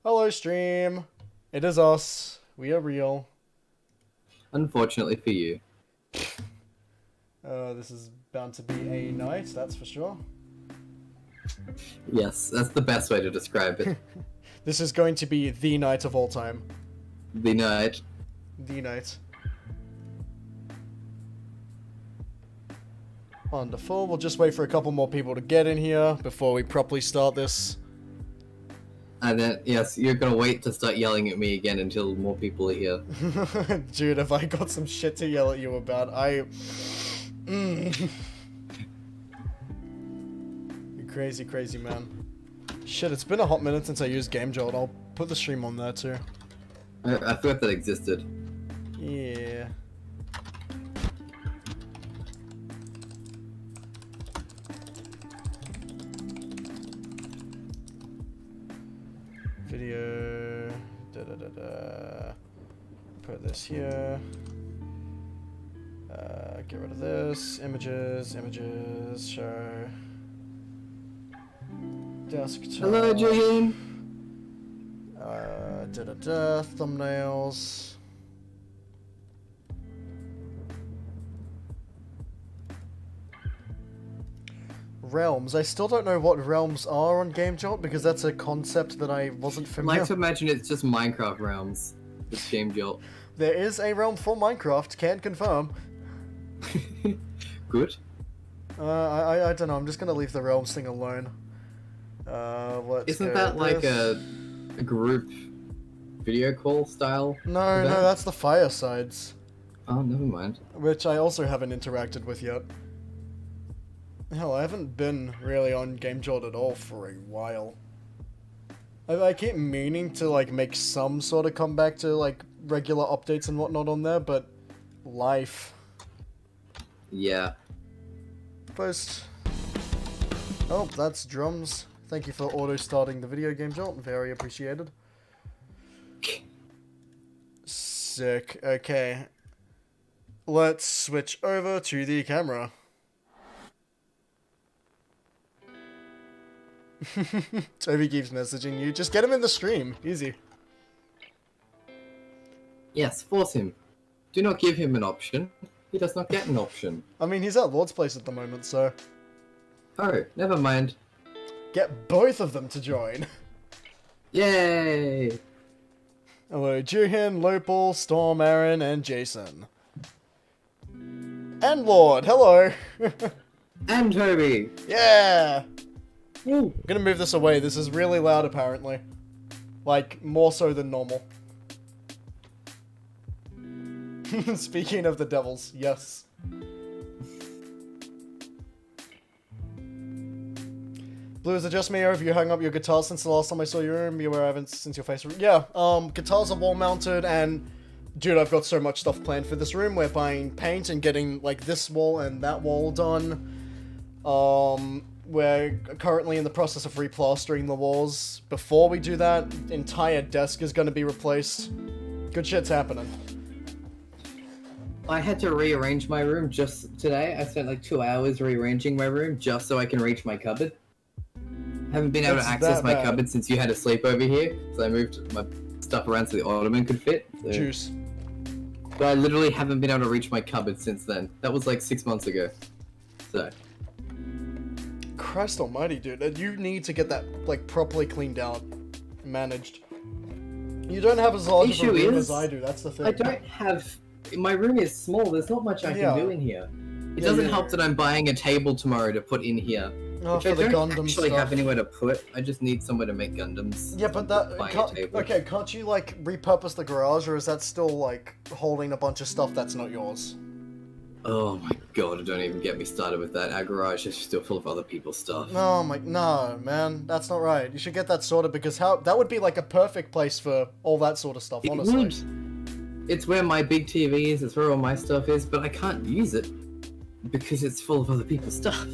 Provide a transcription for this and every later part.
Hello, stream. It is us. We are real. Unfortunately for you. This is bound to be a night, that's for sure. Yes, that's the best way to describe it. This is going to be the night of all time. The night. The night. Wonderful. We'll just wait for a couple more people to get in here before we properly start this. And then, yes, you're gonna wait to start yelling at me again until more people are here. Dude, have I got some shit to yell at you about? You crazy, crazy man. Shit, it's been a hot minute since I used GameJolt. I'll put the stream on there too. I forgot that existed. Yeah. Video. Put this here. Get rid of this. Images. Show. Desktop. Hello, Jane. Thumbnails. Realms. I still don't know what realms are on GameJolt because that's a concept that I wasn't I familiar like to imagine it's just Minecraft realms. This GameJolt. There is a realm for Minecraft, can't confirm. Good. I don't know, I'm just gonna leave the realms thing alone. Isn't that like a group video call style? No, event? no, that's the Firesides. Oh, never mind. Which I also haven't interacted with yet. Hell, I haven't been really on GameJolt at all for a while. I keep meaning to, like, make some sort of comeback to, like, regular updates and whatnot on there, but life. Yeah. Post. Oh, that's drums. Thank you for auto-starting the video game, Jolt. Very appreciated. Sick. Okay. Let's switch over to the camera. Toby keeps messaging you. Just get him in the stream. Easy. Yes, force him. Do not give him an option. He does not get an option. I mean, he's at Lord's Place at the moment, so... Oh, never mind. Get both of them to join. Yay! Hello, Juhin, Lopal, Storm, Aaron, and Jason. And Lord, hello! And Toby! Yeah! Woo. I'm gonna move this away, this is really loud apparently. Like, more so than normal. Speaking of the devils, yes. Blue, is it just me, or have you hung up your guitar since the last time I saw your room? You were I haven't since your face. Yeah, guitars are wall mounted, and dude, I've got so much stuff planned for this room. We're buying paint and getting like this wall and that wall done. We're currently in the process of replastering the walls. Before we do that, the entire desk is going to be replaced. Good shit's happening. I had to rearrange my room just today. I spent like 2 hours rearranging my room just so I can reach my cupboard. Haven't been able to access my cupboard since you had a sleepover here, so I moved my stuff around so the ottoman could fit. So. Juice. But I literally haven't been able to reach my cupboard since then. That was like 6 months ago. So. Christ almighty, dude. You need to get that, like, properly cleaned out. Managed. You don't have as large of a room as I do, that's the thing. I don't have... My room is small, there's not much I can do in here. It doesn't help that I'm buying a table tomorrow to put in here. Oh, which for I the don't Gundam actually stuff. have anywhere to put. I just need somewhere to make Gundams. Yeah, but that... Okay, can't you, like, repurpose the garage, or is that still, like, holding a bunch of stuff that's not yours? Oh my god, don't even get me started with that. Our garage is still full of other people's stuff. No, no, man, that's not right. You should get that sorted, because that would be, like, a perfect place for all that sort of stuff, honestly. It's where my big TV is, it's where all my stuff is, but I can't use it because it's full of other people's stuff.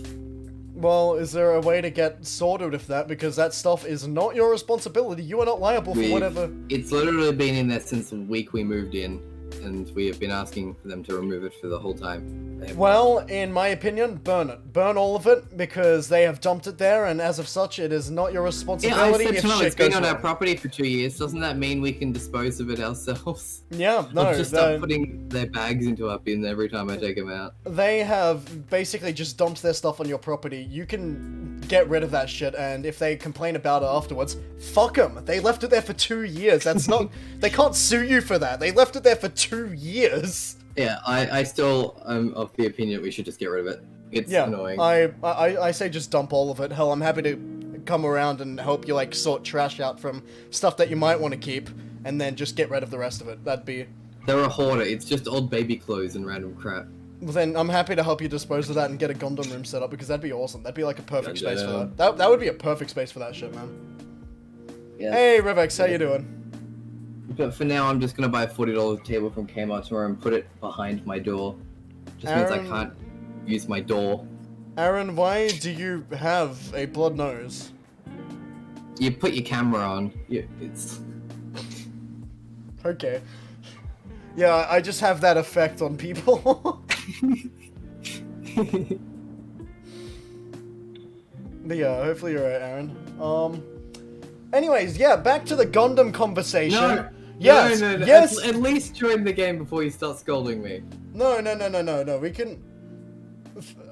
Well, is there a way to get sorted with that? Because that stuff is not your responsibility. You are not liable for whatever... It's literally been in there since the week we moved in. and we have been asking for them to remove it for the whole time. They have Well, in my opinion, burn it. Burn all of it, because they have dumped it there, and as of such, it is not your Yeah, I responsibility said if to them, shit it's been goes on our wrong. property for 2 years. Doesn't that mean we can dispose of it ourselves? Yeah, no, Or just start putting their bags into our bin every time I take them out. they have basically just dumped their stuff on your property. You can get rid of that shit, and if they complain about it afterwards, fuck them. They left it there for 2 years. That's not... They can't sue you for that. They left it there for 2 years. Yeah, I still am of the opinion we should just get rid of it. It's Yeah, annoying. I say just dump all of it. Hell, I'm happy to come around and help you, like, sort trash out from stuff that you might want to keep, and then just get rid of the rest of it. That'd be... They're a hoarder. It's just old baby clothes and random crap. Well, then I'm happy to help you dispose of that and get a Gundam room set up, because that'd be awesome. That'd be like a perfect space for that. That would be a perfect space for that shit, man. Yeah. Hey, Rivex, how you doing? But for now, I'm just gonna buy a $40 table from Kmart tomorrow and put it behind my door. Just means I Aaron- can't use my door. Aaron, why do you have a blood nose? You put your camera on. It's Okay. Yeah, I just have that effect on people. But yeah, hopefully you're right, Aaron. Anyways, yeah, back to the Gundam conversation. no. Yes, No. yes. At least join the game before you start scolding me. No. We can.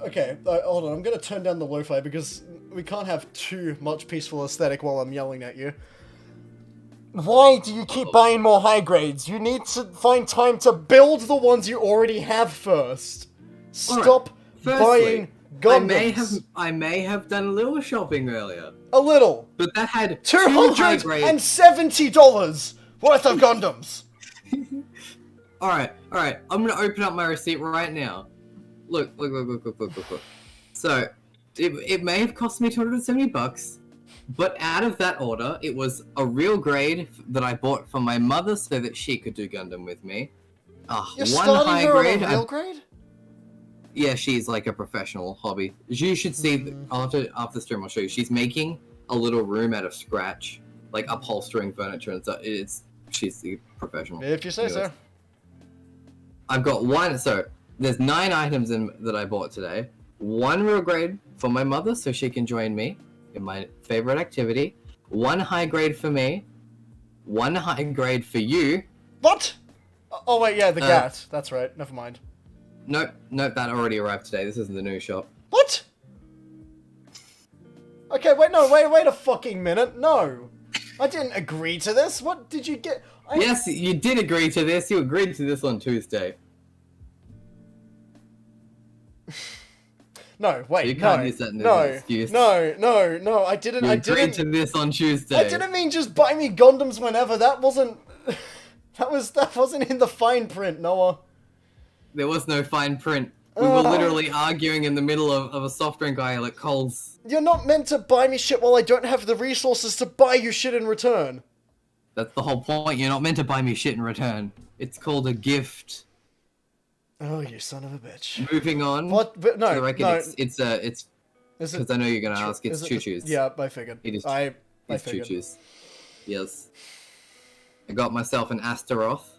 Okay, hold on. I'm gonna turn down the lo-fi because we can't have too much peaceful aesthetic while I'm yelling at you. Why do you keep buying more high grades? You need to find time to build the ones you already have first. Stop buying Gundams. I may have done a little shopping earlier, A little. but that had two high grade. $270 worth of Gundams. All right. I'm gonna open up my receipt right now. Look. So, it may have cost me $270, but out of that order, it was a real grade that I bought for my mother so that she could do Gundam with me. You're One starting high her grade. on a real grade? Yeah, she's like a professional hobby. You should see. After the stream, I'll show you. She's making a little room out of scratch, like upholstering furniture and stuff. She's the professional. If you say so. I've got one. So there's 9 items that I bought today. 1 real grade for my mother, so she can join me in my favorite activity. 1 high grade for me. 1 high grade for you. What? Oh wait, yeah, the GAT. That's right. Never mind. Nope, that already arrived today. This isn't the new shop. What? Okay, wait a fucking minute. No. I didn't agree to this. What did you get? Yes, you did agree to this. You agreed to this on Tuesday. No, wait, You can't use that as an excuse. No, I didn't. You I agreed didn't. to this on Tuesday. I didn't mean just buy me Gundams whenever. That wasn't. That wasn't in the fine print, Noah. There was no fine print. We were literally arguing in the middle of a soft drink aisle at Coles. You're not meant to buy me shit while I don't have the resources to buy you shit in return. That's the whole point. You're not meant to buy me shit in return. It's called a gift. Oh, you son of a bitch. Moving on. What? But no, I reckon no. it's because I know you're gonna ask. It's choo-choos. Yeah, I figured. It is. I It's figured. choo-choos. Yes. I got myself an Astaroth.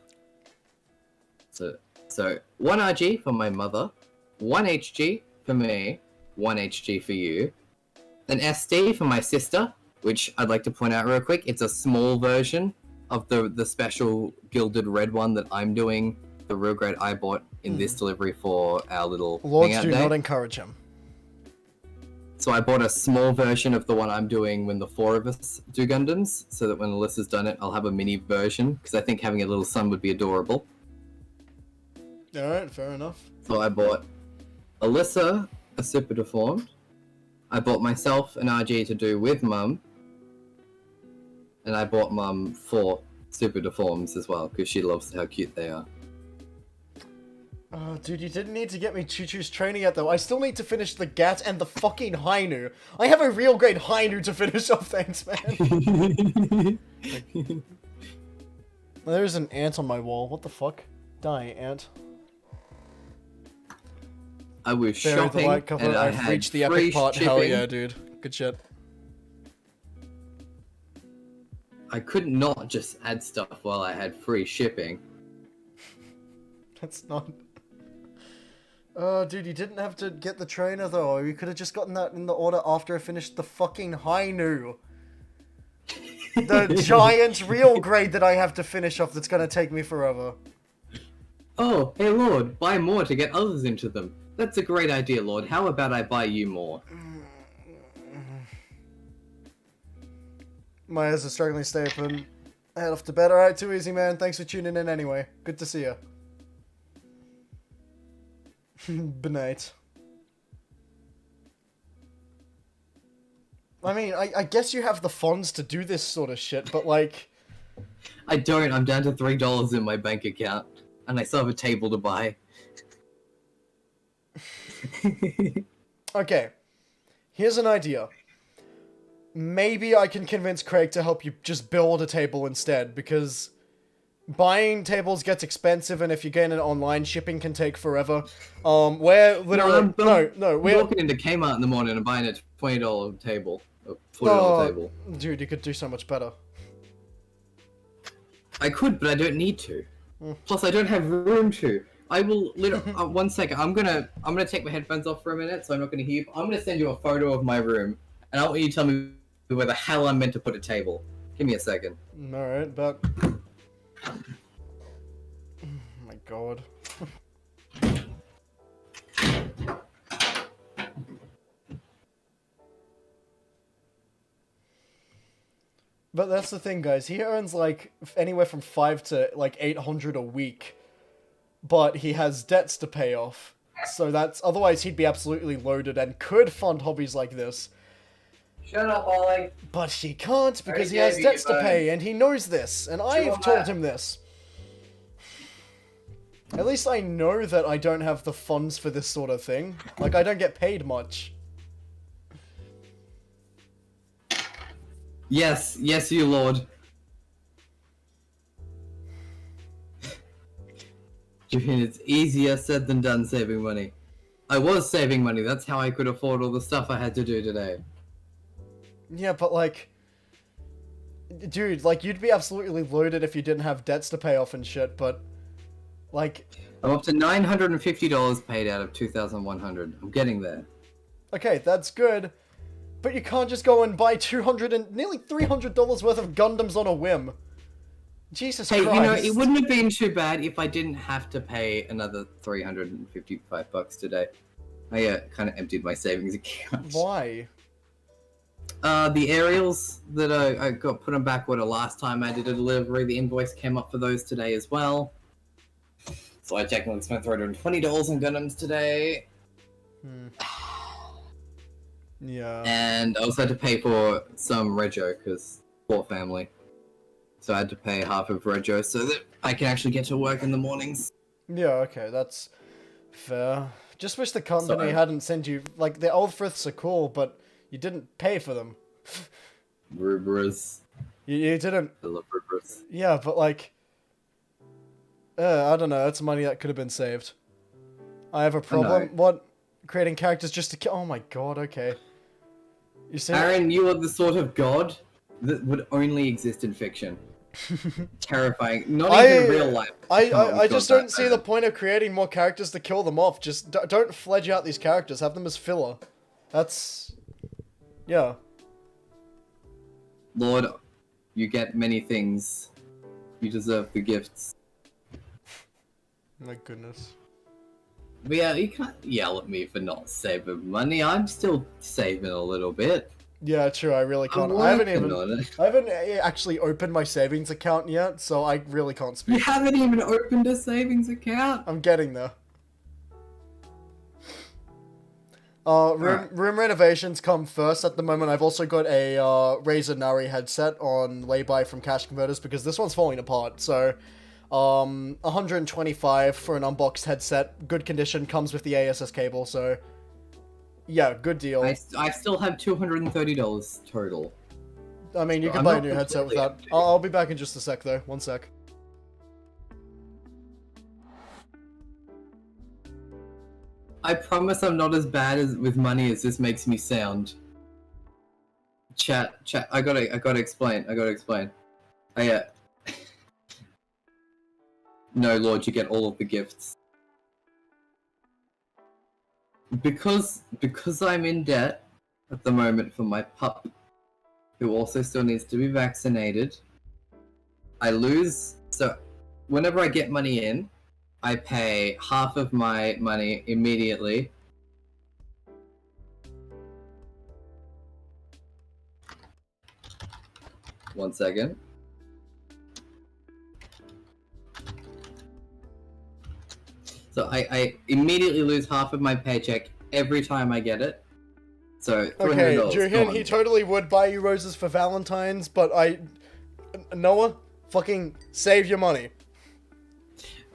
So 1 RG for my mother, 1 HG for me, 1 HG for you, an SD for my sister, which I'd like to point out real quick. It's a small version of the special gilded red one that I'm doing, the real grade I bought in this delivery for our little Lords hangout do day. not encourage him. So I bought a small version of the one I'm doing when the 4 of us do Gundams, so that when Alyssa's done it, I'll have a mini version, because I think having a little son would be adorable. Alright, fair enough. So I bought Alyssa a Super Deformed. I bought myself an RG to do with Mum. And I bought Mum 4 Super Deforms as well, because she loves how cute they are. Oh, dude, you didn't need to get me Choo-Choo's training yet, though. I still need to finish the GAT and the fucking Hainu. I have a real grade Hainu to finish off, thanks, man. There's an ant on my wall. What the fuck? Die, ant. I was Buried the shopping, light cover. and I I've had reached the free epic part. shipping. Hell yeah, dude. Good shit. I could not just add stuff while I had free shipping. That's not... Oh, dude, you didn't have to get the trainer, though. You could have just gotten that in the order after I finished the fucking Hainu. The giant real grade that I have to finish off that's gonna take me forever. Oh, hey Lord, buy more to get others into them. That's a great idea, Lord. How about I buy you more? My eyes are struggling to stay open. I head off to bed. Alright, too easy, man. Thanks for tuning in anyway. Good to see you. Good night. I mean, I guess you have the funds to do this sort of shit, but like... I don't. I'm down to $3 in my bank account. And I still have a table to buy. Okay. Here's an idea. Maybe I can convince Craig to help you just build a table instead, because buying tables gets expensive, and if you get it online, shipping can take forever. We're literally... we're walking into Kmart in the morning and buying a $20 table. A $40 table. Dude, you could do so much better. I could, but I don't need to. Plus, I don't have room to. I will literally... 1 second. I'm gonna take my headphones off for a minute, so I'm not gonna hear you. I'm gonna send you a photo of my room, and I want you to tell me where the hell I'm meant to put a table. Give me a second. Alright, but... Oh my god. But that's the thing, guys. He earns, like, anywhere from 5 to, like, 800 a week. But he has debts to pay off. So that's... Otherwise, he'd be absolutely loaded and could fund hobbies like this. Shut up, Ollie. But he can't because he has debts to pay, and he knows this. And I've told him this. At least I know that I don't have the funds for this sort of thing. Like, I don't get paid much. Yes, yes, you lord. June, it's easier said than done saving money. I was saving money, that's how I could afford all the stuff I had to do today. Yeah, but like... Dude, like, you'd be absolutely loaded if you didn't have debts to pay off and shit, but... Like... I'm up to $950 paid out of $2,100. I'm getting there. Okay, that's good. But you can't just go and buy $200 and nearly $300 worth of Gundams on a whim. Jesus Christ. Hey, you know, it wouldn't have been too bad if I didn't have to pay another $355 today. I kind of emptied my savings account. Why? The aerials that I got put on back order last time I did a delivery. The invoice came up for those today as well. So I technically spent $320 on Gundams today. Yeah. And I also had to pay for some Rego, because poor family. So I had to pay half of Rego so that I can actually get to work in the mornings. Yeah, okay, that's fair. Just wish the company hadn't sent you... Like, the old friths are cool, but you didn't pay for them. Rubras. You didn't... I love Rubras. Yeah, but like... I don't know, that's money that could have been saved. I have a problem. What? Creating characters just to kill... Oh my god, okay. You see... Aaron, you are the sort of god that would only exist in fiction. Terrifying. Not even real life. I just don't see the point of creating more characters to kill them off. Just don't fledge out these characters. Have them as filler. That's... Yeah. Lord, you get many things. You deserve the gifts. My goodness. But yeah, you can't yell at me for not saving money. I'm still saving a little bit. Yeah, true. I really can't. I haven't actually opened my savings account yet, so I really can't speak. You haven't even opened a savings account? I'm getting there. Room renovations come first at the moment. I've also got a Razer Nari headset on lay-by from Cash Converters because this one's falling apart. So, 125 for an unboxed headset, good condition, comes with the ASS cable. So, yeah, good deal. I still have $230 total. I mean, you can buy a new headset with that. I'll be back in just a sec, though. 1 sec. I promise I'm not as bad with money as this makes me sound. Chat, I gotta explain. No, Lord, you get all of the gifts. Because I'm in debt at the moment for my pup, who also still needs to be vaccinated, I lose. So whenever I get money in, I pay half of my money immediately. One second. So I immediately lose half of my paycheck every time I get it. So Okay, $300 Juhin, gone. he totally would buy you roses for Valentine's, but Noah, fucking save your money.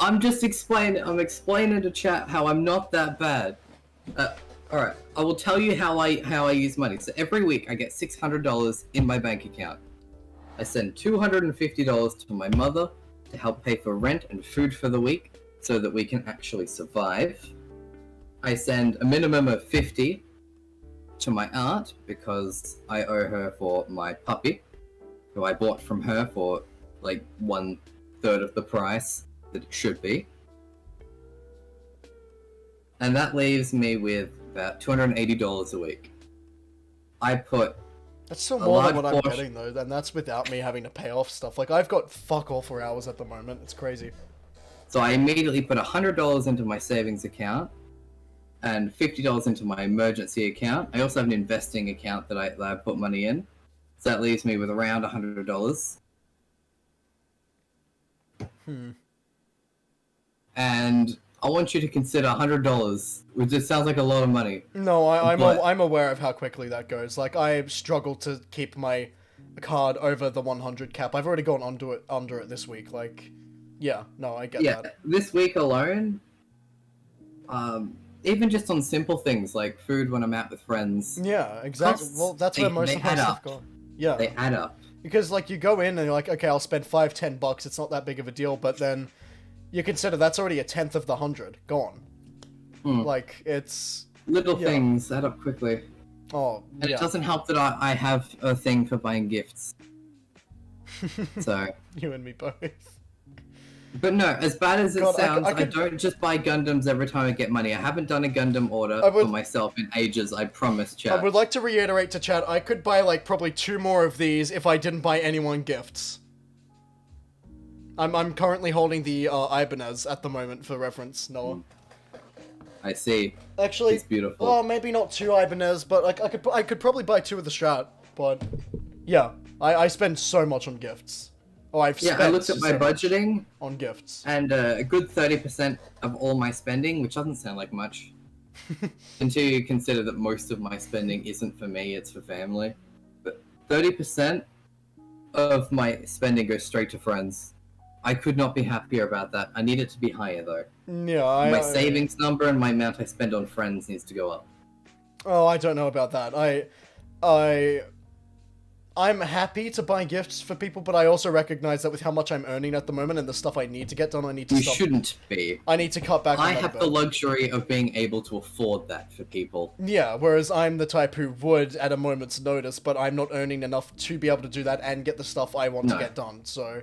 I'm explaining to chat how I'm not that bad. Alright, I will tell you how I use money. So every week I get $600 in my bank account. I send $250 to my mother to help pay for rent and food for the week so that we can actually survive. I send a minimum of $50 to my aunt because I owe her for my puppy, who I bought from her for like 1/3 of the price that it should be. And that leaves me with about $280 a week. I put That's still more than what I'm getting though, and that's without me having to pay off stuff. Like, I've got fuck all for hours at the moment. It's crazy. So I immediately put $100 into my savings account and $50 into my emergency account. I also have an investing account that I put money in. So that leaves me with around $100. And I want you to consider $100, which just sounds like a lot of money. No, I'm aware of how quickly that goes. Like, I struggle to keep my card over the 100 cap. I've already gone under it this week. Like, yeah, no, I get that. This week alone, even just on simple things like food when I'm out with friends. Yeah, exactly. Well, that's where most of my stuff goes. Yeah. They add up. Because, like, you go in and you're like, okay, I'll spend $5-10. It's not that big of a deal, but then you consider that's already 1/10 of the 100 gone. Like, it's little things add up quickly. Oh, and it doesn't help that I have a thing for buying gifts. So you and me both. But no, as bad as it sounds, I don't just buy Gundams every time I get money. I haven't done a Gundam order for myself in ages, I promise, chat. I would like to reiterate to chat, I could buy, like, probably 2 more of these if I didn't buy anyone gifts. I'm currently holding the Ibanez at the moment for reference, Noah. I see. Actually, he's beautiful. Oh, maybe not 2 Ibanez, but like I could probably buy 2 of the Strat. But yeah, I spend so much on gifts. Oh, I looked at my budgeting on gifts, and a good 30% of all my spending, which doesn't sound like much, until you consider that most of my spending isn't for me; it's for family. But 30% of my spending goes straight to friends. I could not be happier about that. I need it to be higher though. Yeah, my savings number and my amount I spend on friends needs to go up. Oh, I don't know about that. I'm happy to buy gifts for people, but I also recognize that with how much I'm earning at the moment and the stuff I need to get done, I need to stop. You shouldn't be. I need to cut back on that. I have the luxury of being able to afford that for people. Yeah, whereas I'm the type who would at a moment's notice, but I'm not earning enough to be able to do that and get the stuff I want to get done. So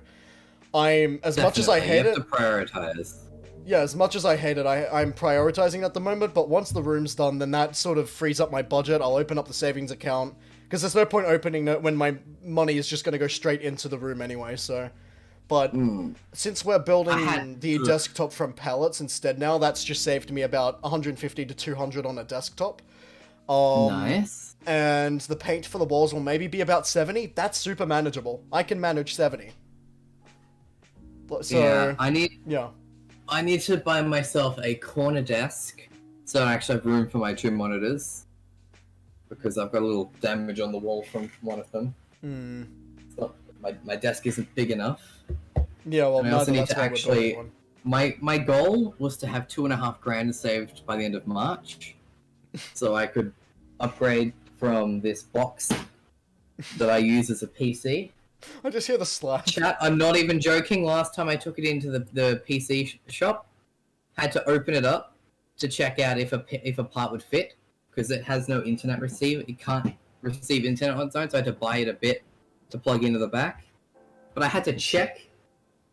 much as I hate it, you have to prioritize. Yeah, as much as I hate it, I'm prioritizing at the moment, but once the room's done, then that sort of frees up my budget. I'll open up the savings account, because there's no point opening it when my money is just going to go straight into the room anyway, so... But since we're building the desktop from pallets instead now, that's just saved me about 150 to 200 on a desktop. Nice. And the paint for the walls will maybe be about 70. That's super manageable. I can manage 70. So, yeah, I need to buy myself a corner desk, so I actually have room for my 2 monitors, because I've got a little damage on the wall from one of them. So my desk isn't big enough. Yeah, well, and I also need to actually... My goal was to have $2,500 saved by the end of March, so I could upgrade from this box that I use as a PC. I just hear the slap. Chat, I'm not even joking. Last time I took it into the PC shop, had to open it up to check out if a part would fit, because it has no internet receiver. It can't receive internet on its own, so I had to buy it a bit to plug into the back. But I had to check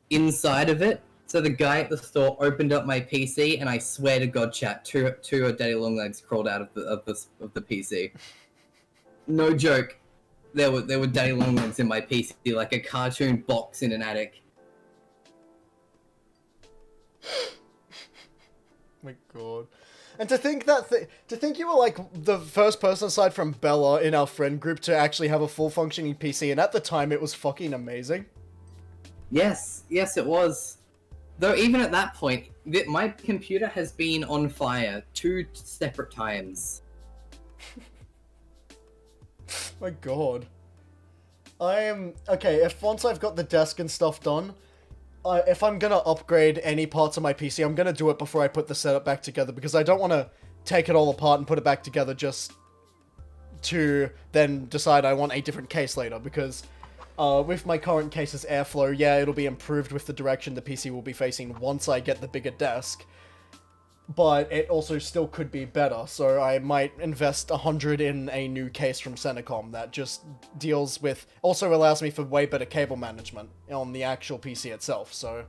inside of it So the guy at the store opened up my PC, and I swear to God, chat, two daddy long legs crawled out of the PC. No joke. There were daddy long legs in my PC, like a cartoon box in an attic. My God. And to think that to think you were like the first person aside from Bella in our friend group to actually have a full functioning PC, and at the time it was fucking amazing. Yes, it was. Though even at that point, my computer has been on fire 2 separate times. My God. I am... Okay, if once I've got the desk and stuff done, if I'm gonna upgrade any parts of my PC, I'm gonna do it before I put the setup back together, because I don't want to take it all apart and put it back together just to then decide I want a different case later, because with my current case's airflow, yeah, it'll be improved with the direction the PC will be facing once I get the bigger desk, but it also still could be better, so I might invest 100 in a new case from Centacom that just deals with... also allows me for way better cable management on the actual PC itself, so...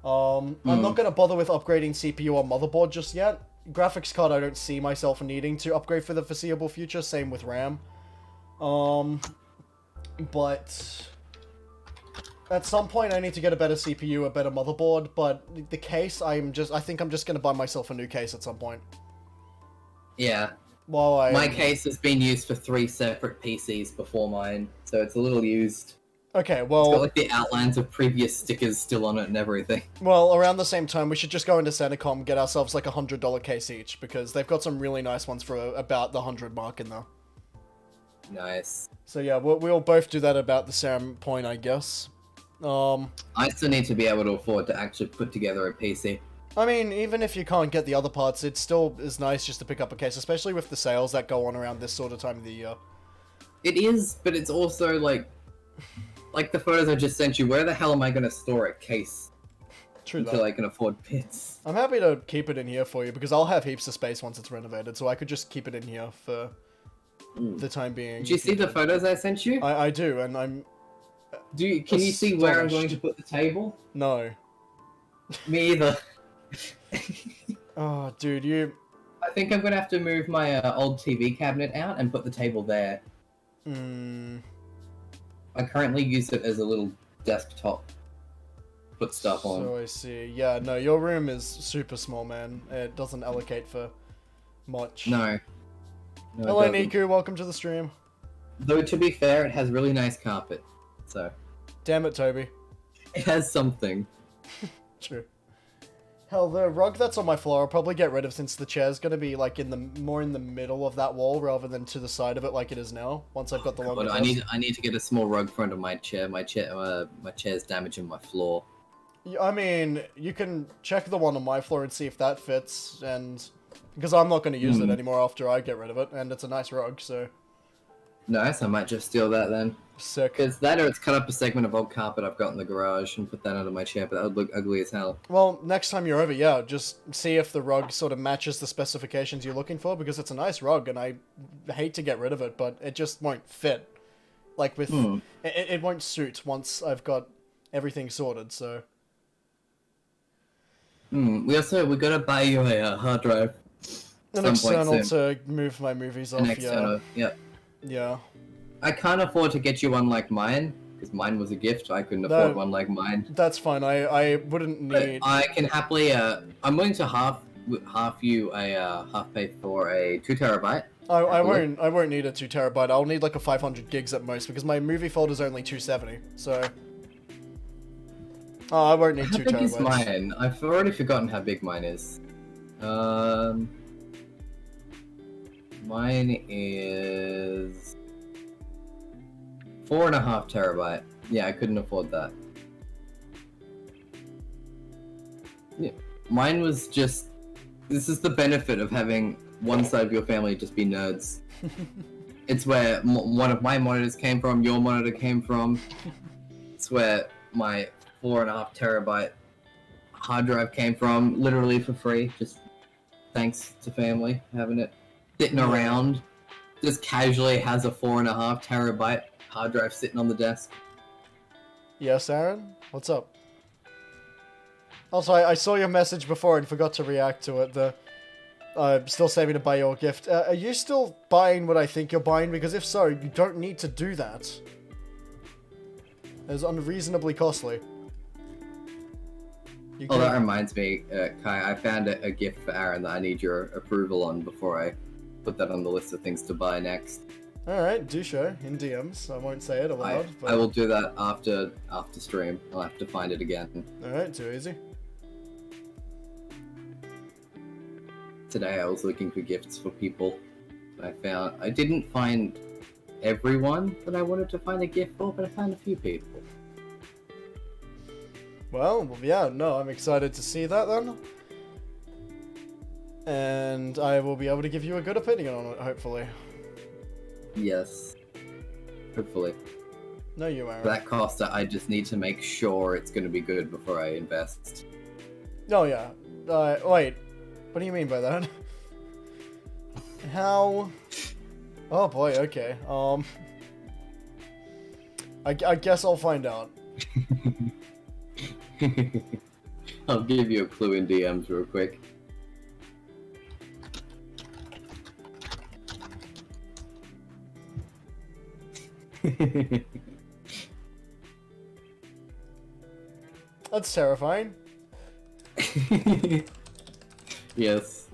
I'm not gonna bother with upgrading CPU or motherboard just yet. Graphics card I don't see myself needing to upgrade for the foreseeable future, same with RAM. But... at some point, I need to get a better CPU, a better motherboard, but the case, I think I'm just gonna buy myself a new case at some point. Yeah. While my case has been used for 3 separate PCs before mine, so it's a little used. Okay, well... it's got like the outlines of previous stickers still on it and everything. Well, around the same time, we should just go into Centacom, get ourselves like a $100 case each, because they've got some really nice ones for about the 100 mark in there. Nice. So yeah, we'll both do that about the same point, I guess. I still need to be able to afford to actually put together a PC. I mean, even if you can't get the other parts, it still is nice just to pick up a case, especially with the sales that go on around this sort of time of the year. It is, but it's also like the photos I just sent you, where the hell am I going to store a case? True until that. I can afford bits. I'm happy to keep it in here for you, because I'll have heaps of space once it's renovated, so I could just keep it in here for the time being. Did you see the photos I sent you? I do, and I'm... Can you see where I'm going to put the table? No. Me either. Oh, dude, I think I'm gonna have to move my old TV cabinet out and put the table there. I currently use it as a little desktop. Put stuff on. So I see. Yeah, no, your room is super small, man. It doesn't allocate for much. No. Hello, Niku. Welcome to the stream. Though, to be fair, it has really nice carpet. So. Damn it, Toby. It has something. True. Hell, the rug that's on my floor I'll probably get rid of, since the chair's gonna be like more in the middle of that wall rather than to the side of it like it is now. Once I've got the longer desk. I need to get a small rug for under my chair. My chair's damaging my floor. I mean, you can check the one on my floor and see if that fits, and because I'm not going to use it anymore after I get rid of it, and it's a nice rug, so. Nice, I might just steal that then. Sick. Because that, or it's cut up a segment of old carpet I've got in the garage and put that under my chair, but that would look ugly as hell. Well, next time you're over, yeah, just see if the rug sort of matches the specifications you're looking for, because it's a nice rug, and I hate to get rid of it, but it just won't fit. Like with, it won't suit once I've got everything sorted, so. We gotta buy you a hard drive. An external to move my movies off, external, yeah. Yeah. I can't afford to get you one like mine, because mine was a gift. I couldn't afford one like mine. That's fine. I wouldn't need... But I can happily, I'm willing to half you a half pay for a 2 terabyte. I won't need a 2 terabyte. I'll need like a 500 gigs at most, because my movie folder's only 270, so... Oh, I won't need 2 terabytes. How big is mine? I've already forgotten how big mine is. Mine is 4.5 terabyte. Yeah, I couldn't afford that. Yeah, mine was just... This is the benefit of having one side of your family just be nerds. It's where one of my monitors came from, your monitor came from. It's where my 4.5 terabyte hard drive came from, literally for free. Just thanks to family having it sitting around. Just casually has a 4.5 terabyte hard drive sitting on the desk. Yes, Aaron? What's up? Also, I saw your message before and forgot to react to it. Still saving to buy your gift. Are you still buying what I think you're buying? Because if so, you don't need to do that. It's unreasonably costly. Oh, that reminds me, Kai, I found a gift for Aaron that I need your approval on before I put that on the list of things to buy next. Alright, do show in DMs. I won't say it aloud. But... I will do that after stream. I'll have to find it again. Alright, too easy. Today I was looking for gifts for people. I didn't find everyone that I wanted to find a gift for, but I found a few people. Well, yeah, no, I'm excited to see that then. And I will be able to give you a good opinion on it, hopefully. Yes. Hopefully. No, you aren't. For that cost, I just need to make sure it's going to be good before I invest. Oh, yeah. Wait. What do you mean by that? How... Oh boy, okay. I guess I'll find out. I'll give you a clue in DMs real quick. That's terrifying. Yes.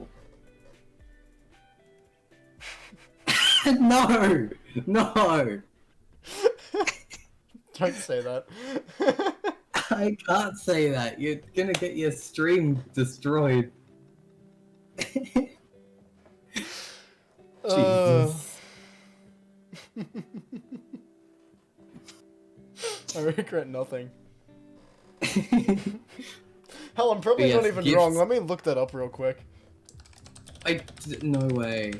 No! No! Don't say that. I can't say that. You're gonna get your stream destroyed. Jesus. I regret nothing. Hell, I'm probably not even gifts. wrong. Let me look that up real quick. No way.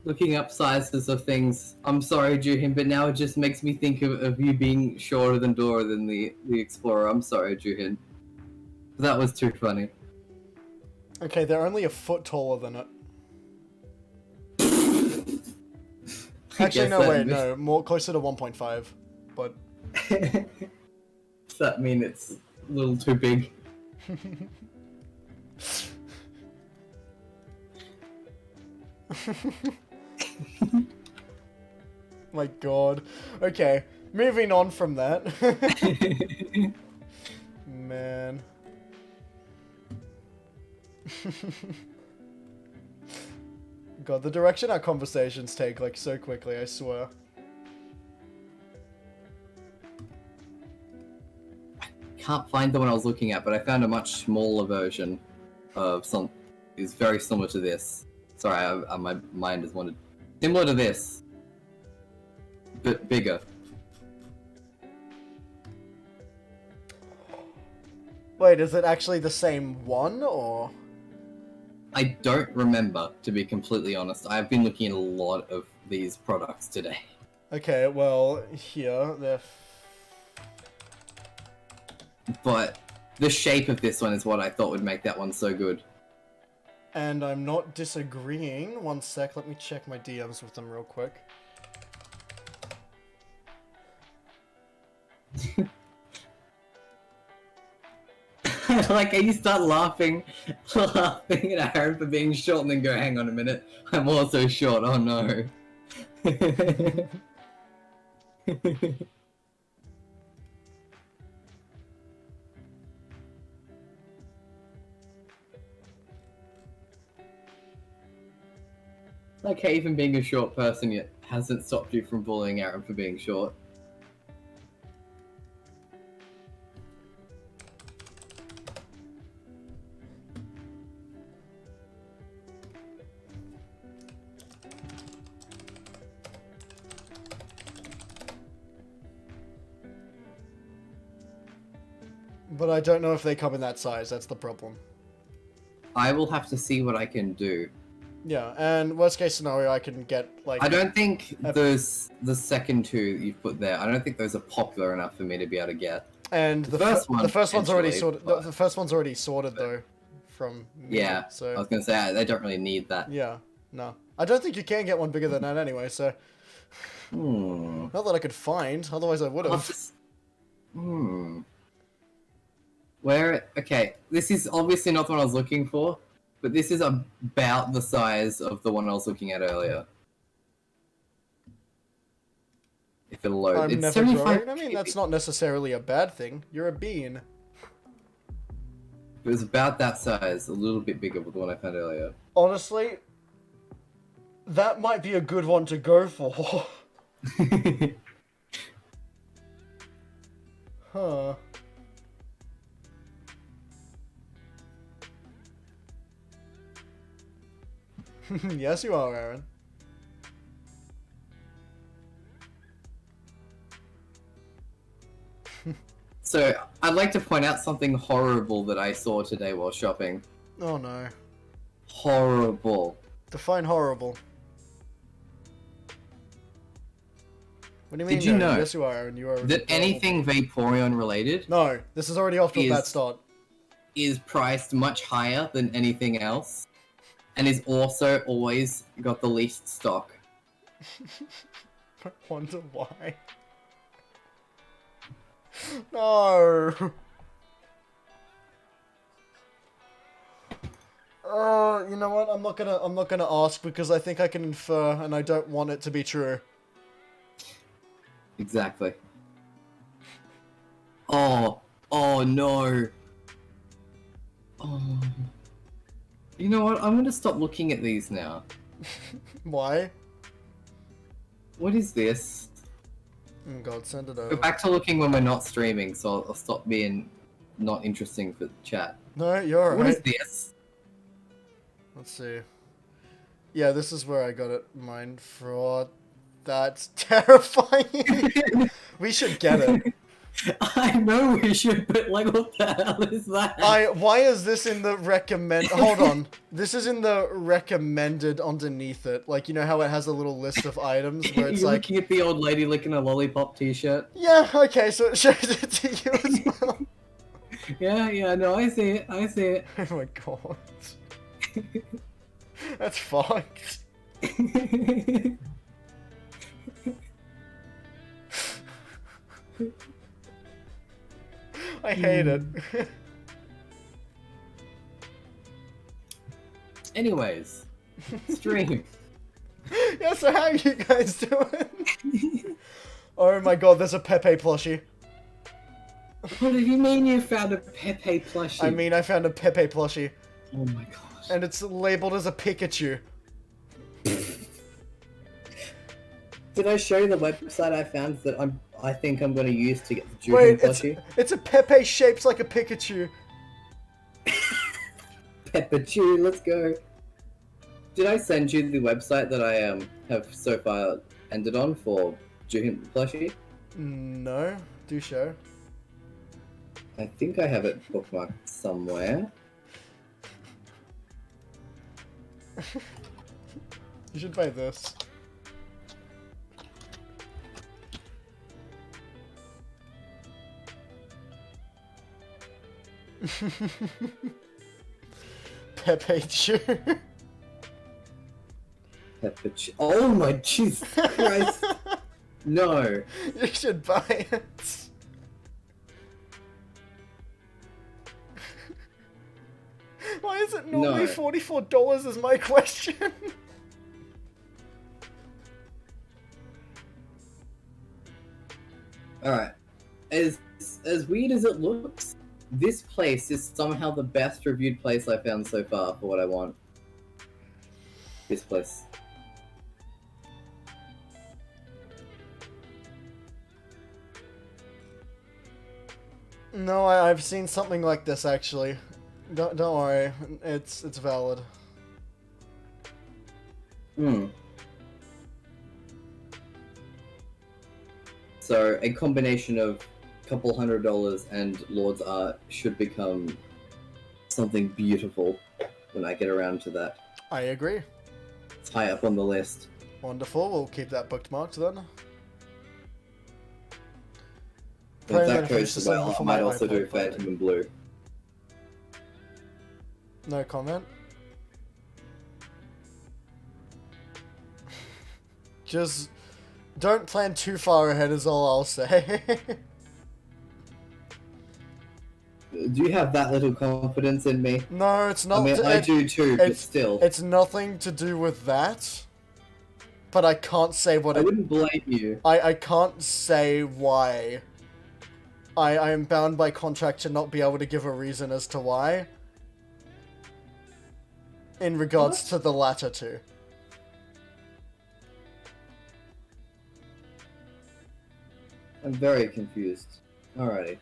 Looking up sizes of things. I'm sorry, Juhin, but now it just makes me think of you being shorter than Dora than the Explorer. I'm sorry, Juhin. That was too funny. Okay, they're only a foot taller than it. Actually, no, wait, no. More closer to 1.5. But... Does that mean it's a little too big? My god. Okay, moving on from that. Man. God, the direction our conversations take, like, so quickly, I swear. Can't find the one I was looking at, but I found a much smaller version of some. Is very similar to this. Sorry, my mind has wandered. Similar to this, but bigger. Wait, is it actually the same one, or...? I don't remember, to be completely honest. I've been looking at a lot of these products today. Okay, well, here, they're... But the shape of this one is what I thought would make that one so good. And I'm not disagreeing. One sec, let me check my DMs with them real quick. Like, you start laughing at Aaron for being short and then go, hang on a minute, I'm also short, oh no. Like, hey, even being a short person yet hasn't stopped you from bullying Aaron for being short. But I don't know if they come in that size, that's the problem. I will have to see what I can do. Yeah, and worst case scenario, I can get, like... I don't think those, the second two you've put there, I don't think those are popular enough for me to be able to get. And the first one's already sorted. The first one's already sorted though, from me, yeah. So I was gonna say they don't really need that. yeah, no, I don't think you can get one bigger than that anyway. So Not that I could find, otherwise I would have. Okay, this is obviously not the one I was looking for, but this is about the size of the one I was looking at earlier. If it'll load. I'm It's never 75 growing. I mean, that's not necessarily a bad thing. You're a bean. It was about that size, a little bit bigger than the one I found earlier. Honestly, that might be a good one to go for. Huh. Yes, you are, Aaron. So, I'd like to point out something horrible that I saw today while shopping. Oh no. Horrible. Define horrible. What do you mean? Did you know? Yes, you are, Aaron. You are. That anything Vaporeon related? No, this is already off to a bad start. Is priced much higher than anything else, and is also always got the least stock. I wonder why. No. You know what? I'm not gonna ask because I think I can infer, and I don't want it to be true. Exactly. Oh no. Oh. You know what? I'm gonna stop looking at these now. Why? What is this? Oh god, send it over. Go back to looking when we're not streaming, so I'll stop being not interesting for chat. No, you're alright. What is this? Let's see. Yeah, this is where I got it. Mind fraud. That's terrifying. We should get it. I know we should, but like, what the hell is that? Why is this in the recommend? Hold on. This is in the recommended underneath it. Like, you know how it has a little list of items where it's You're like. looking at the old lady licking a lollipop T-shirt. Yeah. Okay. So it shows it to you as well. Yeah. No, I see it. Oh my god. That's fucked. I hate it. Anyways, stream. Yeah, so how are you guys doing? Oh my god, there's a Pepe plushie. What do you mean you found a Pepe plushie? I mean, I found a Pepe plushie. Oh my gosh. And it's labeled as a Pikachu. Did I show you the website I found that I think I'm going to use to get the Juden plushie? It's a Pepe shaped like a Pikachu. Peppachu, let's go. Did I send you the website that I have so far ended on for Juden plushie? No, do show. I think I have it bookmarked somewhere. You should buy this. Pepe Chew. Peppachu. Oh my Jesus Christ. No. You should buy it. Why is it normally $44 is my question? Alright. As weird as it looks, this place is somehow the best reviewed place I found so far for what I want. This place. No, I've seen something like this actually. Don't worry, it's valid. So a combination of a couple $100 and Lord's art should become something beautiful when I get around to that. I agree. It's high up on the list. Wonderful, we'll keep that bookmarked then. If that goes well, I might also do Phantom in blue. No comment. Just Don't plan too far ahead is all I'll say. Do you have that little confidence in me? No, it's not. I mean, I do too, but still. It's nothing to do with that. But I can't say what I wouldn't blame you. I can't say why. I am bound by contract to not be able to give a reason as to why. In regards to the latter two. I'm very confused. Alrighty.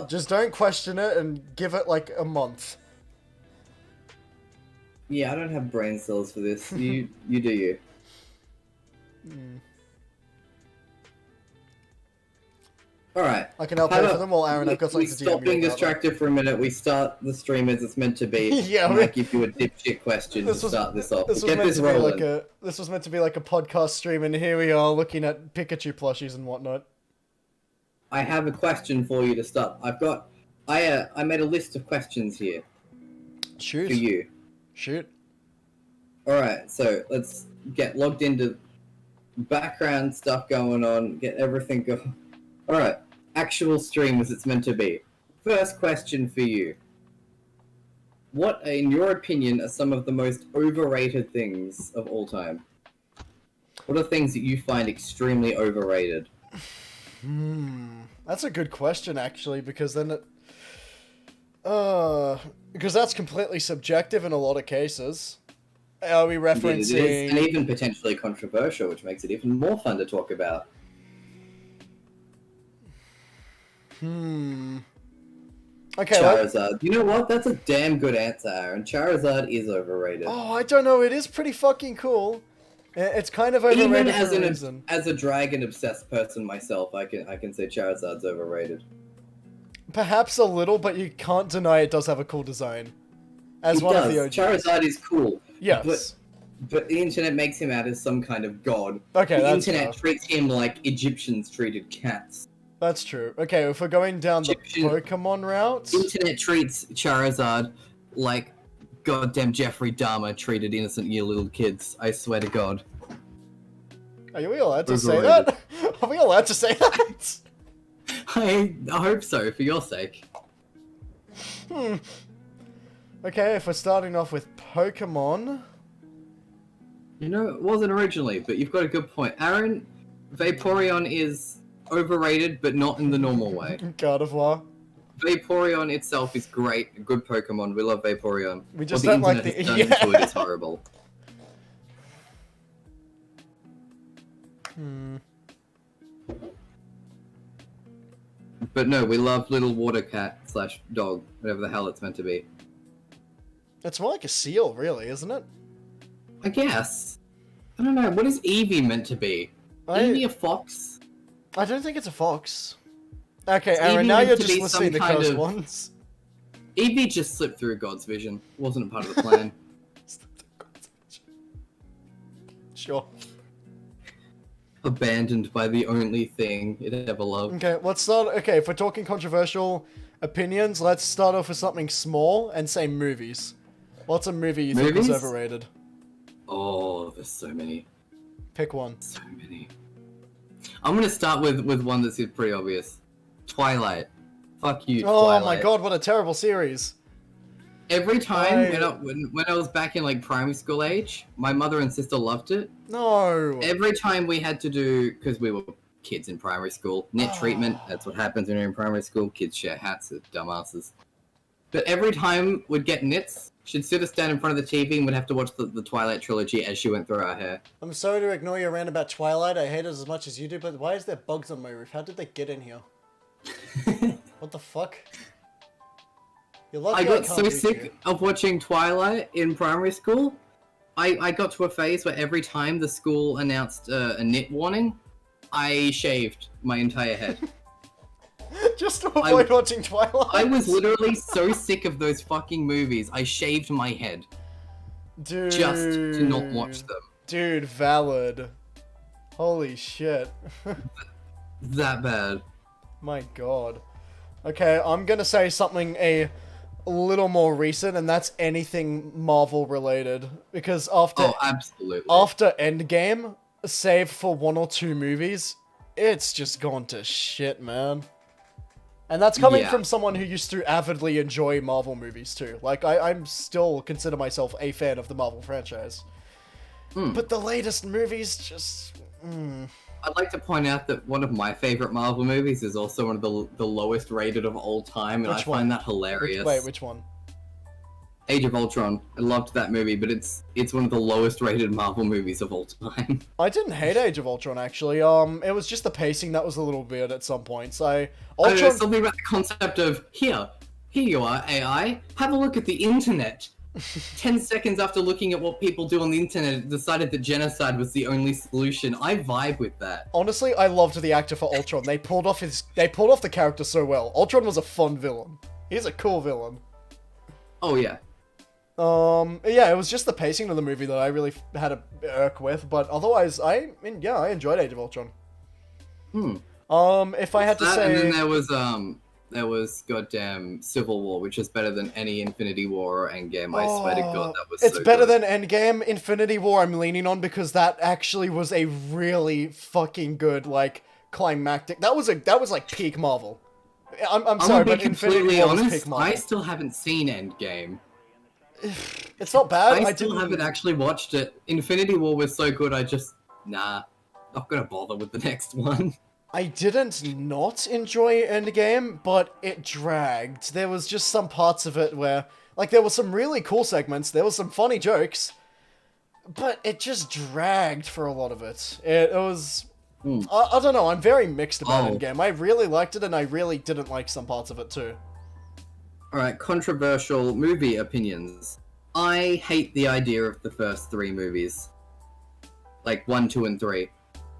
Just don't question it and give it like a month. Yeah, I don't have brain cells for this. You do you. Alright. I can help pay for them while Aaron, I've got something to do. Stop being distracted for a minute. We start the stream as it's meant to be. Yeah, I might give you a dipshit question to start this off. This was meant to be like a podcast stream, and here we are looking at Pikachu plushies and whatnot. I have a question for you to start. I made a list of questions here. Shoot. For you. Shoot. Alright, so let's get logged into background stuff going on, get everything going. Alright, actual stream as it's meant to be. First question for you. What, in your opinion, are some of the most overrated things of all time? What are things that you find extremely overrated? That's a good question, actually, because then it... because that's completely subjective in a lot of cases. Are we referencing... It is, and even potentially controversial, which makes it even more fun to talk about. Okay, Charizard. You know what? That's a damn good answer, Aaron. Charizard is overrated. Oh, I don't know. It is pretty fucking cool. It's kind of overrated Even for a reason. as a dragon-obsessed person myself, I can say Charizard's overrated. Perhaps a little, but you can't deny it does have a cool design. As one of the OGs. Charizard is cool. Yes. But the internet makes him out as some kind of god. Okay, the internet treats him like Egyptians treated cats. That's true. Okay, if we're going down the Pokemon route... Internet treats Charizard like goddamn Jeffrey Dahmer treated innocent little kids. I swear to God. Are we allowed to say that? Are we allowed to say that? I hope so, for your sake. Okay, if we're starting off with Pokemon... You know, it wasn't originally, but you've got a good point. Aaron, Vaporeon is overrated, but not in the normal way. Gardevoir. Vaporeon itself is great, a good Pokemon. We love Vaporeon. We just don't like the... What the internet has done to it is horrible. But no, we love little water cat / dog, whatever the hell it's meant to be. It's more like a seal, really, isn't it? I guess. I don't know. What is Eevee meant to be? Isn't he a fox? I don't think it's a fox. Okay, Aaron, now you're just listening to cursed ones. Eevee just slipped through God's vision. Wasn't a part of the plan. Sure. Abandoned by the only thing it ever loved. Okay, let's start... Okay, if we're talking controversial opinions, let's start off with something small and say movies. What's a movie you think is overrated? Oh, there's so many. Pick one. So many. I'm gonna start with one that's pretty obvious. Twilight. Fuck you, Twilight. Oh my god, what a terrible series. Every time when I was back in like primary school age, my mother and sister loved it. No. Every time we had to do, because we were kids in primary school, knit treatment, that's what happens when you're in primary school, kids share hats, they're dumbasses. But every time we'd get knits, she'd sit us down in front of the TV and we'd have to watch the Twilight trilogy as she went through our hair. I'm sorry to ignore your rant about Twilight, I hate it as much as you do, but why is there bugs on my roof? How did they get in here? What the fuck? I got so sick of watching Twilight in primary school, I got to a phase where every time the school announced a knit warning, I shaved my entire head. Just to avoid watching Twilight? I was literally so sick of those fucking movies, I shaved my head. Dude. Just to not watch them. Dude, valid. Holy shit. That bad. My god. Okay, I'm gonna say something a little more recent, and that's anything Marvel related. Because after absolutely. After Endgame, save for 1 or 2 movies, it's just gone to shit, man. And that's coming from someone who used to avidly enjoy Marvel movies too. Like, I'm still consider myself a fan of the Marvel franchise. But the latest movies just... I'd like to point out that one of my favorite Marvel movies is also one of the lowest rated of all time, and I find that hilarious. Which one? Age of Ultron. I loved that movie, but it's one of the lowest rated Marvel movies of all time. I didn't hate Age of Ultron, actually. It was just the pacing that was a little weird at some points. Ultron... something about the concept of, here you are, AI, have a look at the internet. 10 seconds after looking at what people do on the internet, it decided that genocide was the only solution. I vibe with that. Honestly, I loved the actor for Ultron. They pulled off the character so well. Ultron was a fun villain. He's a cool villain. Oh, yeah. Yeah, it was just the pacing of the movie that I really had a irk with, but otherwise, I enjoyed Age of Ultron. If I had to say... And then there was goddamn Civil War, which is better than any Infinity War or Endgame. I swear to God, that was It's better than Endgame. Infinity War I'm leaning on because that actually was a really fucking good, like, climactic... That was like peak Marvel. I'm sorry, but Infinity War was peak Marvel. I still haven't seen Endgame. It's not bad. I still haven't actually watched it. Infinity War was so good, not gonna bother with the next one. I didn't not enjoy Endgame, but it dragged. There was just some parts of it where, like, there were some really cool segments, there was some funny jokes, but it just dragged for a lot of it. It was... I don't know, I'm very mixed about Endgame. I really liked it, and I really didn't like some parts of it, too. Alright, controversial movie opinions. I hate the idea of the first 3 movies. Like, 1, 2, and 3.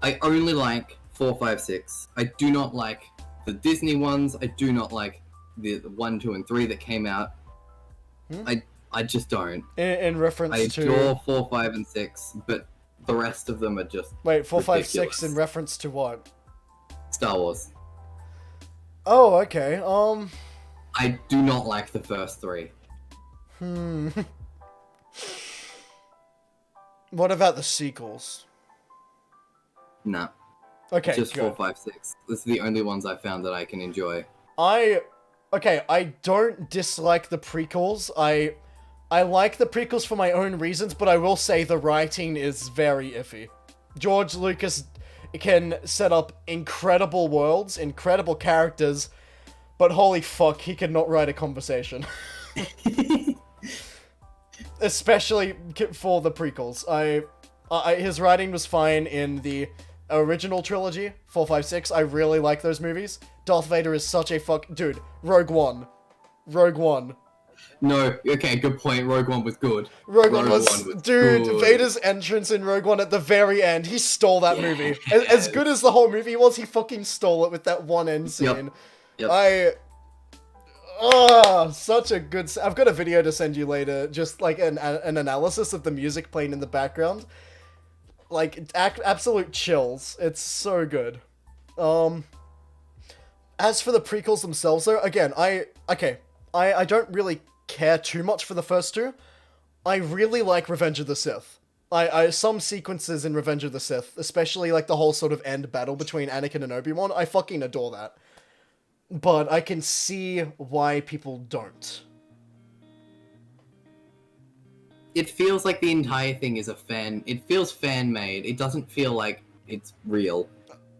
I only like 4, 5, 6. I do not like the Disney ones. I do not like the 1, 2, and 3 that came out. I just don't. In reference to... I adore 4, 5, and 6, but the rest of them are just Wait, 4, 5, ridiculous. 6 in reference to what? Star Wars. Oh, okay, I do not like the first 3. What about the sequels? Nah. Okay, just good. 4, 5, 6. Those are the only ones I found that I can enjoy. I don't dislike the prequels. I like the prequels for my own reasons, but I will say the writing is very iffy. George Lucas can set up incredible worlds, incredible characters, but holy fuck, he cannot write a conversation. Especially for the prequels. His writing was fine in the original trilogy, 4, 5, 6. I really like those movies. Darth Vader is such a dude, Rogue One. No, okay, good point. Rogue One was good. Rogue One was dude, good. Vader's entrance in Rogue One at the very end, he stole that movie. As good as the whole movie was, he fucking stole it with that one end scene. Yep. Such a good... I've got a video to send you later, just like an analysis of the music playing in the background. Like, absolute chills. It's so good. As for the prequels themselves, though, again, I don't really care too much for the first 2. I really like Revenge of the Sith. Some sequences in Revenge of the Sith, especially like the whole sort of end battle between Anakin and Obi-Wan, I fucking adore that. But I can see why people don't. It feels like the entire thing is it feels fan-made. It doesn't feel like it's real.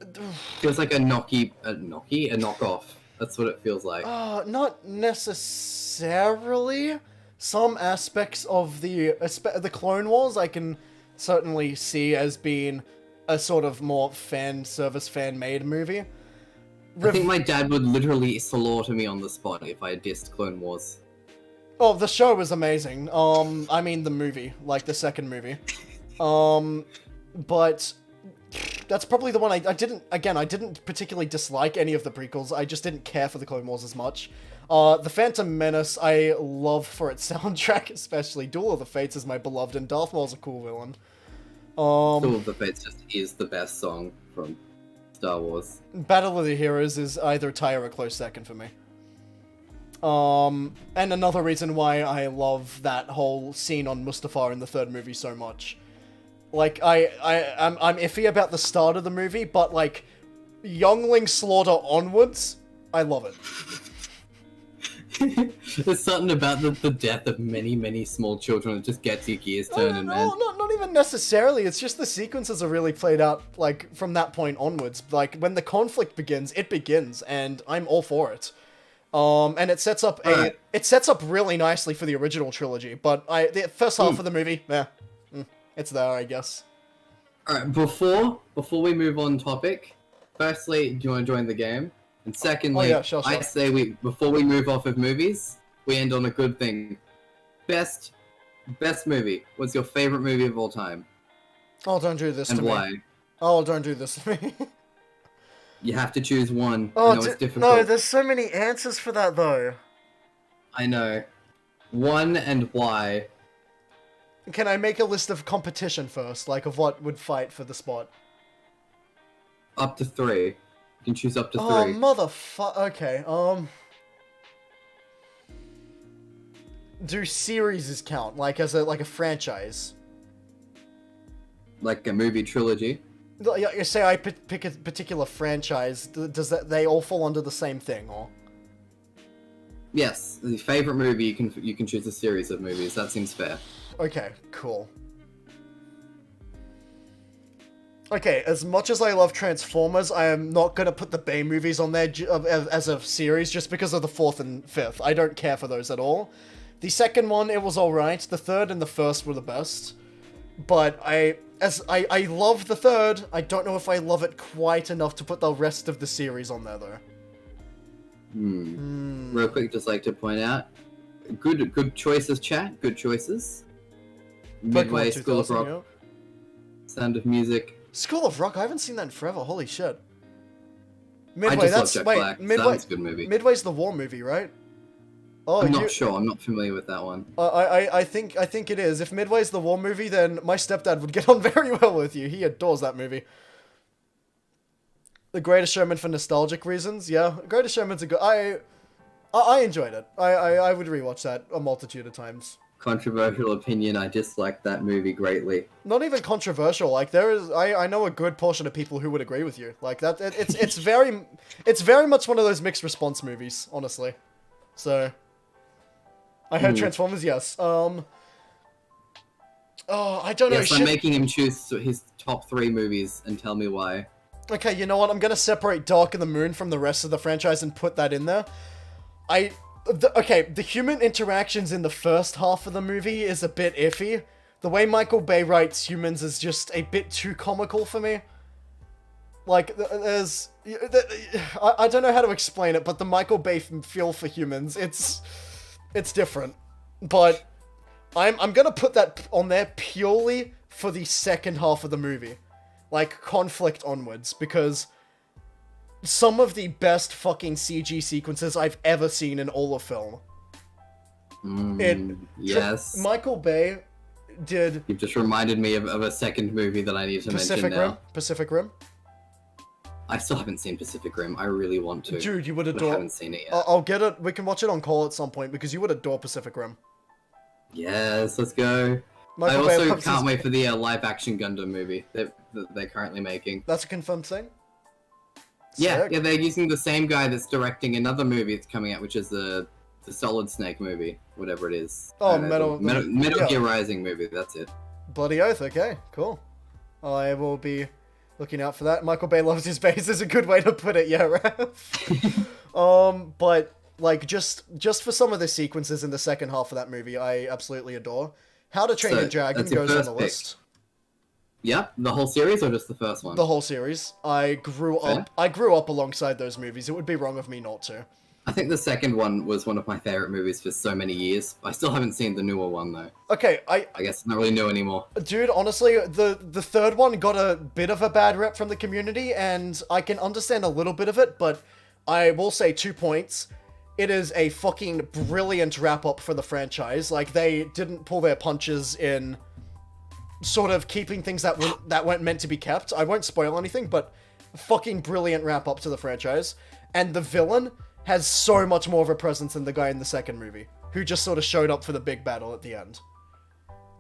It feels like a knockoff. That's what it feels like. Not necessarily. Some aspects of the Clone Wars I can certainly see as being a sort of more fan-made movie. I think my dad would literally slaughter me on the spot if I dissed Clone Wars. Oh, the show was amazing. I mean the movie, like the second movie. But that's probably the one I didn't particularly dislike any of the prequels. I just didn't care for the Clone Wars as much. The Phantom Menace I love for its soundtrack, especially. Duel of the Fates is my beloved, and Darth Maul's a cool villain. Duel of the Fates just is the best song from Star Wars. Battle of the Heroes is either tie or a close second for me. And another reason why I love that whole scene on Mustafar in the third movie so much. Like, I'm iffy about the start of the movie, but, like, youngling slaughter onwards, I love it. There's something about the death of many, many small children that just gets your gears turning, man. Not even necessarily. It's just the sequences are really played out, like, from that point onwards. Like, when the conflict begins, it begins, and I'm all for it. And it sets up it sets up really nicely for the original trilogy, but the first half of the movie, it's there, I guess. Alright, before we move on topic, firstly, do you want to join the game? And secondly, sure. I say before we move off of movies, we end on a good thing. Best movie. What's your favorite movie of all time? Oh, don't do this to me. And why? Oh, don't do this to me. You have to choose one. Oh, I know it's difficult. No, there's so many answers for that, though. I know. One and why. Can I make a list of competition first, like of what would fight for the spot? Up to 3. You can choose up to 3. Oh, motherfucker. Okay, do series count, like as a franchise? Like a movie trilogy? You say I pick a particular franchise, does they all fall under the same thing, or? Yes, the favorite movie, you can choose a series of movies. That seems fair. Okay, cool. Okay, as much as I love Transformers, I am not gonna put the Bay movies on there as a series just because of the 4th and 5th. I don't care for those at all. The second one, it was alright. The third and the first were the best. But I love the third, I don't know if I love it quite enough to put the rest of the series on there, though. Real quick, just like to point out, good choices, chat. Good choices. Midway, School of Rock, yeah. Sound of Music. School of Rock, I haven't seen that in forever. Holy shit. Midway, that's a good movie. Midway's the war movie, right? Oh, I'm not sure. I'm not familiar with that one. I think it is. If Midway's the war movie, then my stepdad would get on very well with you. He adores that movie. The Greatest Showman for nostalgic reasons, yeah. Greatest Showman's a good. I enjoyed it. I would rewatch that a multitude of times. Controversial opinion. I dislike that movie greatly. Not even controversial. Like there is, I know a good portion of people who would agree with you. Like that. It's very much one of those mixed response movies, honestly. So. I heard Transformers, yes. Oh, I don't know. Yes, I'm making him choose his top 3 movies and tell me why. Okay, you know what? I'm gonna separate Dark and the Moon from the rest of the franchise and put that in there. The human interactions in the first half of the movie is a bit iffy. The way Michael Bay writes humans is just a bit too comical for me. Like, I don't know how to explain it, but the Michael Bay feel for humans, it's different, but I'm gonna put that on there purely for the second half of the movie, like conflict onwards, because some of the best fucking CG sequences I've ever seen in all of film. Yes. Michael Bay did. You've just reminded me of a second movie that I need to mention now. Pacific Rim. I still haven't seen Pacific Rim. I really want to. Dude, you would adore. I haven't seen it yet. I'll get it. We can watch it on call at some point because you would adore Pacific Rim. Yes, let's go. I also can't wait for the live-action Gundam movie that they're currently making. That's a confirmed thing? Yeah, they're using the same guy that's directing another movie that's coming out, which is the Solid Snake movie, whatever it is. Oh, Metal Gear Rising movie, that's it. Bloody oath, okay, cool. I will be looking out for that. Michael Bay loves his base is a good way to put it, yeah, right? But, like, just for some of the sequences in the second half of that movie, I absolutely adore. How to Train Your Dragon goes on the list. Yep, the whole series or just the first one? The whole series. I grew up alongside those movies. It would be wrong of me not to. I think the second one was one of my favorite movies for so many years. I still haven't seen the newer one though. Okay, I guess it's not really new anymore. Dude, honestly, the third one got a bit of a bad rep from the community, and I can understand a little bit of it, but I will say 2 points. It is a fucking brilliant wrap-up for the franchise. Like, they didn't pull their punches in sort of keeping things that weren't meant to be kept. I won't spoil anything, but fucking brilliant wrap-up to the franchise. And the villain has so much more of a presence than the guy in the second movie, who just sort of showed up for the big battle at the end.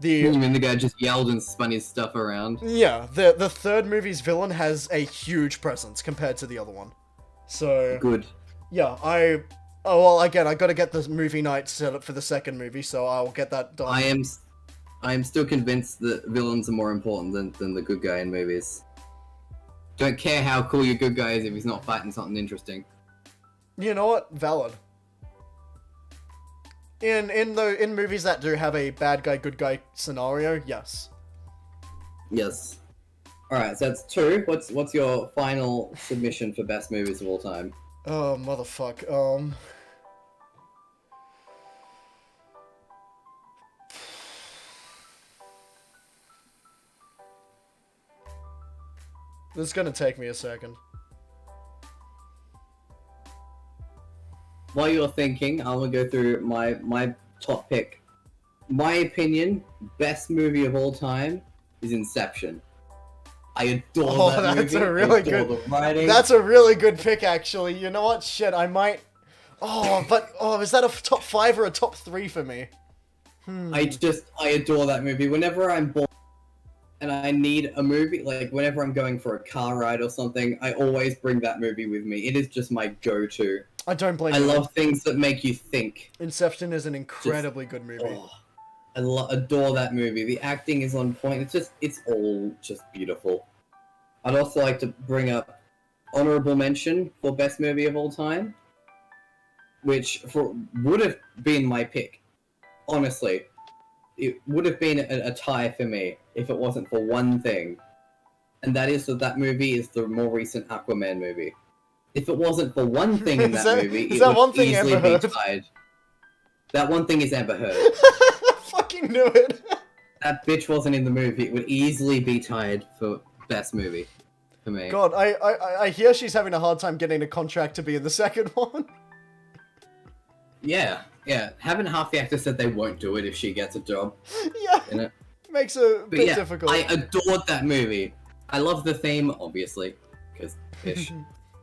You mean the guy just yelled and spun his stuff around? Yeah, the third movie's villain has a huge presence compared to the other one. So... Good. Yeah, Oh, well, again, I gotta get the movie night set up for the second movie, so I'll get that done. I am still convinced that villains are more important than the good guy in movies. Don't care how cool your good guy is if he's not fighting something interesting. You know what? Valid. In movies that do have a bad guy, good guy scenario, yes. Yes. Alright, so that's 2. What's your final submission for best movies of all time? Oh, motherfuck. This is gonna take me a second. While you're thinking, I'm gonna go through my top pick. My opinion, best movie of all time is Inception. I adore that movie. That's a really good. That's a really good pick, actually. You know what? Shit, I might. Is that a top 5 or a top 3 for me? I adore that movie. Whenever I'm bored and I need a movie, like whenever I'm going for a car ride or something, I always bring that movie with me. It is just my go-to. I don't blame you. I love things that make you think. Inception is an incredibly good movie. Oh, I adore that movie. The acting is on point. It's all just beautiful. I'd also like to bring up honorable mention for best movie of all time, which would have been my pick. Honestly, it would have been a tie for me if it wasn't for one thing, and that is that movie is the more recent Aquaman movie. If it wasn't for one thing in that movie, it would easily be tied. That one thing is Amber Heard. I fucking knew it. That bitch wasn't in the movie. It would easily be tied for best movie for me. God, I hear she's having a hard time getting a contract to be in the second one. Yeah. Haven't half the actors said they won't do it if she gets a job. Yeah. In it. Makes it a bit difficult. I adored that movie. I love the theme, obviously, because fish.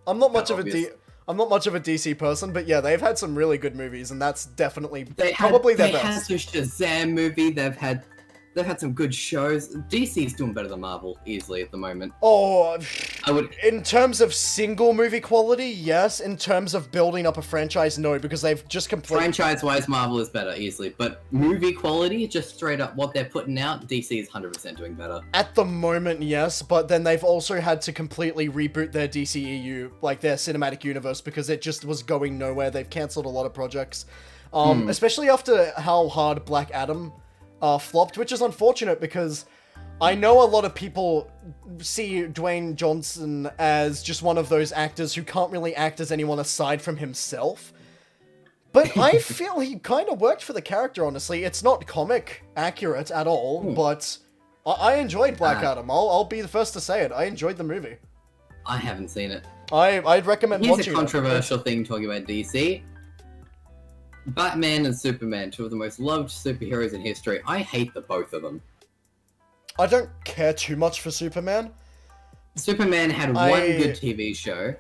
I'm not much of a DC person, but yeah, they've had some really good movies, and that's definitely probably their best. They had the Shazam movie. They've had some good shows. DC's doing better than Marvel easily at the moment. Oh, I would. In terms of single movie quality, yes. In terms of building up a franchise, no, because they've just completely. Franchise-wise, Marvel is better easily, but movie quality, just straight up what they're putting out, DC is 100% doing better. At the moment, yes, but then they've also had to completely reboot their DCEU, like their cinematic universe, because it just was going nowhere. They've cancelled a lot of projects, especially after how hard Black Adam flopped, which is unfortunate because I know a lot of people see Dwayne Johnson as just one of those actors who can't really act as anyone aside from himself. But I feel he kind of worked for the character, honestly. It's not comic accurate at all, but I enjoyed Black Adam. I'll be the first to say it. I enjoyed the movie. I haven't seen it. I'd recommend watching it. Here's a controversial thing talking about DC. Batman and Superman, 2 of the most loved superheroes in history. I hate the both of them. I don't care too much for Superman. Superman had one good TV show.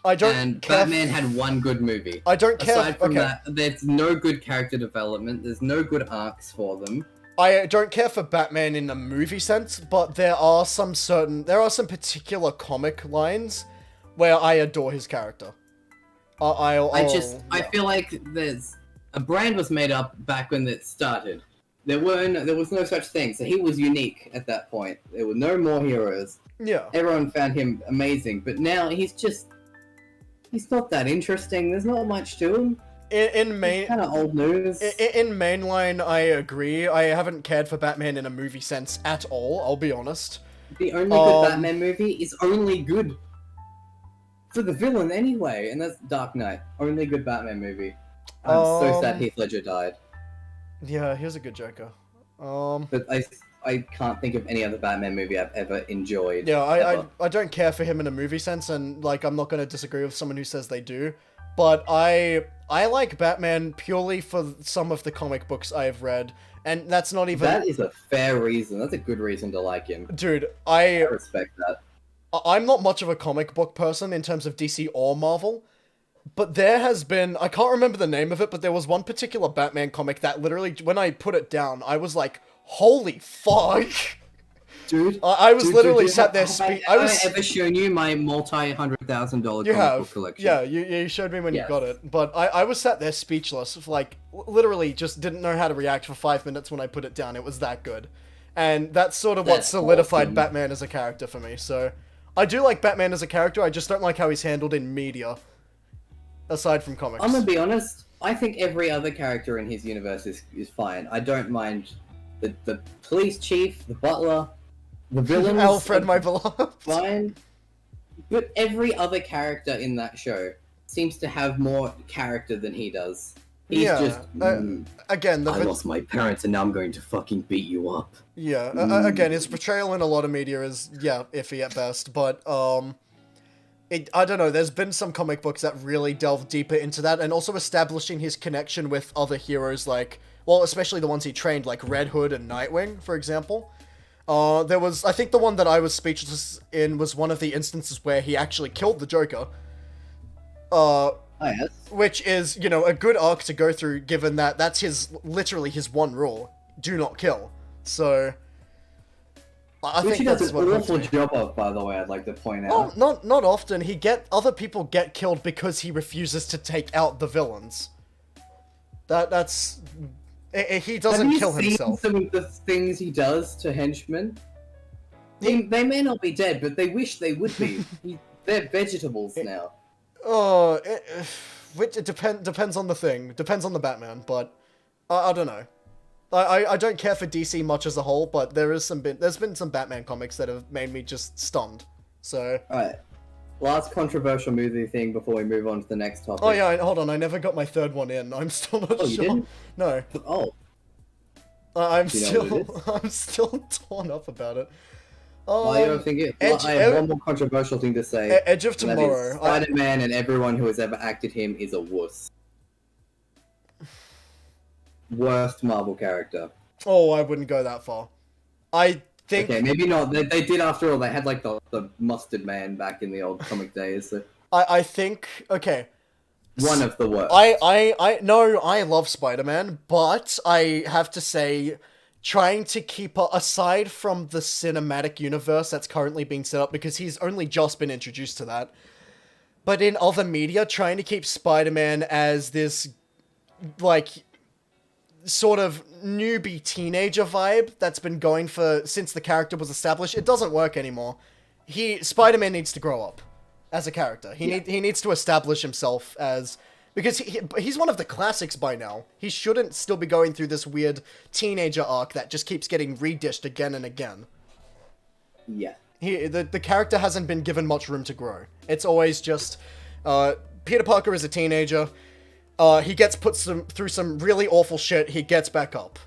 And Batman had one good movie. I don't care. Aside from that, there's no good character development. There's no good arcs for them. I don't care for Batman in a movie sense, but there are some particular comic lines where I adore his character. I feel like there's a brand was made up back when it started. There was no such thing, so he was unique at that point. There were no more heroes. Yeah. Everyone found him amazing, but now he's not that interesting. There's not much to him. Kind of old news. In mainline, I agree. I haven't cared for Batman in a movie sense at all, I'll be honest. The only good Batman movie is only good for the villain anyway, and that's Dark Knight. Only good Batman movie. I'm so sad Heath Ledger died. Yeah, he was a good Joker. But I can't think of any other Batman movie I've ever enjoyed. Yeah, I don't care for him in a movie sense, and like I'm not going to disagree with someone who says they do. But I like Batman purely for some of the comic books I've read, and that's not even... That is a fair reason. That's a good reason to like him. Dude, I respect that. I'm not much of a comic book person in terms of DC or Marvel, But there has been, I can't remember the name of it, but there was one particular Batman comic that literally, when I put it down, I was like, holy fuck. Dude, I was literally sat there Have I ever shown you my multi-$100,000 comic book collection? Yeah, you showed me when you got it. But I was sat there speechless, like, literally just didn't know how to react for 5 minutes when I put it down. It was that good. And that's sort of what solidified awesome. Batman as a character for me. So, I do like Batman as a character, I just don't like how he's handled in media. Aside from comics. I'm gonna be honest, I think every other character in his universe is fine. I don't mind the police chief, the butler, the villain. Alfred, my beloved. Fine. But every other character in that show seems to have more character than he does. He's just... again, I lost my parents and now I'm going to fucking beat you up. Yeah, again, his portrayal in a lot of media is, iffy at best, but, I don't know, there's been some comic books that really delve deeper into that, and also establishing his connection with other heroes like, well, especially the ones he trained, like Red Hood and Nightwing, for example. There was, I think the one that I was speechless in was one of the instances where he actually killed the Joker. Yes. Which is, you know, a good arc to go through, given that that's literally his one rule. Do not kill. So... Which he does an awful job of, by the way, I'd like to point out. Oh, not often. Other people get killed because he refuses to take out the villains. He doesn't kill himself. Have you seen some of the things he does to henchmen? They may not be dead, but they wish they would be. They're vegetables now. Oh, it depends on the thing. Depends on the Batman, but I don't know. I don't care for DC much as a whole, but there's been some Batman comics that have made me just stunned. So. Alright. Last controversial movie thing before we move on to the next topic. Oh yeah, hold on. I never got my third one in. I'm still not sure. You didn't? No. Oh. I'm still torn up about it. I don't think it. I have one more controversial thing to say. Edge of Tomorrow. Spider-Man and everyone who has ever acted him is a wuss. Worst Marvel character. Oh, I wouldn't go that far. I think... Okay, maybe not. They did after all. They had like the Mustard Man back in the old comic days. So. I think... Okay. One of the worst. I love Spider-Man, but I have to say, trying to keep aside from the cinematic universe that's currently being set up, because he's only just been introduced to that, but in other media, trying to keep Spider-Man as this, like, sort of newbie teenager vibe that's been going since the character was established, it doesn't work anymore. Spider-Man needs to grow up as a character. He needs to establish himself as... Because he's one of the classics by now. He shouldn't still be going through this weird teenager arc that just keeps getting redished again and again. Yeah. The character hasn't been given much room to grow. It's always just... Peter Parker is a teenager. He gets put through some really awful shit. He gets back up.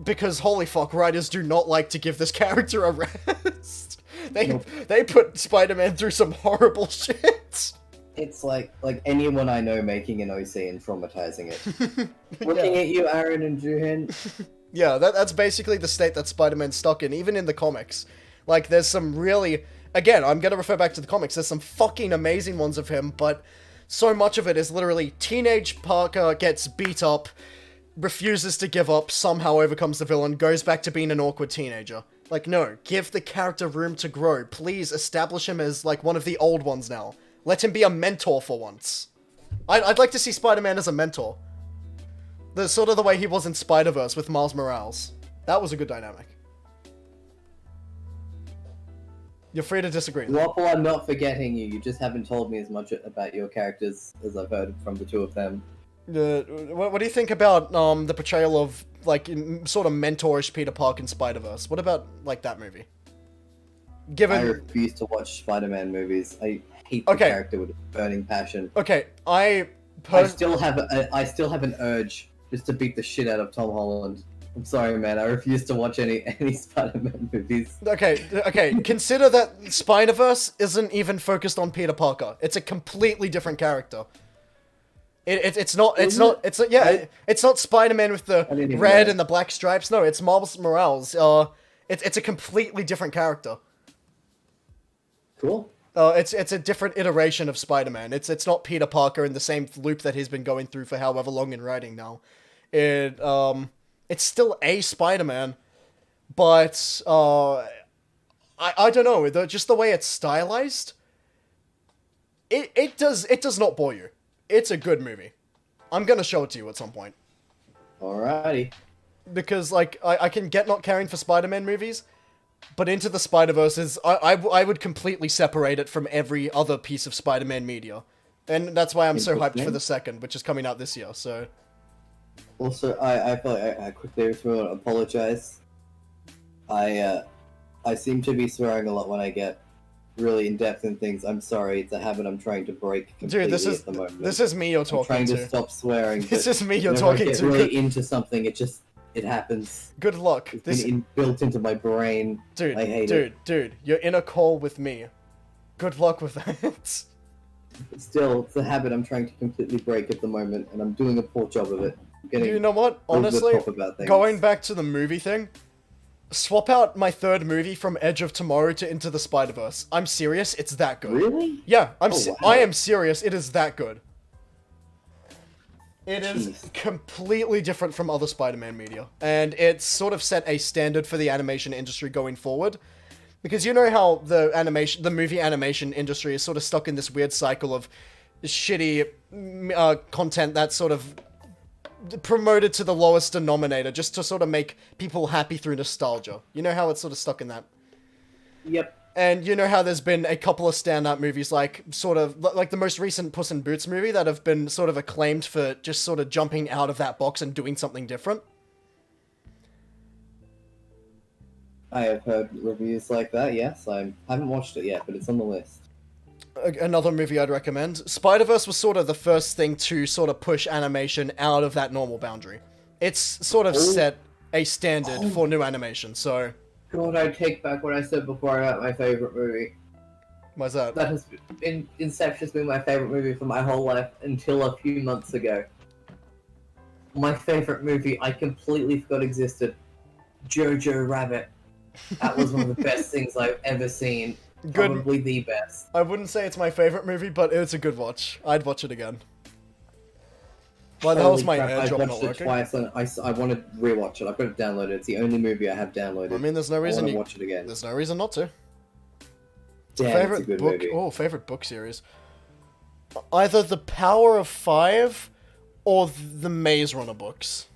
Because, holy fuck, writers do not like to give this character a rest. They put Spider-Man through some horrible shit. It's like anyone I know making an OC and traumatizing it. Looking at you, Aaron and Juhan. Yeah, that's basically the state that Spider-Man's stuck in, even in the comics. Like, there's some really... Again, I'm gonna refer back to the comics. There's some fucking amazing ones of him, but so much of it is literally teenage Parker gets beat up, refuses to give up, somehow overcomes the villain, goes back to being an awkward teenager. Like, no, give the character room to grow. Please establish him as, like, one of the old ones now. Let him be a mentor for once. I'd like to see Spider-Man as a mentor. Sort of the way he was in Spider-Verse with Miles Morales. That was a good dynamic. You're free to disagree. Waffle, I'm not forgetting you. You just haven't told me as much about your characters as I've heard from the two of them. What do you think about the portrayal of, like, sort of mentorish Peter Parker in Spider-Verse? What about, like, that movie? I refuse to watch Spider-Man movies. I hate the character with a burning passion. Okay, I still have an urge just to beat the shit out of Tom Holland. I'm sorry, man. I refuse to watch any Spider-Man movies. Okay. Consider that Spider-Verse isn't even focused on Peter Parker. It's a completely different character. It's not Spider-Man with the red and the black stripes. No, it's Miles Morales. It's a completely different character. Cool. It's a different iteration of Spider-Man. It's not Peter Parker in the same loop that he's been going through for however long in writing now. It's still a Spider-Man, but I don't know. Just the way it's stylized, it does not bore you. It's a good movie. I'm gonna show it to you at some point. Alrighty. Because like I can get not caring for Spider-Man movies. But Into the Spider-Verse is... I would completely separate it from every other piece of Spider-Man media. And that's why I'm so hyped for the second, which is coming out this year, so... Also, I feel like I quickly want to apologize. I seem to be swearing a lot when I get really in-depth in things. I'm sorry, it's a habit I'm trying to break completely at the moment. This is me you're talking to. I'm trying to stop swearing. This is me you're talking to. If I get really into something, it happens. Good luck. It's been built into my brain. Dude, I hate it. Dude, you're in a call with me. Good luck with that. Still, it's a habit I'm trying to completely break at the moment, and I'm doing a poor job of it. You know what? Honestly, going back to the movie thing, swap out my third movie from Edge of Tomorrow to Into the Spider-Verse. I'm serious, it's that good. Really? Yeah, I am serious, it is that good. It is completely different from other Spider-Man media, and it's sort of set a standard for the animation industry going forward. Because you know how the movie animation industry is sort of stuck in this weird cycle of shitty content that's sort of promoted to the lowest denominator just to sort of make people happy through nostalgia. You know how it's sort of stuck in that? Yep. And you know how there's been a couple of standout movies, like the most recent Puss in Boots movie, that have been sort of acclaimed for just sort of jumping out of that box and doing something different? I have heard reviews like that, yes. I haven't watched it yet, but it's on the list. Another movie I'd recommend. Spider-Verse was sort of the first thing to sort of push animation out of that normal boundary. It's sort of set a standard for new animation, so... God, I take back what I said before about my favorite movie. Why's that? That has been... Inception's been my favorite movie for my whole life until a few months ago. My favorite movie I completely forgot existed. Jojo Rabbit. That was one of the best things I've ever seen. Probably the best. I wouldn't say it's my favorite movie, but it's a good watch. I'd watch it again. Why the hell's my AirDrop not working? I watched it twice and I want to rewatch it. I've got it downloaded. It's the only movie I have downloaded. I mean, there's no reason to watch it again. There's no reason not to. Damn, favorite it's a good book? movie. Oh, favorite book series. Either The Power of Five or the Maze Runner books.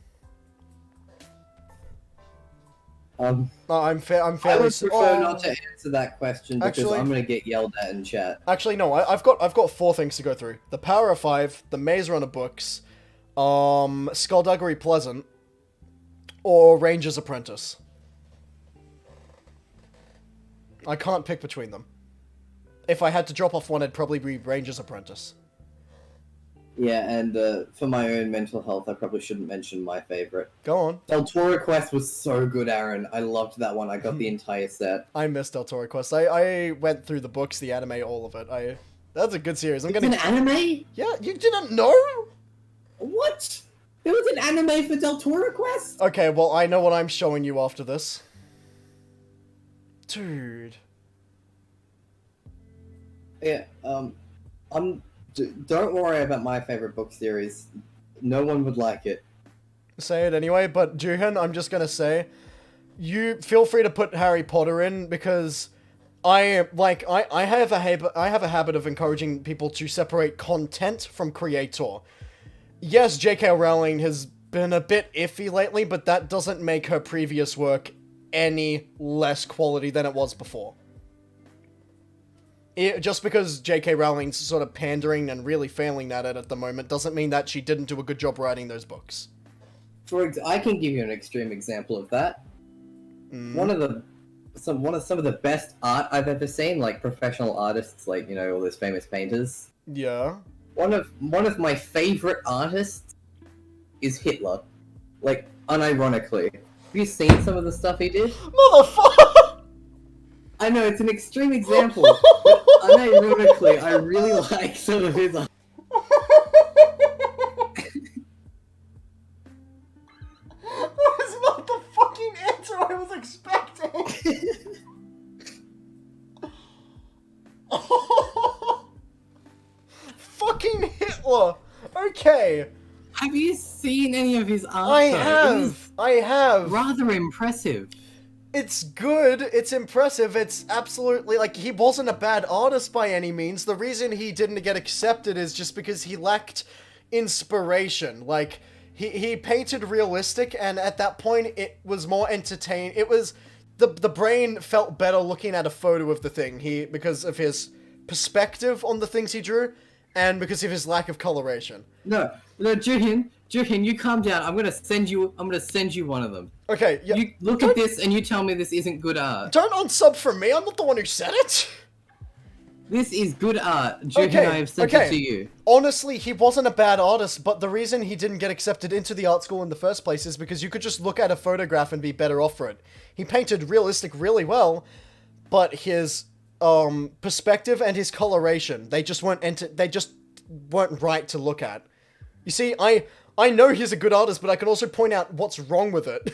I'm fairly. I would prefer not to answer that question because Actually, I'm going to get yelled at in chat. Actually, no. I've got four things to go through: The Power of Five, the Maze Runner books, Skullduggery Pleasant, or Ranger's Apprentice. I can't pick between them. If I had to drop off one, it'd probably be Ranger's Apprentice. Yeah, and for my own mental health, I probably shouldn't mention my favorite. Go on. Del Toro Quest was so good, Aaron. I loved that one. I got the entire set. I missed Del Toro Quest. I went through the books, the anime, all of it. That's a good series. It's an anime? Yeah, you didn't know? What? There was an anime for Del Toro Quest? Okay, well, I know what I'm showing you after this. Dude. Yeah, don't worry about my favorite book series. No one would like it. Say it anyway, but Juhan, I'm just gonna say, you feel free to put Harry Potter in because I have a habit of encouraging people to separate content from creator. Yes, J.K. Rowling has been a bit iffy lately, but that doesn't make her previous work any less quality than it was before. Just because J.K. Rowling's sort of pandering and really failing at it at the moment doesn't mean that she didn't do a good job writing those books. I can give you an extreme example of that. Some of the best art I've ever seen, like professional artists, like all those famous painters. Yeah. One of my favorite artists is Hitler. Like, unironically. Have you seen some of the stuff he did? Motherfucker! I know, it's an extreme example, but unironically, I really like some of his art. That was not the fucking answer I was expecting! Butler. Okay. Have you seen any of his art? I though? have. I have. Rather impressive. It's good. It's impressive. It's absolutely like he wasn't a bad artist by any means. The reason he didn't get accepted is just because he lacked inspiration. Like he painted realistic, and at that point it was more entertaining. It was the brain felt better looking at a photo of the thing. Because of his perspective on the things he drew, and because of his lack of coloration. No, Juhin, you calm down. I'm gonna send you one of them. Okay, yeah. You look at this and you tell me this isn't good art. Don't unsub from me. I'm not the one who said it. This is good art. Juhin, I have sent it to you. Honestly, he wasn't a bad artist, but the reason he didn't get accepted into the art school in the first place is because you could just look at a photograph and be better off for it. He painted realistic really well, but his perspective and his coloration, they just weren't right to look at. You see, I know he's a good artist, but I can also point out what's wrong with it.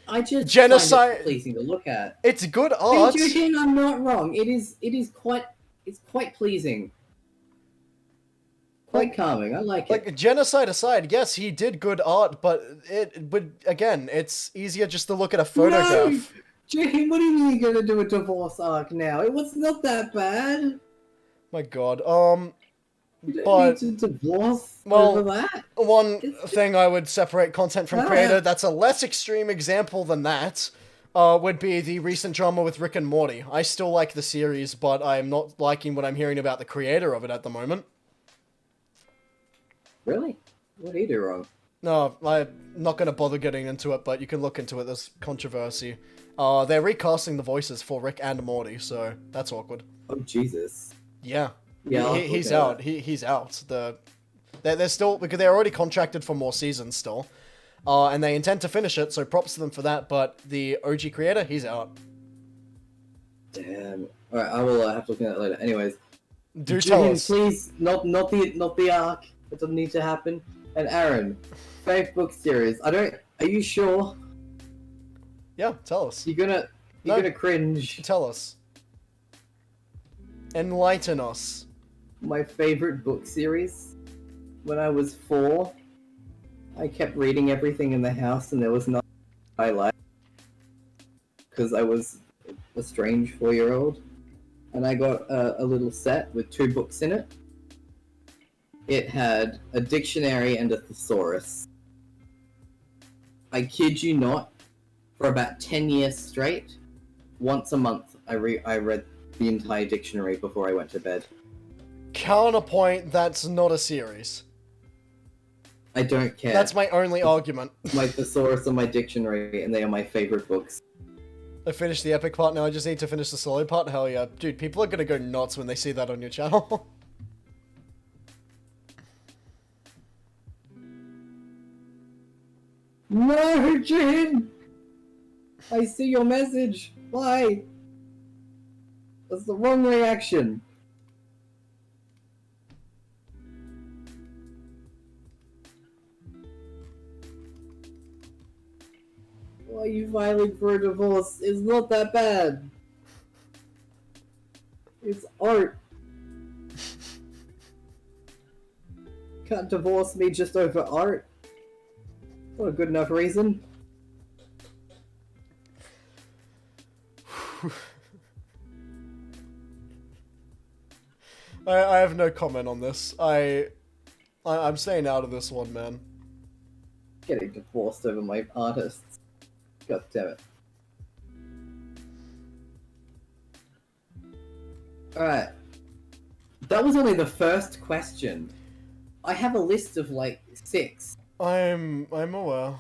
I just genocide find it pleasing to look at. It's good art. Hey, Juhin, I'm not wrong. It's quite pleasing. Quite calming. I like it. Like, genocide aside, yes, he did good art, but it's easier just to look at a photograph. No! Juhin, what do you mean you're gonna do a divorce arc now? It was not that bad. My god, You don't but need to divorce well, over that. one thing I would separate content from creator that's a less extreme example than that would be the recent drama with Rick and Morty. I still like the series, but I'm not liking what I'm hearing about the creator of it at the moment. Really? What did he do wrong? No, I'm not going to bother getting into it, but you can look into it. There's controversy. They're recasting the voices for Rick and Morty, so that's awkward. Oh, Jesus. Yeah. Yeah, he's out. He's out. They're still, because they're already contracted for more seasons still. And they intend to finish it, so props to them for that, but the OG creator, he's out. Damn. Alright, I will have to look at that later. Anyways. Do tell us. Please, not the arc. It doesn't need to happen. And Aaron, fave book series. Are you sure? Yeah, tell us. You're gonna cringe. Tell us. Enlighten us. My favorite book series. When I was 4, I kept reading everything in the house, and there was nothing I liked because I was a strange 4-year-old, and I got a little set with 2 books in it. It had a dictionary and a thesaurus. I kid you not, for about 10 years straight, once a month, I read the entire dictionary before I went to bed. Counterpoint, that's not a series. I don't care. That's my only argument. My thesaurus and my dictionary, and they are my favorite books. I finished the epic part, now I just need to finish the solo part? Hell yeah. Dude, people are gonna go nuts when they see that on your channel. No, Jin! I see your message. Why? That's the wrong reaction. Why are you filing for a divorce? It's not that bad. It's art. Can't divorce me just over art. Not a good enough reason. I have no comment on this. I'm staying out of this one, man. Getting divorced over my artists. God damn it. Alright. That was only the first question. I have a list of like 6. I'm aware.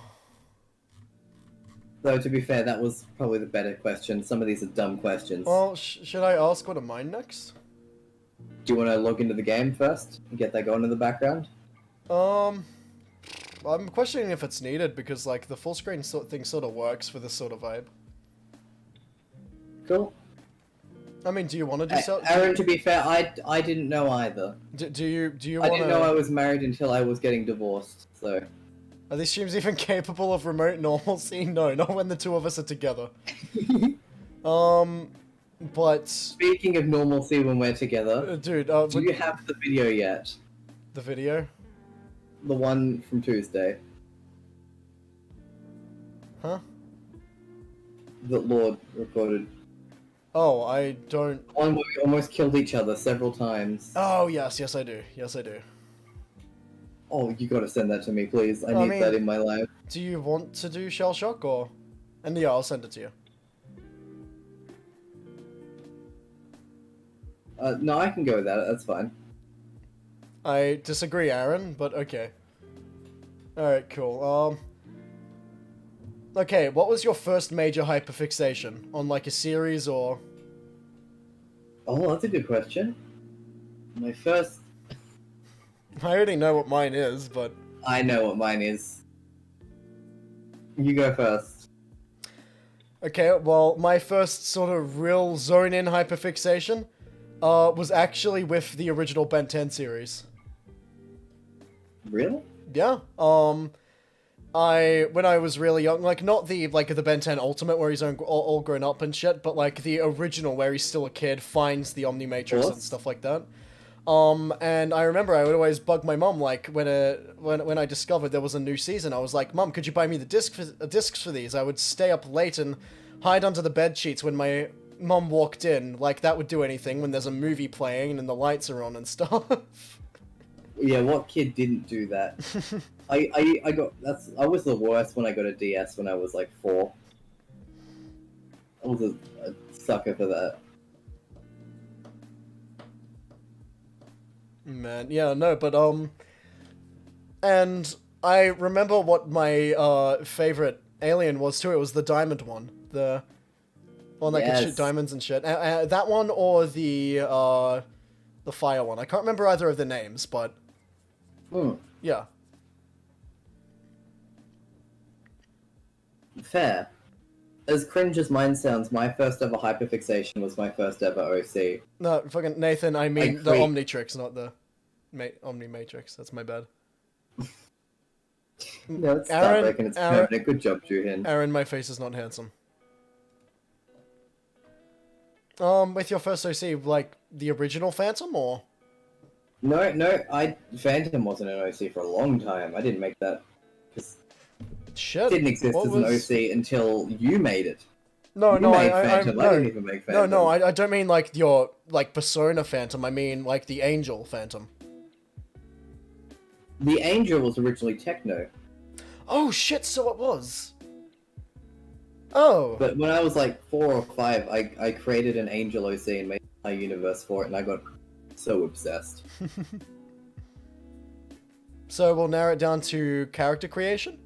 Though, to be fair, that was probably the better question. Some of these are dumb questions. Well, should I ask what are mine next? Do you want to log into the game first and get that going in the background? I'm questioning if it's needed because, like, the full screen thing sort of works for this sort of vibe. Cool. I mean, do you want to do so? Aaron, to be fair, I didn't know either. Do you I want to... didn't know I was married until I was getting divorced, so... Are these streams even capable of remote normalcy? No, not when the two of us are together. But... Speaking of normalcy when we're together, dude, do you have the video yet? The video? The one from Tuesday. Huh? That Lord recorded. Oh, I don't... One where we almost killed each other several times. Oh, yes, I do. Yes, I do. Oh, you gotta send that to me, please. I need that in my life. Do you want to do Shell Shock, or... And yeah, I'll send it to you. No, I can go with that. That's fine. I disagree, Aaron, but okay. Alright, cool. Okay, what was your first major hyperfixation? On, like, a series, or... Oh, that's a good question. My first... I already know what mine is, but... I know what mine is. You go first. Okay, well, my first sort of real zone-in hyperfixation was actually with the original Ben 10 series. Really? Yeah, when I was really young, like, not the Ben 10 Ultimate where he's all grown up and shit, but, like, the original where he's still a kid, finds the Omnimatrix and stuff like that. And I remember I would always bug my mom, like, when I discovered there was a new season, I was like, Mom, could you buy me the discs for these? I would stay up late and hide under the bed sheets when my mom walked in, like, that would do anything when there's a movie playing and the lights are on and stuff. Yeah, what kid didn't do that? I was the worst when I got a DS when I was like 4. I was a sucker for that. Man, yeah, no, but, and I remember what my, favorite alien was, too. It was the diamond one. The one that could shoot diamonds and shit. That one or the fire one. I can't remember either of the names, but... Yeah. Fair. As cringe as mine sounds, my first ever hyperfixation was my first ever OC. No, fucking Nathan, I mean the Omnitrix, not the Omnimatrix. That's my bad. No, it's Aaron, breaking its permanent. Good job, Juhin. Aaron, my face is not handsome. With your first OC, like, the original Phantom, or...? No, Phantom wasn't an OC for a long time. I didn't make that. Shit. It didn't exist as an OC until you made it. No, no, I didn't even make Phantom. No, I don't mean, like, your, like, Persona Phantom. I mean, like, the Angel Phantom. The Angel was originally Techno. Oh, shit, so it was. Oh. But when I was, like, 4 or 5, I created an Angel OC and made my universe for it, and I got so obsessed. So we'll narrow it down to character creation?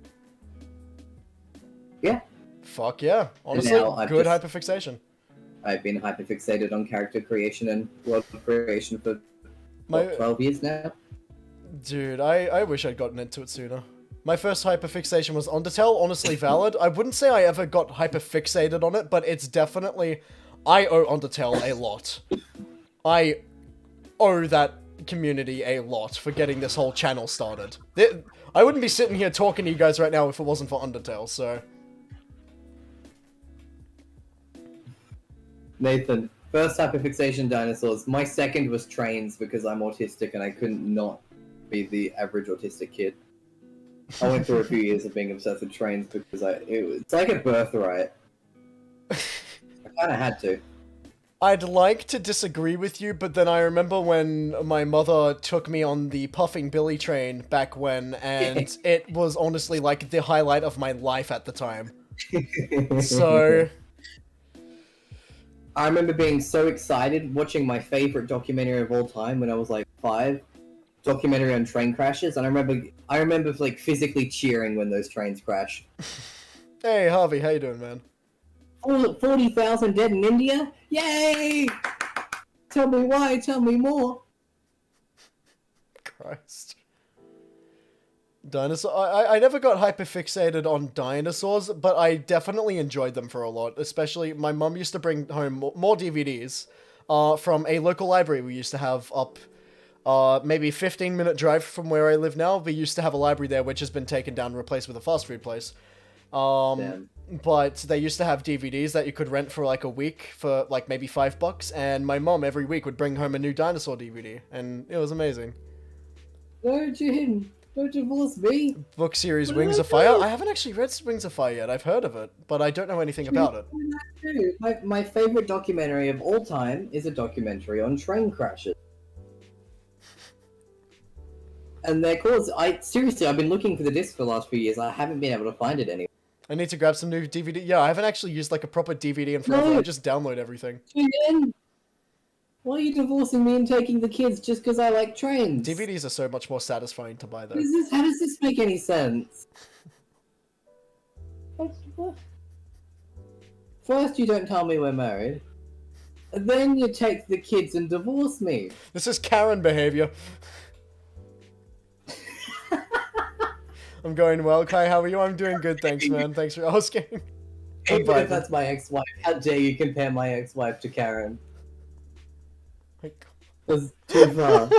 Yeah. Fuck yeah. Honestly, good hyperfixation. I've been hyperfixated on character creation and world creation for 12 years now. Dude, I wish I'd gotten into it sooner. My first hyperfixation was Undertale, honestly valid. I wouldn't say I ever got hyperfixated on it, but it's definitely... I owe Undertale a lot. I owe that community a lot for getting this whole channel started. I wouldn't be sitting here talking to you guys right now if it wasn't for Undertale, so... Nathan, first hyperfixation dinosaurs. My second was trains because I'm autistic and I couldn't not be the average autistic kid. I went through a few years of being obsessed with trains because it's like a birthright. I kind of had to. I'd like to disagree with you, but then I remember when my mother took me on the Puffing Billy train back when, and it was honestly like the highlight of my life at the time. So... I remember being so excited watching my favorite documentary of all time when I was like 5, documentary on train crashes, and I remember like physically cheering when those trains crashed. Hey Harvey, how you doing, man? 40,000 dead in India? Yay! Tell me why, tell me more. Christ. Dinosaur. I never got hyperfixated on dinosaurs, but I definitely enjoyed them for a lot. Especially, my mum used to bring home more DVDs from a local library we used to have up maybe 15-minute drive from where I live now. We used to have a library there which has been taken down and replaced with a fast food place. But they used to have DVDs that you could rent for like a week for like maybe $5, and my mom every week would bring home a new dinosaur DVD, and it was amazing. No, Jin. Don't divorce me. Book series What did Wings I of Fire. do? I haven't actually read Wings of Fire yet. I've heard of it, but I don't know anything about it. What did I do? My favorite documentary of all time is a documentary on train crashes. And they're called. Seriously, I've been looking for the disc for the last few years. I haven't been able to find it anywhere. I need to grab some new DVD. Yeah, I haven't actually used like a proper DVD in forever. No. I just download everything. Jin, why are you divorcing me and taking the kids just because I like trains? DVDs are so much more satisfying to buy, though. How does this make any sense? What? First, you don't tell me we're married. Then you take the kids and divorce me. This is Karen behavior. I'm going well. Kai, how are you? I'm doing good, thanks, man. Thanks for asking. Even if that's my ex-wife, how dare you compare my ex-wife to Karen? That's too far.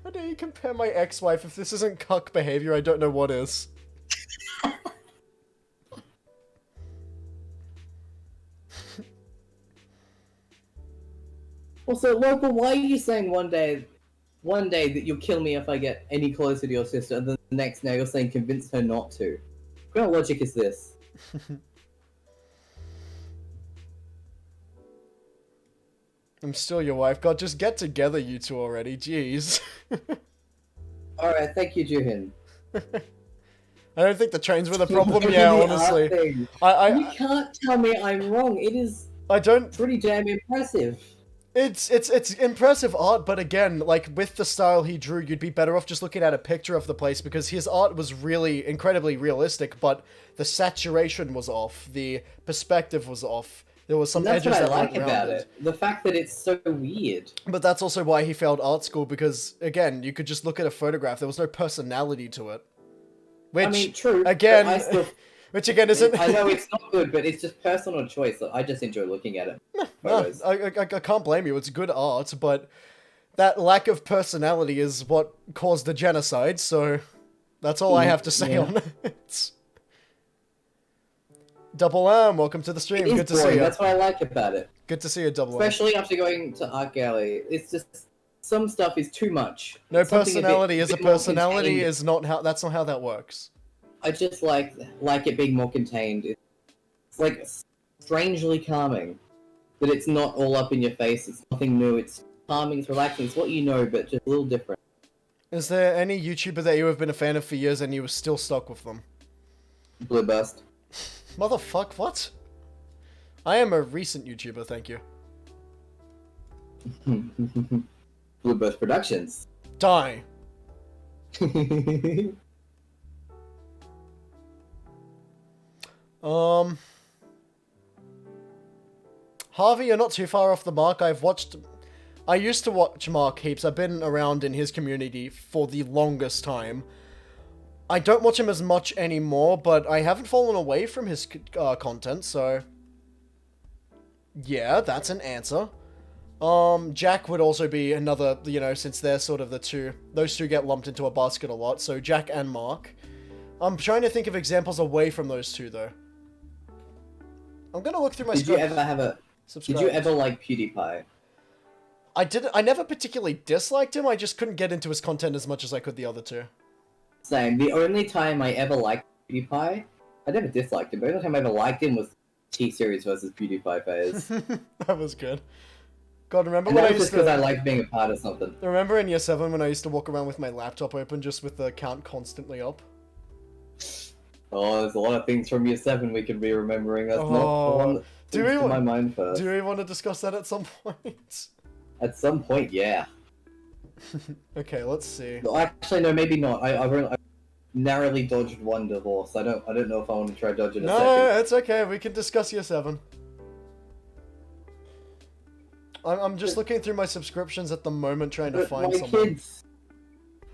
How dare you compare my ex-wife? If this isn't cuck behavior, I don't know what is. Also, Local, why are you saying one day that you'll kill me if I get any closer to your sister, and then the next day you're saying convince her not to? What kind of logic is this? I'm still your wife. God, just get together, you two already. Jeez. Alright, thank you, Juhin. I don't think the trains were the problem. Yeah, honestly. You can't tell me I'm wrong. It is. I don't. Pretty damn impressive. It's impressive art, but again, like with the style he drew, you'd be better off just looking at a picture of the place because his art was really incredibly realistic, but the saturation was off, the perspective was off. There was some edges that weren't rounded. That's what I like about it. The fact that it's so weird. But that's also why he failed art school because again, you could just look at a photograph. There was no personality to it. Which, I mean, true. Again, which again isn't. I know it's not good, but it's just personal choice. I just enjoy looking at it. No, I can't blame you. It's good art, but that lack of personality is what caused the genocide. So that's all I have to say on it. Double M, welcome to the stream. Good to see you. That's what I like about it. Good to see you, Double M. Especially after going to Art Gallery, it's just some stuff is too much. No personality is a personality is not how. That's not how that works. I just like it being more contained. It's like strangely calming, but it's not all up in your face. It's nothing new. It's calming. It's relaxing. It's what you know, but just a little different. Is there any YouTuber that you have been a fan of for years and you were still stuck with them? Blue Burst. Motherfuck, what? I am a recent YouTuber, thank you. Blue Burst Productions. Die. Harvey, you're not too far off the mark. I used to watch Mark heaps. I've been around in his community for the longest time. I don't watch him as much anymore, but I haven't fallen away from his content, so... Yeah, that's an answer. Jack would also be another, you know, since they're sort of the two... Those two get lumped into a basket a lot, so Jack and Mark. I'm trying to think of examples away from those two, though. I'm gonna look through my... Did you ever like PewDiePie? I never particularly disliked him, I just couldn't get into his content as much as I could the other two. Same. The only time I ever liked PewDiePie, I never disliked him, but the only time I ever liked him was T-Series versus PewDiePie phase. That was good. God, remember and when that I was used just because I liked being a part of something. Remember in year 7 when I used to walk around with my laptop open just with the count constantly up? Oh, there's a lot of things from year 7 we could be remembering. That's not the one that comes to my mind first. Do we want to discuss that at some point? At some point, yeah. Okay, let's see. No, actually, no, maybe not. I narrowly dodged one divorce. I don't know if I want to try dodging a second. No, it's okay. We can discuss year 7. I'm just looking through my subscriptions at the moment, trying to find someone. My kids.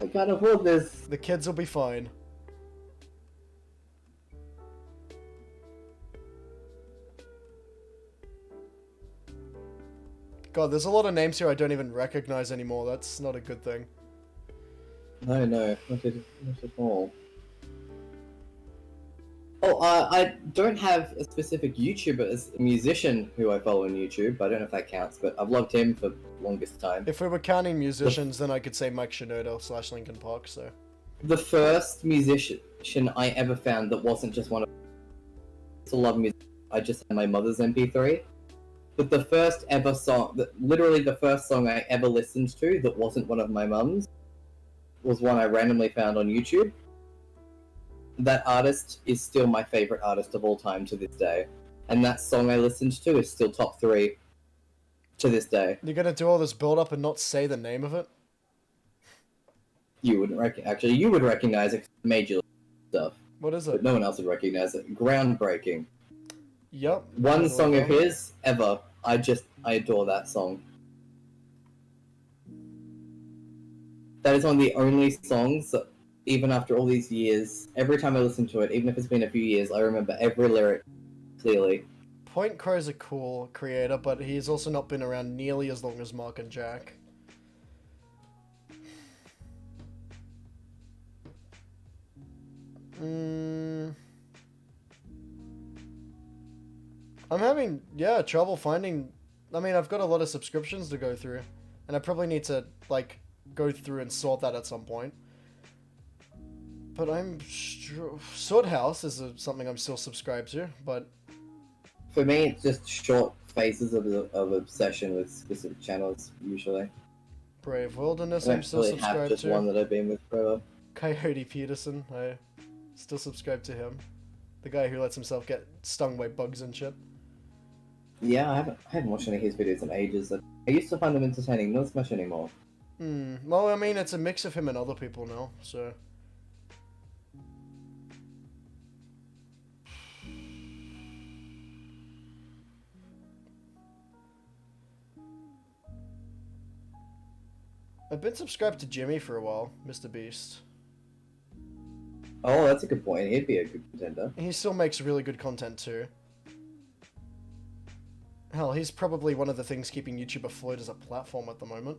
I can't afford this. The kids will be fine. God, there's a lot of names here I don't even recognize anymore. That's not a good thing. No, not at all. Oh, I don't have a specific YouTuber as a musician who I follow on YouTube. I don't know if that counts, but I've loved him for the longest time. If we were counting musicians, then I could say Mike Shinoda / Linkin Park, so... The first musician I ever found that wasn't just one of... I still love music. I just had my mother's MP3. But the first ever song, literally the first song I ever listened to that wasn't one of my mum's, was one I randomly found on YouTube. That artist is still my favorite artist of all time to this day. And that song I listened to is still top 3 to this day. You're gonna do all this build-up and not say the name of it? You wouldn't actually, you would recognize it, major stuff. What is it? But no one else would recognize it. Groundbreaking. Yep. One song of his, ever. I adore that song. That is one of the only songs that, even after all these years, every time I listen to it, even if it's been a few years, I remember every lyric clearly. Point Crow's a cool creator, but he's also not been around nearly as long as Mark and Jack. I'm having, trouble finding... I mean, I've got a lot of subscriptions to go through, and I probably need to, like, go through and sort that at some point. But Sword House is something I'm still subscribed to, but... For me, it's just short phases of obsession with specific channels, usually. Brave Wilderness, I I'm still actually have subscribed just to. one that I've been with forever. Coyote Peterson, I still subscribe to him. The guy who lets himself get stung by bugs and shit. Yeah, I haven't watched any of his videos in ages. I used to find them entertaining, not as much anymore. Well, I mean, it's a mix of him and other people now, so... I've been subscribed to Jimmy for a while, Mr. Beast. Oh, that's a good point. He'd be a good contender. He still makes really good content too. Hell, he's probably one of the things keeping YouTube afloat as a platform at the moment.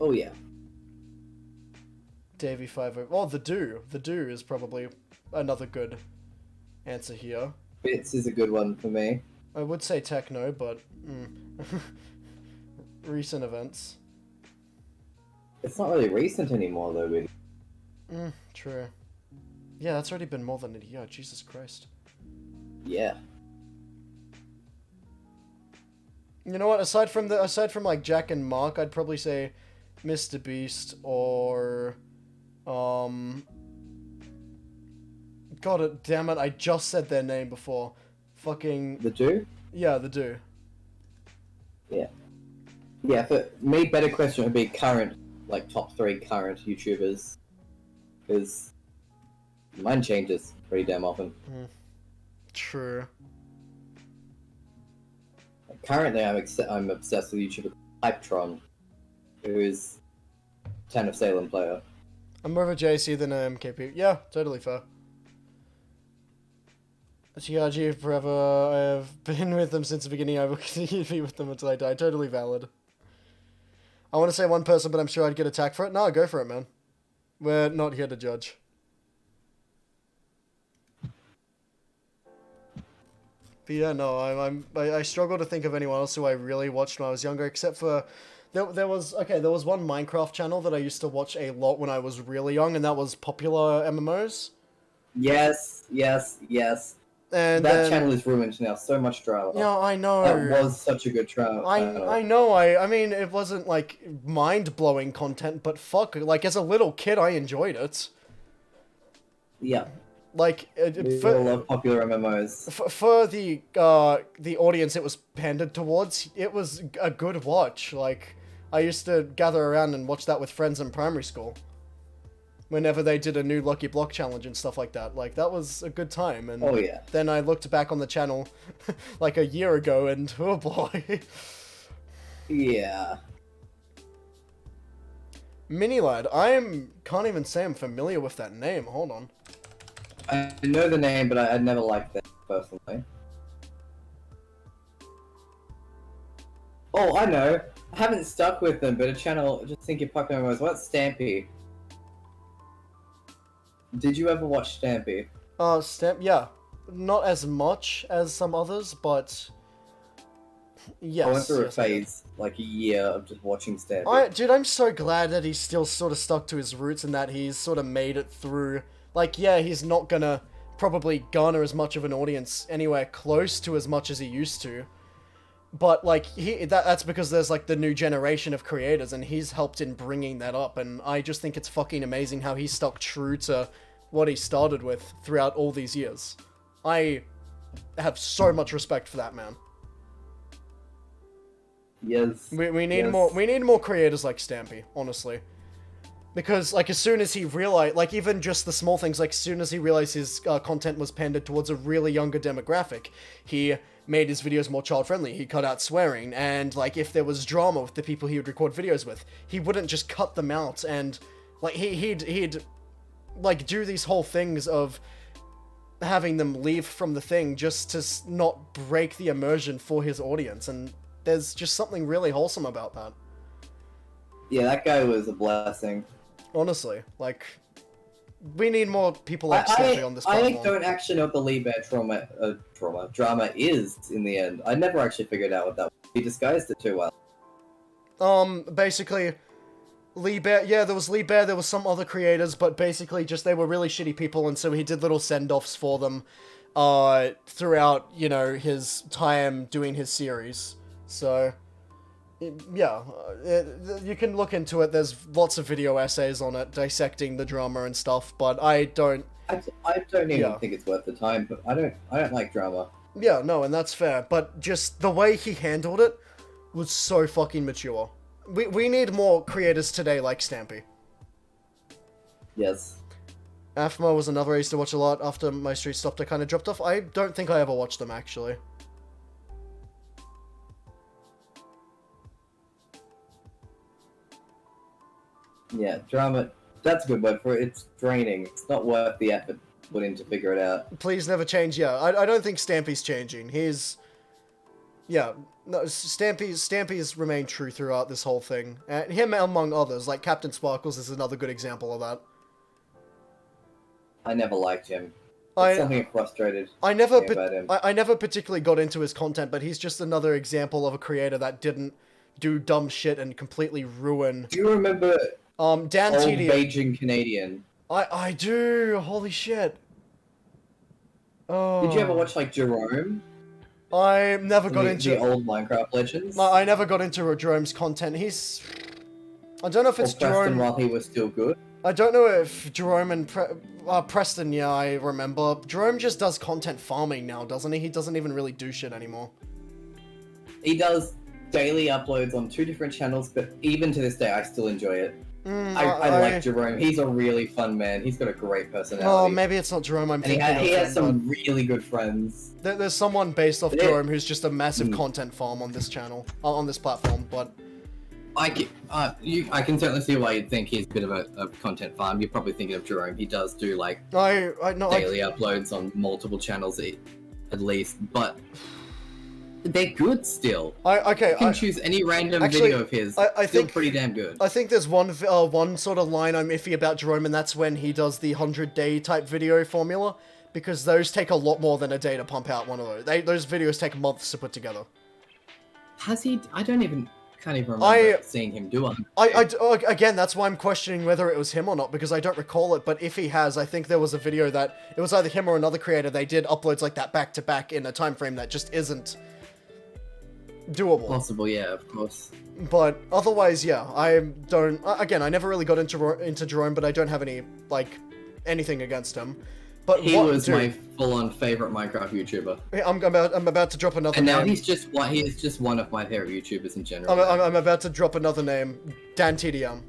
Oh yeah. Davey50. Oh, The Do. The Do is probably another good answer here. Bits is a good one for me. I would say Techno, but... recent events. It's not really recent anymore, though, really. True. Yeah, that's already been more than a year. Jesus Christ. Yeah. You know what? Aside from like Jack and Mark, I'd probably say Mr. Beast or God damn it! I just said their name before. Fucking. The Do? Yeah, The Do. Yeah. Yeah. For me, better question would be current, like top 3 current YouTubers, because mine changes pretty damn often. True. Currently, I'm obsessed with YouTuber Hypetron, who is Town of Salem player. I'm more of a JC than a MKP. Yeah, totally fair. TRG forever. I have been with them since the beginning. I will continue to be with them until I die. Totally valid. I want to say one person, but I'm sure I'd get attacked for it. No, go for it, man. We're not here to judge. But yeah, no, I struggle to think of anyone else who I really watched when I was younger, except for there was one Minecraft channel that I used to watch a lot when I was really young, and that was Popular MMOs. Yes. And that channel is ruined now. So much drama. Yeah, I know. That was such a good channel. I know. I mean, it wasn't like mind-blowing content, but fuck, like as a little kid, I enjoyed it. Yeah. Like, we all love popular MMOs. For the audience it was pandered towards, it was a good watch. Like, I used to gather around and watch that with friends in primary school. Whenever they did a new Lucky Block challenge and stuff like that. Like, that was a good time. And oh, yeah. Then I looked back on the channel like a year ago and, oh boy. Yeah. Minilad, can't even say I'm familiar with that name. Hold on. I know the name, but I never liked that personally. Oh, I know. I haven't stuck with them, but a channel, just thinking Pokemon was, what's Stampy? Did you ever watch Stampy? Stamp, yeah. Not as much as some others, but yes. I went through a yes, I did. phase, like a year, of just watching Stampy. Dude, I'm so glad that he's still sort of stuck to his roots and that he's sort of made it through. Like, yeah, he's not gonna probably garner as much of an audience anywhere close to as much as he used to. But, like, that's because there's, like, the new generation of creators, and he's helped in bringing that up, and I just think it's fucking amazing how he stuck true to what he started with throughout all these years. I have so much respect for that man. Yes. We need yes. more creators like Stampy, honestly. Because, like, as soon as he realized, like, even just the small things, like, as soon as he realized his content was pandered towards a really younger demographic, he made his videos more child-friendly. He cut out swearing, and, like, if there was drama with the people he would record videos with, he wouldn't just cut them out, and, like, he'd like, do these whole things of having them leave from the thing just to not break the immersion for his audience, and there's just something really wholesome about that. Yeah, that guy was a blessing. Honestly, like, we need more people like Stampy on this platform. I don't actually know what the Lee Bear drama is in the end. I never actually figured out what that was. He disguised it too well. Basically, Lee Bear, yeah, there was Lee Bear, there was some other creators, but basically just they were really shitty people, and so he did little send-offs for them, throughout, you know, his time doing his series. So, yeah, you can look into it. There's lots of video essays on it dissecting the drama and stuff, but I don't even think it's worth the time. But I don't like drama. Yeah, no, and that's fair. But just the way he handled it was so fucking mature. We need more creators today like Stampy. Yes. AFMA was another I used to watch a lot. After my street stopped, I kind of dropped off. I don't think I ever watched them actually. Yeah, drama, that's a good word for it. It's draining. It's not worth the effort put in to figure it out. Please never change, yeah. I don't think Stampy's changing. He's... Yeah, no, Stampy's remained true throughout this whole thing. And him among others, like Captain Sparkles is another good example of that. I never liked him. Something frustrated I me about him. I never particularly got into his content, but he's just another example of a creator that didn't do dumb shit and completely ruin... Do you remember... Dan old TDM. Beijing Canadian. I do. Holy shit. Oh. Did you ever watch like Jerome? I never got into the old Minecraft Legends. I never got into Jerome's content. I don't know if it's Preston Jerome. While he was still good. I don't know if Jerome and Preston. Yeah, I remember. Jerome just does content farming now, doesn't he? He doesn't even really do shit anymore. He does daily uploads on 2 different channels, but even to this day, I still enjoy it. I like Jerome. He's a really fun man. He's got a great personality. Oh, maybe it's not Jerome I'm thinking of. He has some really good friends. There's someone based off Jerome who's just a massive content farm on this channel, on this platform, but... I can certainly see why you'd think he's a bit of a content farm. You're probably thinking of Jerome. He does do, like, daily uploads on multiple channels at least, but... They're good still. You can choose any random video of his. I think pretty damn good. I think there's one sort of line I'm iffy about Jerome, and that's when he does the 100-day type video formula, because those take a lot more than a day to pump out one of those. Those videos take months to put together. Has he? I can't even remember seeing him do one. Again, that's why I'm questioning whether it was him or not, because I don't recall it, but if he has, I think there was a video that, it was either him or another creator, they did uploads like that back to back in a time frame that just isn't doable. Possible, yeah, of course. But otherwise, yeah, I don't... Again, I never really got into Jerome, but I don't have anything against him. But he was my full-on favorite Minecraft YouTuber. I'm about to drop another name. And now he is just one of my favorite YouTubers in general. I'm about to drop another name. Dan TDM.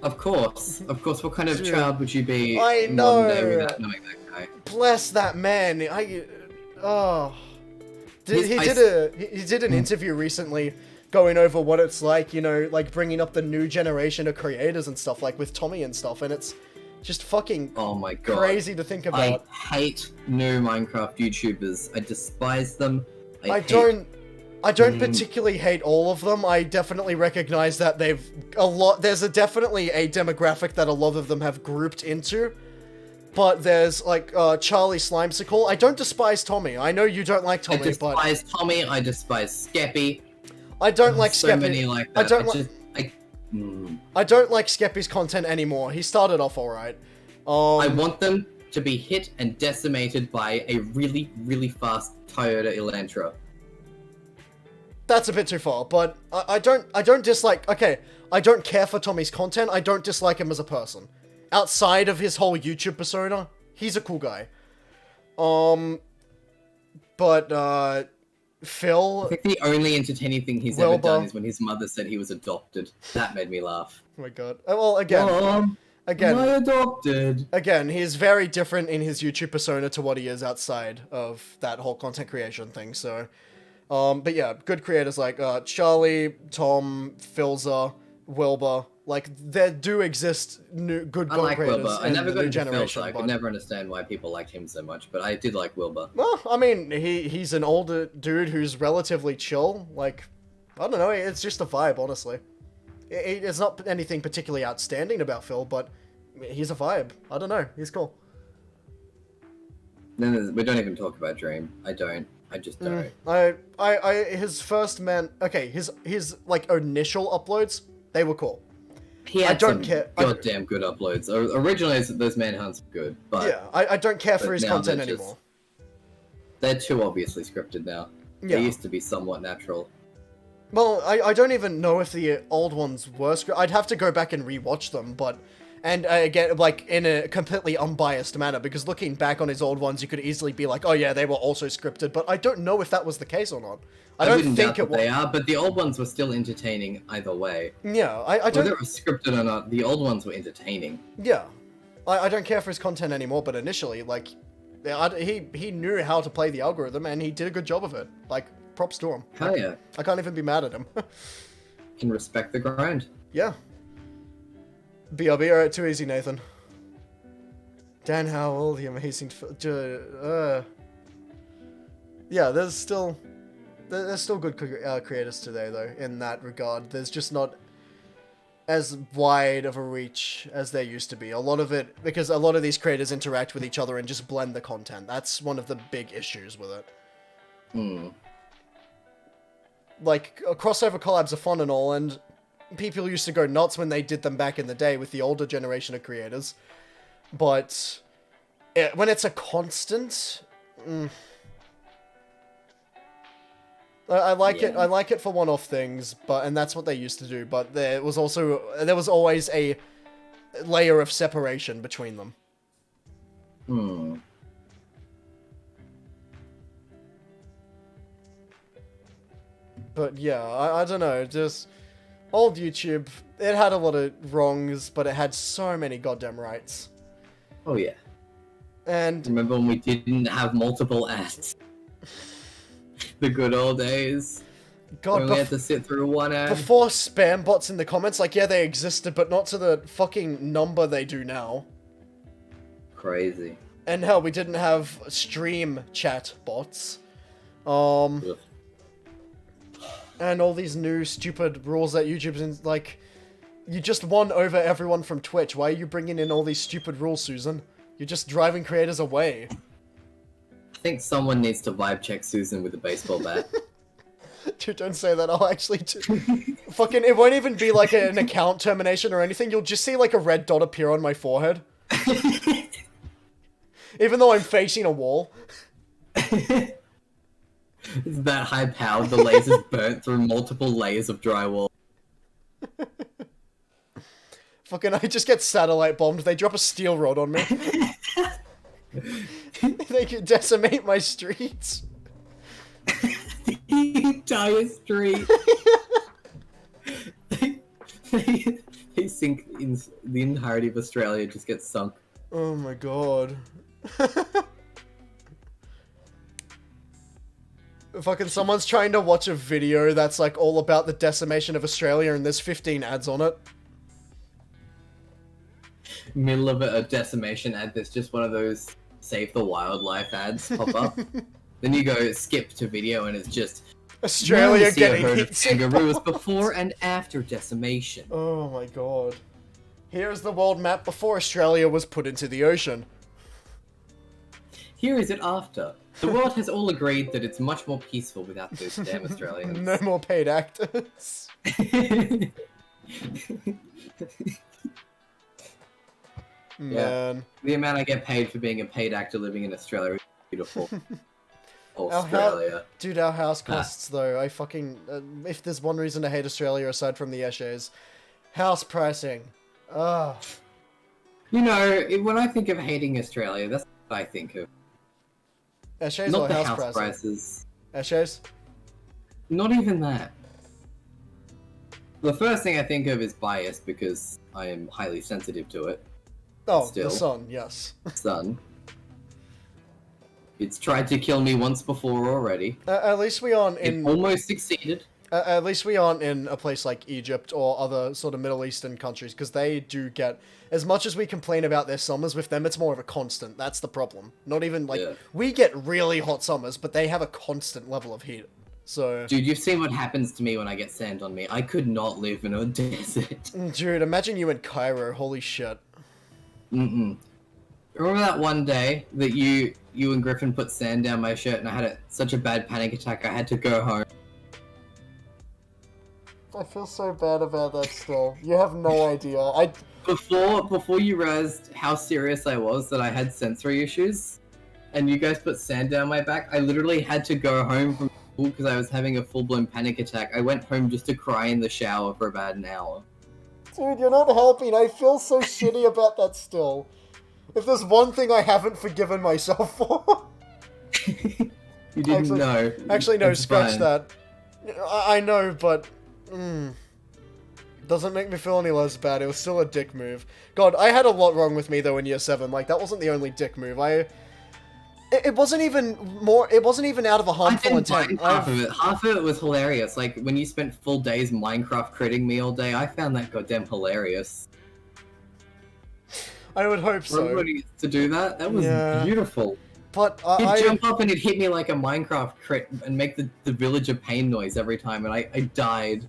Of course. What kind of child would you be in modern day without knowing that guy? Bless that man. He did an interview recently going over what it's like, you know, like bringing up the new generation of creators and stuff, like with Tommy and stuff, and it's just fucking crazy to think about. I hate new Minecraft YouTubers. I despise them. I don't particularly hate all of them. I definitely recognize that there's definitely a demographic that a lot of them have grouped into. but there's like Charlie Slimesicle. I don't despise Tommy. I know you don't like I Tommy, but despise Tommy. I despise Skeppy. I don't like So Skeppy. many like that. I don't like Skeppy's content anymore. He started off alright. I want them to be hit and decimated by a really, really fast Toyota Elantra. That's a bit too far, but I don't dislike. Okay, I don't care for Tommy's content. I don't dislike him as a person. Outside of his whole YouTube persona, he's a cool guy. But Phil. I think the only entertaining thing he's ever done is when his mother said he was adopted. That made me laugh. Oh my god. Well, again, am I adopted? Again, he's very different in his YouTube persona to what he is outside of that whole content creation thing. So, but yeah, good creators like Charlie, Tom, Philza, Wilbur. Like, there do exist good like creators Wilbur. I in never the got new into generation. Philza. I could never understand why people liked him so much, but I did like Wilbur. Well, I mean, he's an older dude who's relatively chill. Like, I don't know, it's just a vibe, honestly. It's not anything particularly outstanding about Phil, but he's a vibe. I don't know, he's cool. Then we don't even talk about Dream. I just don't. His first his like initial uploads, they were cool. He had goddamn good uploads. Originally, those manhunts were good, but yeah, I don't care for his content anymore. They're too obviously scripted now. Yeah. They used to be somewhat natural. Well, I don't even know if the old ones were scripted. I'd have to go back and rewatch them, and again, like, in a completely unbiased manner, because looking back on his old ones, you could easily be like, oh yeah, they were also scripted, but I don't know if that was the case or not. I don't think it was. They are, but the old ones were still entertaining either way. Yeah, I don't... Whether it was scripted or not, the old ones were entertaining. Yeah. I don't care for his content anymore, but initially, like, he knew how to play the algorithm, and he did a good job of it. Like, props to him. Hell yeah. I can't even be mad at him. Can respect the grind. Yeah. BRB, alright, too easy, Nathan. Dan Howell, the amazing... Yeah, there's still good creators today, though, in that regard. There's just not as wide of a reach as there used to be. A lot of it, because a lot of these creators interact with each other and just blend the content. That's one of the big issues with it. Like, crossover collabs are fun and all, and people used to go nuts when they did them back in the day with the older generation of creators. But when it's a constant... I like it. I like it for one-off things, and that's what they used to do. But there was always a layer of separation between them. But yeah, I don't know. Just old YouTube. It had a lot of wrongs, but it had so many goddamn rights. Oh yeah. And remember when we didn't have multiple ads? The good old days. God, we had to sit through one ad. Before spam bots in the comments, like, yeah, they existed, but not to the fucking number they do now. Crazy. And hell, we didn't have stream chat bots. Ugh. And all these new stupid rules that YouTube's in, like, you just won over everyone from Twitch. Why are you bringing in all these stupid rules, Susan? You're just driving creators away. I think someone needs to vibe check Susan with a baseball bat. Dude, don't say that. I'll actually... Fucking, it won't even be like an account termination or anything. You'll just see like a red dot appear on my forehead. Even though I'm facing a wall. It's that high powered, the laser's burnt through multiple layers of drywall. Fucking, I just get satellite bombed. They drop a steel rod on me. They can decimate my streets. The entire street. They sink in the entirety of Australia, just gets sunk. Oh my god. Fucking someone's trying to watch a video that's like all about the decimation of Australia and there's 15 ads on it. Middle of a decimation ad, there's just one of those Save the Wildlife ads pop up. Then you go skip to video and it's just Australia getting hit. Kangaroos before and after decimation. Oh my god. Here's the world map before Australia was put into the ocean. Here is it after. The world has all agreed that it's much more peaceful without those damn Australians. No more paid actors. Man. The amount I get paid for being a paid actor living in Australia is beautiful. Australia. Dude, our house costs, though. I fucking... if there's one reason to hate Australia aside from the essays, house pricing. Ugh. You know, when I think of hating Australia, that's what I think of. Essays Not or the house pricing? prices. Essays? Not even that. The first thing I think of is bias because I am highly sensitive to it. Oh, Still. the sun, yes. Sun. It's tried to kill me once before already. At least we aren't in... It almost succeeded. At least we aren't in a place like Egypt or other sort of Middle Eastern countries, because they do get... As much as we complain about their summers, with them it's more of a constant. That's the problem. Not even, like... Yeah. We get really hot summers, but they have a constant level of heat. So... Dude, you've seen what happens to me when I get sand on me. I could not live in a desert. Dude, imagine you in Cairo. Holy shit. Mm-mm. Remember that one day that you and Griffin put sand down my shirt and I had such a bad panic attack I had to go home? I feel so bad about that still. You have no idea. Before you realized how serious I was that I had sensory issues, and you guys put sand down my back, I literally had to go home from school because I was having a full-blown panic attack. I went home just to cry in the shower for about an hour. Dude, you're not helping. I feel so shitty about that still. If there's one thing I haven't forgiven myself for... You didn't know. Actually, no, It's scratch fine. that. I know, but... doesn't make me feel any less bad. It was still a dick move. God, I had a lot wrong with me, though, in Year 7. Like, that wasn't the only dick move. It wasn't even out of a harmful intent. Half of it. Half of it was hilarious. Like, when you spent full days Minecraft critting me all day, I found that goddamn hilarious. I would hope so. Everybody used to do that. That was beautiful. But He'd jump up and it'd hit me like a Minecraft crit and make the village of pain noise every time, and I died.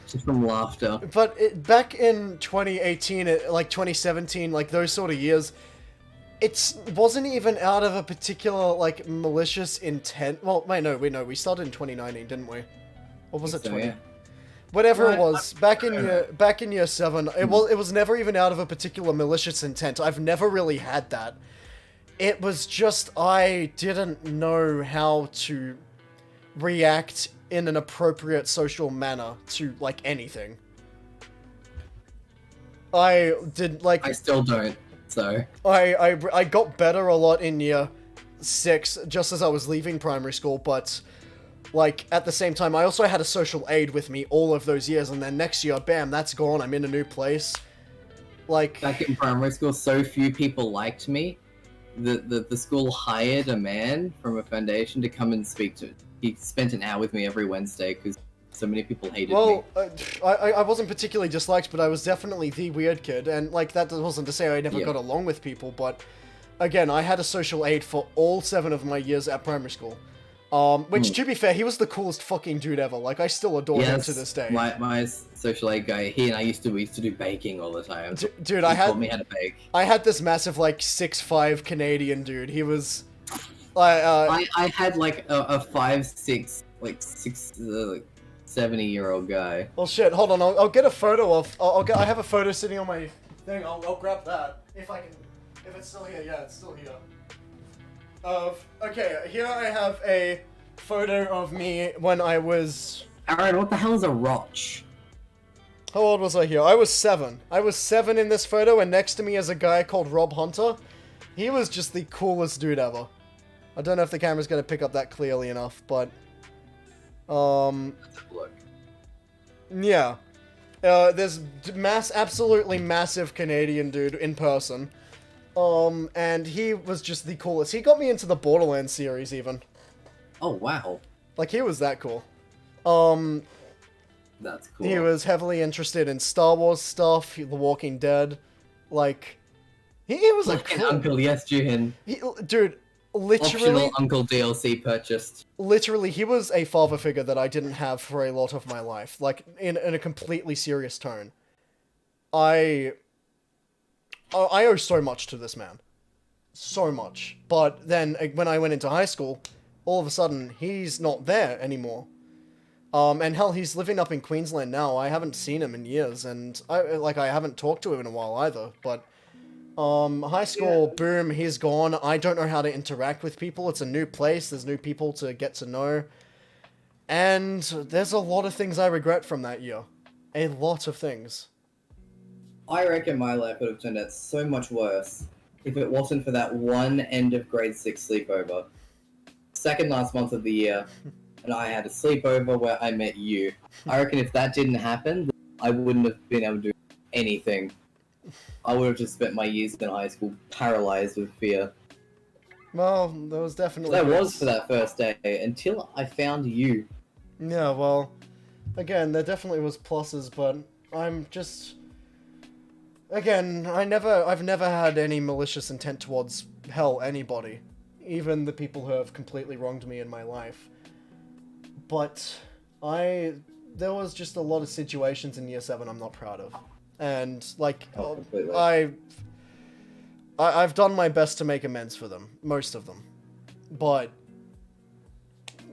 Just from laughter. But back in 2018, like 2017, like those sort of years, it wasn't even out of a particular, like, malicious intent. Well, wait, no, we started in 2019, didn't we? Or was it 20? Yeah. Whatever it was, back in year 7, it was never even out of a particular malicious intent. I've never really had that. It was just I didn't know how to react in an appropriate social manner to, like, anything. I still don't, so... I got better a lot in year 6, just as I was leaving primary school, but... Like, at the same time, I also had a social aide with me all of those years, and then next year, bam, that's gone, I'm in a new place. Like... Back in primary school, so few people liked me. The school hired a man from a foundation to come and speak to... He spent an hour with me every Wednesday, because so many people hated me. I wasn't particularly disliked, but I was definitely the weird kid, and, like, that wasn't to say I never got along with people, but... Again, I had a social aide for all 7 of my years at primary school. Which, to be fair, he was the coolest fucking dude ever. Like, I still adore him to this day. My social aid guy, he and I used to do baking all the time. Dude, he taught me how to bake. I had this massive, like, 6'5" Canadian dude. He was... I had, like, a 5'6", like, 70-year-old guy. Well, shit, hold on. I'll get a photo of... I have a photo sitting on my thing. I'll grab that. If I can... If it's still here. Yeah, it's still here. Okay, here I have a photo of me when I was... Aaron, what the hell is a rotch? How old was I here? I was 7. I was 7 in this photo, and next to me is a guy called Rob Hunter. He was just the coolest dude ever. I don't know if the camera's going to pick up that clearly enough, but... Let's have a look. Yeah. There's absolutely massive Canadian dude in person. And he was just the coolest. He got me into the Borderlands series, even. Oh, wow. Like, he was that cool. That's cool. He was heavily interested in Star Wars stuff, The Walking Dead. Like, he was like a an cool... uncle, yes, Juhin. Dude, literally... Optional uncle DLC purchased. Literally, he was a father figure that I didn't have for a lot of my life. Like, in a completely serious tone. I owe so much to this man. so much. But then when I went into high school, all of a sudden he's not there anymore. And hell, he's living up in Queensland now. I haven't seen him in years, and I haven't talked to him in a while either. But high school, boom, he's gone. I don't know how to interact with people. It's a new place. There's new people to get to know. And there's a lot of things I regret from that year. A lot of things. I reckon my life would have turned out so much worse if it wasn't for that one end of grade 6 sleepover. Second last month of the year, and I had a sleepover where I met you. I reckon if that didn't happen, I wouldn't have been able to do anything. I would have just spent my years in high school paralyzed with fear. Well, there was definitely... That was for that first day, until I found you. Yeah, well, again, there definitely was pluses, but I'm just... Again, I've never had any malicious intent towards, hell, anybody. Even the people who have completely wronged me in my life. But there was just a lot of situations in year 7 I'm not proud of. And, like, I've done my best to make amends for them. Most of them. But,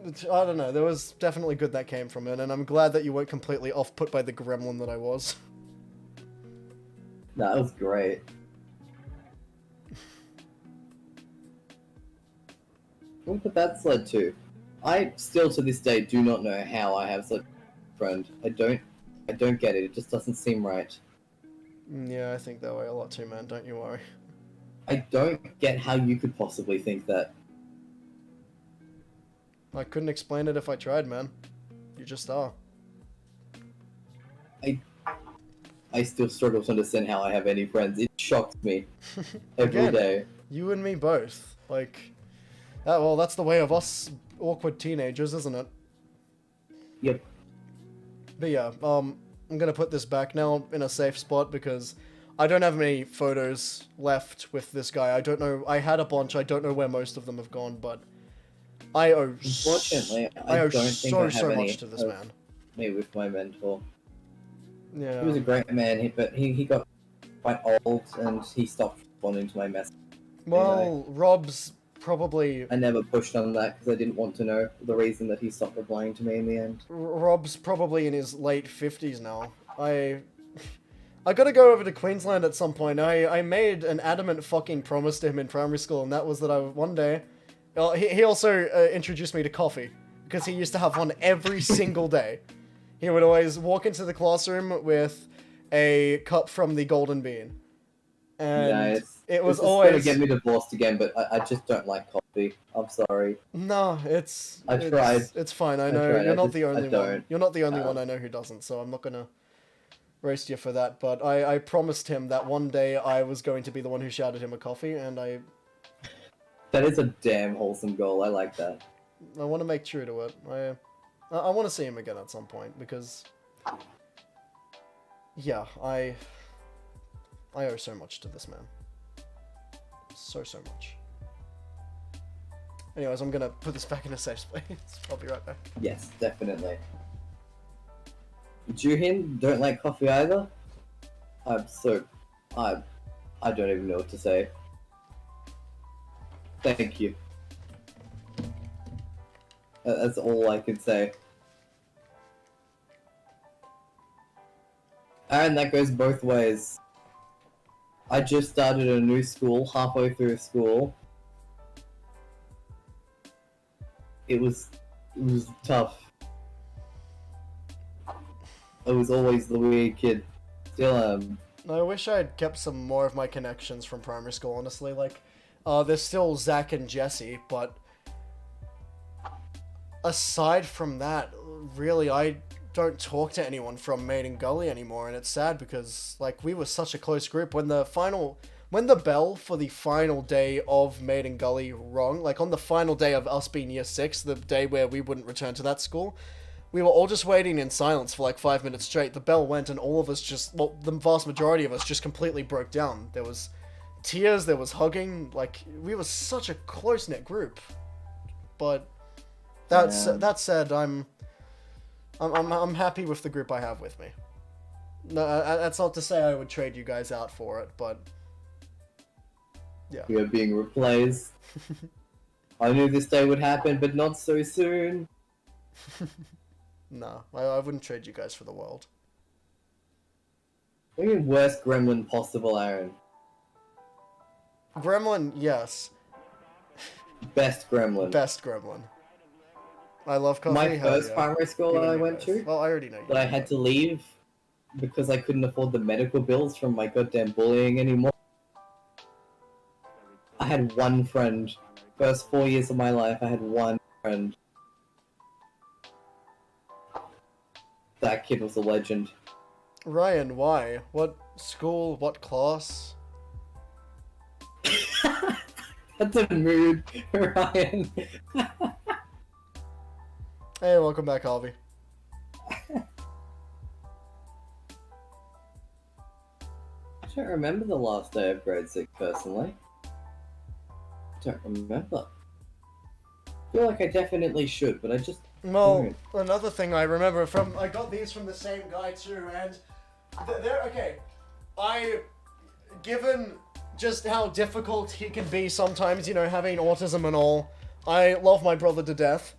I don't know, there was definitely good that came from it, and I'm glad that you weren't completely off-put by the gremlin that I was. That was great. What that's led to. I still to this day do not know how I have such a friend. I don't get it. It just doesn't seem right. Yeah, I think that way a lot too, man. Don't you worry. I don't get how you could possibly think that. I couldn't explain it if I tried, man. You just are. I still struggle to understand how I have any friends. It shocks me every day. You and me both. Like, well, that's the way of us awkward teenagers, isn't it? Yep. But yeah, I'm gonna put this back now in a safe spot because I don't have many photos left with this guy. I don't know. I had a bunch. I don't know where most of them have gone, but I owe. Unfortunately, I owe don't think I have so any much to this man. Me with my mentor. Yeah. He was a great man, but he got quite old and he stopped responding to my message. Well, Rob's probably... I never pushed on that because I didn't want to know the reason that he stopped replying to me in the end. Rob's probably in his late 50s now. I gotta go over to Queensland at some point. I made an adamant fucking promise to him in primary school, and that was that I would one day... He also introduced me to coffee, because he used to have one every single day. He would always walk into the classroom with a cup from the Golden Bean. And it was always... It's going to get me divorced again, but I just don't like coffee. I'm sorry. No, I tried. It's fine, I know. You're not the only one. You're not the only one I know who doesn't, so I'm not going to roast you for that. But I promised him that one day I was going to be the one who shouted him a coffee, and I... That is a damn wholesome goal. I like that. I want to make true to it. I want to see him again at some point, because... Yeah, I owe so much to this man. So much. Anyways, I'm gonna put this back in a safe space. I'll be right back. Yes, definitely. Juhin, don't like coffee either? I don't even know what to say. Thank you. That's all I can say. And that goes both ways. I just started a new school, halfway through school. It was tough. I was always the weird kid. Still am. I wish I had kept some more of my connections from primary school, honestly. Like, there's still Zach and Jesse, but aside from that, really, I don't talk to anyone from Maiden Gully anymore, and it's sad because, like, we were such a close group. When the bell for the final day of Maiden Gully rung, like on the final day of us being year 6, the day where we wouldn't return to that school, we were all just waiting in silence for like 5 minutes straight. The bell went and all of us just, well, the vast majority of us just completely broke down. There was tears, there was hugging, like, we were such a close-knit group. But that said, I'm happy with the group I have with me. No, that's not to say I would trade you guys out for it, but Yeah. We are being replaced. I knew this day would happen, but not so soon. No, I wouldn't trade you guys for the world. What do you mean worst gremlin possible, Aaron? Gremlin, yes. Best gremlin. Best gremlin. I love coffee. My Hell first yeah. primary school You that and I me went both. to, Well, I already know you. that I had to leave because I couldn't afford the medical bills from my goddamn bullying anymore. I had one friend. First 4 years of my life, I had one friend. That kid was a legend. Ryan, why? What school? What class? That's a mood, Ryan. Hey, welcome back, Harvey. I don't remember the last day of grade 6 personally. I don't remember. I feel like I definitely should, but I just Well, another thing I remember from... I got these from the same guy too, and... They're... Okay. Given just how difficult he can be sometimes, you know, having autism and all, I love my brother to death.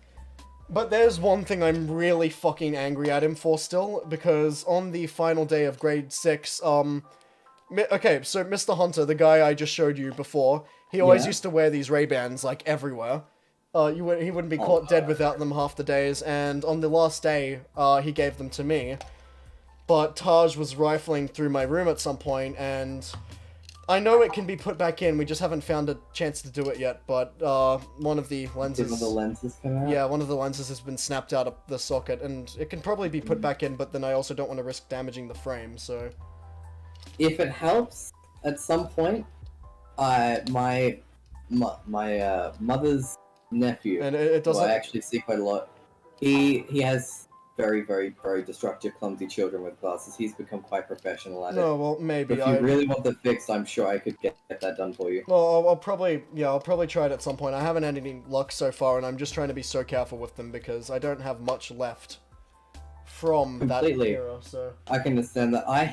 But there's one thing I'm really fucking angry at him for still, because on the final day of grade 6, okay, so Mr. Hunter, the guy I just showed you before, he always used to wear these Ray-Bans, like, everywhere. He wouldn't be caught dead without them half the days, and on the last day, he gave them to me. But Taj was rifling through my room at some point, and I know it can be put back in, we just haven't found a chance to do it yet, but one of the lenses... Did one of the lenses come out? Yeah, one of the lenses has been snapped out of the socket, and it can probably be put back in, but then I also don't want to risk damaging the frame, so... If it helps, at some point, my mother's nephew, And it doesn't... who I actually see quite a lot, he has very, very, very destructive, clumsy children with glasses. He's become quite professional at it. No, well, maybe. If you really want them fixed, I'm sure I could get that done for you. Well, I'll probably try it at some point. I haven't had any luck so far, and I'm just trying to be so careful with them because I don't have much left from Completely. that era, so... I can understand that. I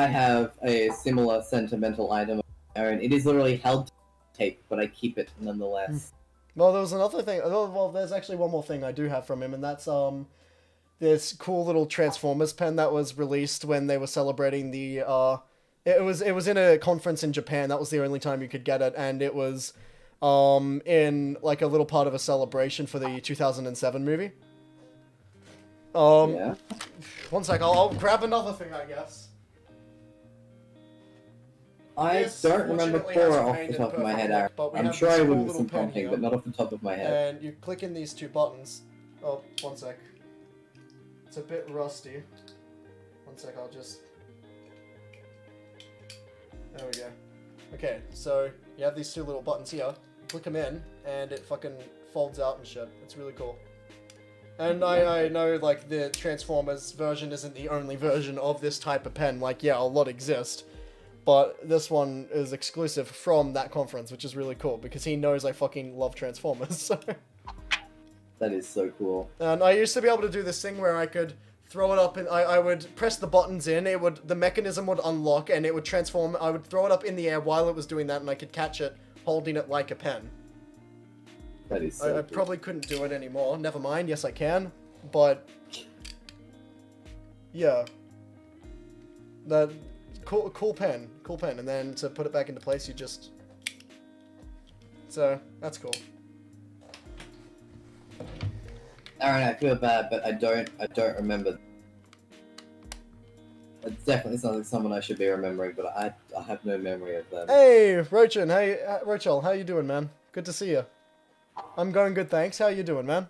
have a similar sentimental item, Aaron. It is literally held tape, but I keep it nonetheless. Well, there was another thing. Well, there's actually one more thing I do have from him, and that's this cool little Transformers pen that was released when they were celebrating the it was in a conference in Japan. That was the only time you could get it, and it was in like a little part of a celebration for the 2007 movie. Yeah. One sec, I'll grab another thing, I guess. I This don't remember fortunately Cora hasn't off made the it top of my head, perfect, Aaron. but we I'm have sure this I cool would with little some pen prompting, here. but not off the top of my head. And you click in these two buttons. Oh, one sec. It's a bit rusty. One sec, I'll just... There we go. Okay, so you have these two little buttons here. Click them in, and it fucking folds out and shit. It's really cool. And I know, like, the Transformers version isn't the only version of this type of pen. Like, yeah, a lot exist. But this one is exclusive from that conference, which is really cool, because he knows I fucking love Transformers, so... That is so cool. And I used to be able to do this thing where I could throw it up and I would press the buttons in, the mechanism would unlock and it would transform. I would throw it up in the air while it was doing that and I could catch it holding it like a pen. That is so I cool. probably couldn't do it anymore. Never mind. Yes, I can. But yeah, that cool pen. And then to put it back into place, you just... So that's cool. Aaron, I feel bad, but I don't remember. It definitely sounds like someone I should be remembering, but I have no memory of them. Hey, Rochin. Hey, Rochel. How you doing, man? Good to see you. I'm going good, thanks. How you doing, man?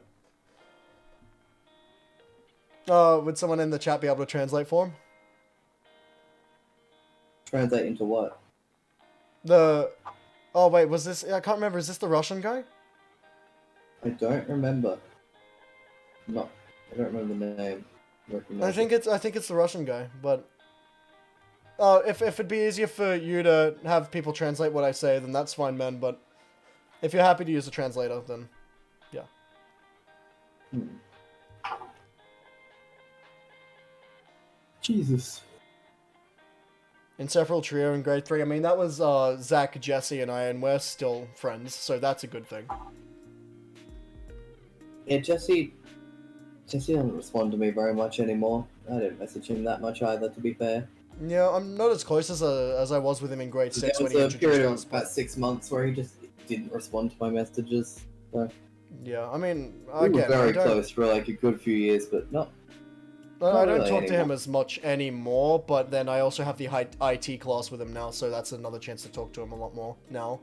Would someone in the chat be able to translate for him? Translate into what? Oh, wait, was this... I can't remember. Is this the Russian guy? I don't remember. No, I don't remember the name. I think it's the Russian guy, but... if it'd be easier for you to have people translate what I say, then that's fine, man, but... If you're happy to use a translator, then... Yeah. Jesus. Inseparable trio in grade 3. I mean, that was Zach, Jesse, and I, and we're still friends, so that's a good thing. Yeah, Jesse doesn't respond to me very much anymore. I don't message him that much either, to be fair. Yeah, I'm not as close as I was with him in grade 6 when he There was a introduced period us. of about 6 months where he just didn't respond to my messages. So. Yeah, I mean, We again, were very close for like a good few years, but not I don't really talk to him anymore. as much anymore, but then I also have the IT class with him now, so that's another chance to talk to him a lot more now.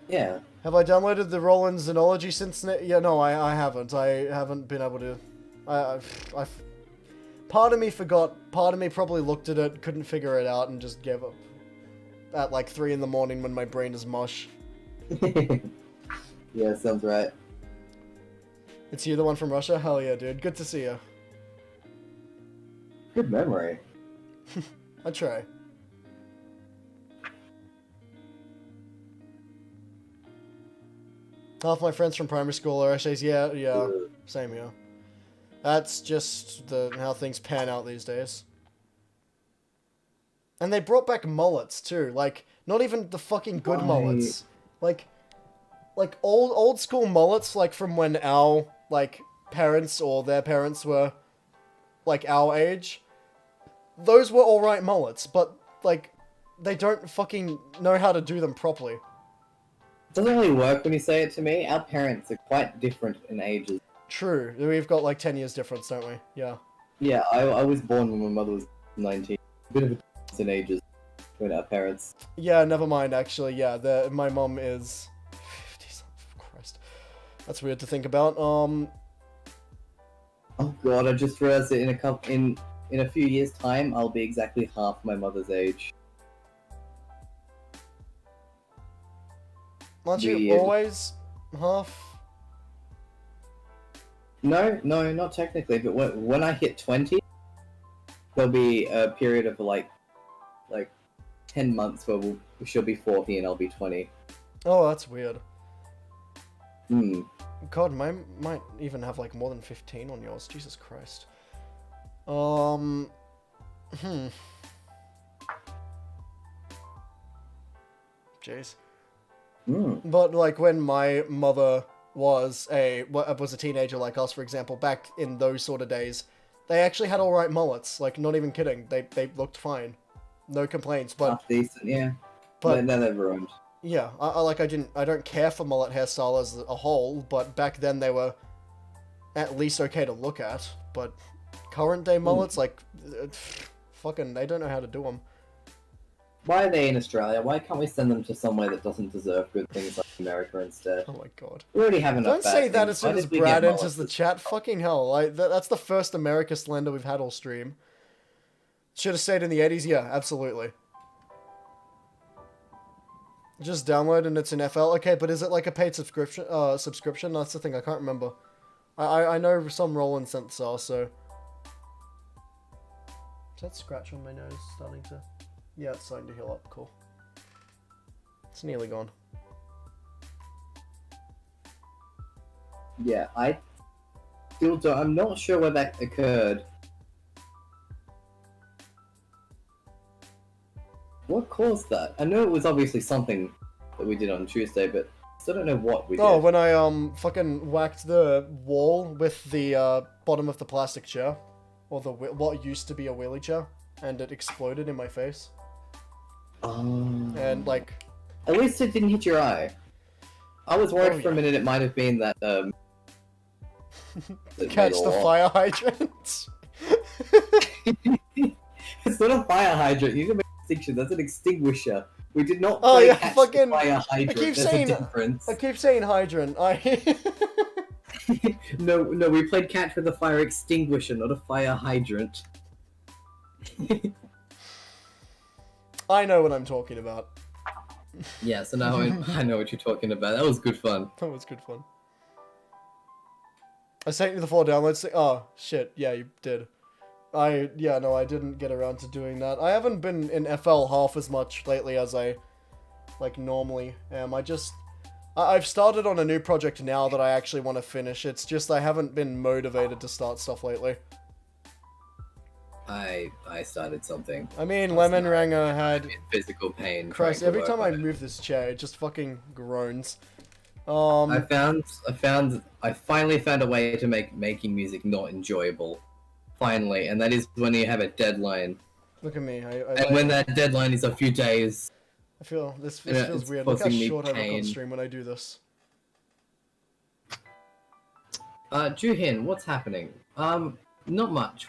Yeah. Have I downloaded the Roland Xenology since? Yeah, no, I haven't. I haven't been able to. Part of me forgot. Part of me probably looked at it, couldn't figure it out, and just gave up. At like 3 in the morning when my brain is mush. Yeah, sounds right. It's you, the one from Russia? Hell yeah, dude. Good to see you. Good memory. I try. Half my friends from primary school are essays. Yeah, same here. That's just how things pan out these days. And they brought back mullets too. Like, not even the fucking good mullets. Like old school mullets, like from when our like parents or their parents were like our age. Those were alright mullets, but like they don't fucking know how to do them properly. It doesn't really work when you say it to me. Our parents are quite different in ages. True. We've got like 10 years difference, don't we? Yeah. Yeah, I was born when my mother was 19. A bit of a difference in ages between our parents. Yeah, never mind, actually. Yeah, my mum is 50. Christ. That's weird to think about. Oh god, I just realized that in a few years' time, I'll be exactly half my mother's age. Aren't you Weird. always half? No, not technically, but when I hit 20, there'll be a period of like 10 months where she'll be 40 and I'll be 20. Oh, that's weird. Hmm. God, mine might even have like more than 15 on yours. Jesus Christ. Jeez. But like when my mother was a teenager like us, for example, back in those sort of days, they actually had alright mullets. Like, not even kidding. They looked fine. No complaints. But Half decent, yeah. But now they've ruined. yeah, I don't care for mullet hairstyle as a whole, but back then they were at least okay to look at. But current day mullets, like, fucking, they don't know how to do them. Why are they in Australia? Why can't we send them to somewhere that doesn't deserve good things like America instead? Oh my god. We already have enough. Don't say that as soon as Brad enters the mullets? chat. Fucking hell. That's the first America slander we've had all stream. Should have stayed in the 80s? Yeah, absolutely. Just download and it's an FL. Okay, but is it like a paid subscription? Subscription? That's the thing, I can't remember. I know some Roland synths are, so... Is that scratch on my nose starting to... Yeah, it's starting to heal up. Cool. It's nearly gone. Yeah, I still don't. I'm not sure where that occurred. What caused that? I know it was obviously something that we did on Tuesday, but I still don't know what we did. Oh, when I fucking whacked the wall with the bottom of the plastic chair, or what used to be a wheelie chair, and it exploded in my face. And like, at least it didn't hit your eye. I was worried for a minute it might have been that catch the fire hydrant. It's not a fire hydrant. You need to make a distinction. That's an extinguisher. We did not Oh play yeah, catch fucking. the fire hydrant. I keep saying hydrant. No, we played catch with a fire extinguisher, not a fire hydrant. I know what I'm talking about. Yeah, so now I know what you're talking about. That was good fun. That was good fun. I sent you the 4 downloads thing. Oh, shit. Yeah, you did. I didn't get around to doing that. I haven't been in FL half as much lately as I, like, normally am. I've started on a new project now that I actually want to finish. It's just I haven't been motivated to start stuff lately. I started something. I mean, Lemon Ranger had... I'm in physical pain. Christ, every time I move this chair, it just fucking groans. I finally found a way to make making music not enjoyable. Finally, and that is when you have a deadline. Look at me. And when that deadline is a few days. I feel this feels weird. Look how short I look on stream when I do this. Juhin, what's happening? Not much.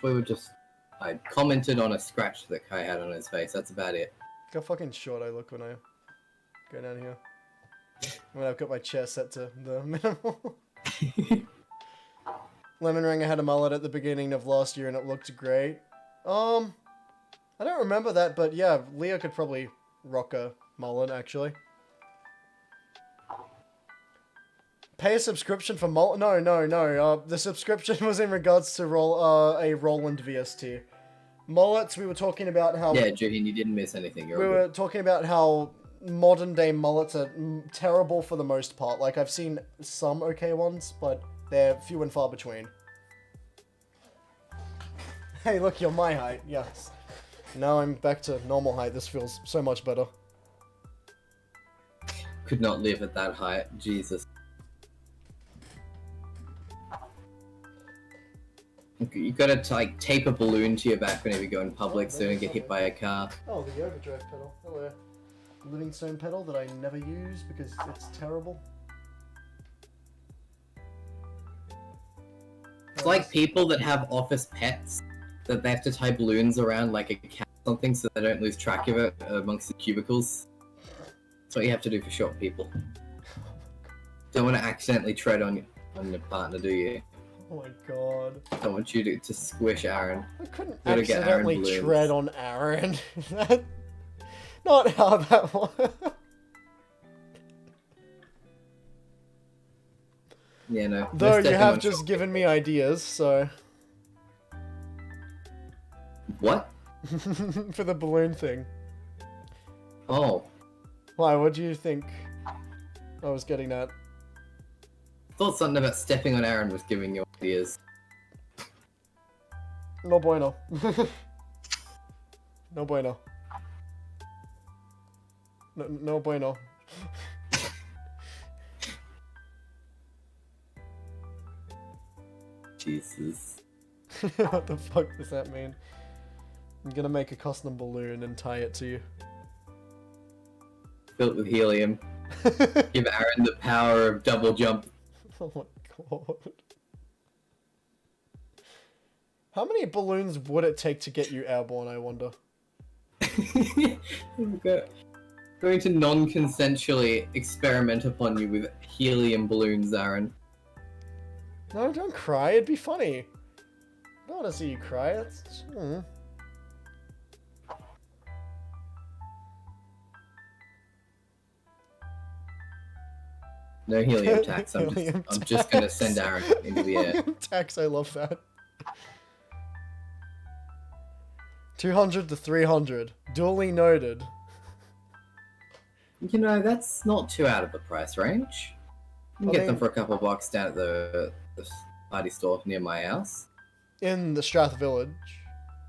I commented on a scratch that Kai had on his face. That's about it. Look how fucking short I look when I go down here. When I've got my chair set to the minimal. Lemon Ranger had a mullet at the beginning of last year and it looked great. I don't remember that, but yeah, Leah could probably rock a mullet, actually. Pay a subscription for mullet? No. The subscription was in regards to a Roland VST. Mullets, we were talking about how... Yeah, Juhin, you didn't miss anything. We were talking about how modern day mullets are terrible for the most part. Like, I've seen some okay ones, but they're few and far between. Hey, look, you're my height. Yes. Now I'm back to normal height. This feels so much better. Could not live at that height. Jesus. You gotta like tape a balloon to your back whenever you go in public so you don't get hit by a car. Oh, the overdrive pedal. Hello. Livingstone pedal that I never use because it's terrible. It's like people that have office pets that they have to tie balloons around like a cat or something so they don't lose track of it amongst the cubicles. That's what you have to do for short people. Don't want to accidentally tread on your partner, do you? Oh my god. Don't want you to squish Aaron. I couldn't accidentally tread on Aaron. That's not how that works. Yeah, no. Though you have just given me ideas, so... What? For the balloon thing. Oh. Why, what do you think I was getting at? Thought something about stepping on Aaron was giving you ideas. No bueno. No bueno. No bueno. Jesus. What the fuck does that mean? I'm gonna make a custom balloon and tie it to you. Filled with helium. Give Aaron the power of double jump. Oh my god. How many balloons would it take to get you airborne, I wonder? Going to non-consensually experiment upon you with helium balloons, Aaron. No, don't cry. It'd be funny. I don't want to see you cry. That's... No helium tax. I'm just gonna send Aaron into the air. Helium tax, I love that. 200 to 300. Duly noted. You know, that's not too out of the price range. You can get them for a couple of bucks down at the party store near my house. In the Strath Village.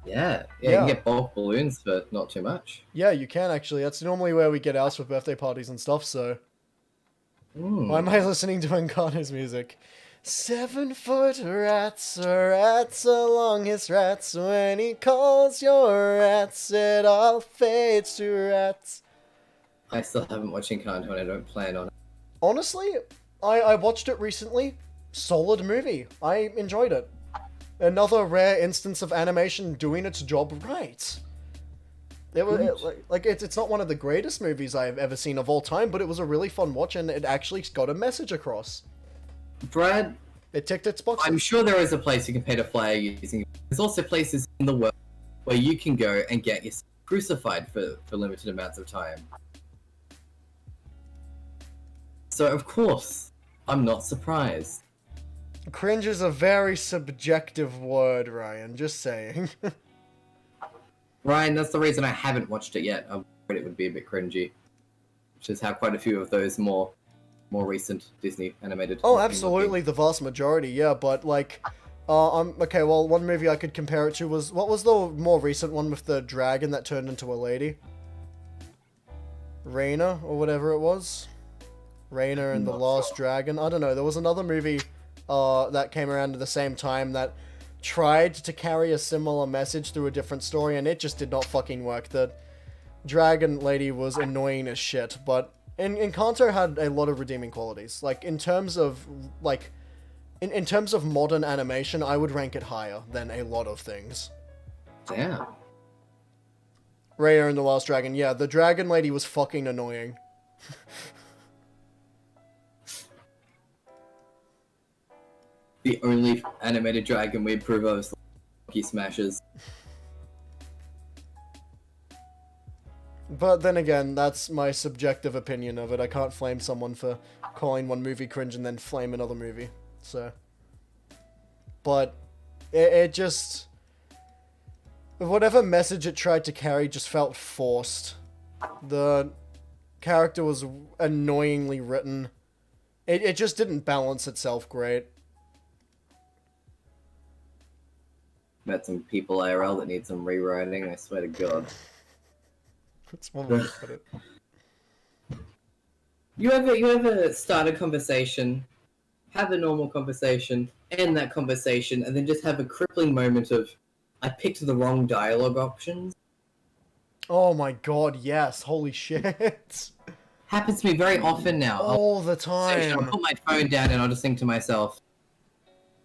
Yeah, you can get bulk balloons for not too much. Yeah, you can actually. That's normally where we get ours for birthday parties and stuff, so... Why am I listening to Encarno's music? 7-foot rats along his rats. When he calls your rats, it all fades to rats. I still haven't watched Encarno and I don't plan on it. Honestly, I watched it recently. Solid movie. I enjoyed it. Another rare instance of animation doing its job right. It's not one of the greatest movies I've ever seen of all time, but it was a really fun watch, and it actually got a message across. Brad, it ticked its boxes. I'm sure there is a place you can pay to fly using. There's also places in the world where you can go and get yourself crucified for limited amounts of time. So of course, I'm not surprised. Cringe is a very subjective word, Ryan. Just saying. Ryan, that's the reason I haven't watched it yet. I'm worried it would be a bit cringy. Which is how quite a few of those more recent Disney animated... Oh, absolutely, the vast majority, yeah, but, like, Okay, well, one movie I could compare it to was... What was the more recent one with the dragon that turned into a lady? Raina, or whatever it was? Raina and the Last Dragon. I don't know, there was another movie that came around at the same time that tried to carry a similar message through a different story, and it just did not fucking work. The dragon lady was annoying as shit, but Encanto had a lot of redeeming qualities. Like, in terms of, like... In terms of modern animation, I would rank it higher than a lot of things. Damn. Raya and the Last Dragon. Yeah, the dragon lady was fucking annoying. The only animated dragon we approve of is Lucky Smashes. But then again, that's my subjective opinion of it. I can't flame someone for calling one movie cringe and then flame another movie. So, but it just, whatever message it tried to carry just felt forced. The character was annoyingly written. It just didn't balance itself great. Met some people IRL that need some rewriting, I swear to God. That's one way to put it. You ever start a conversation, have a normal conversation, end that conversation, and then just have a crippling moment of, I picked the wrong dialogue options? Oh my god, yes. Holy shit. Happens to me very often now. All the I'll time. put my phone down and I'll just think to myself,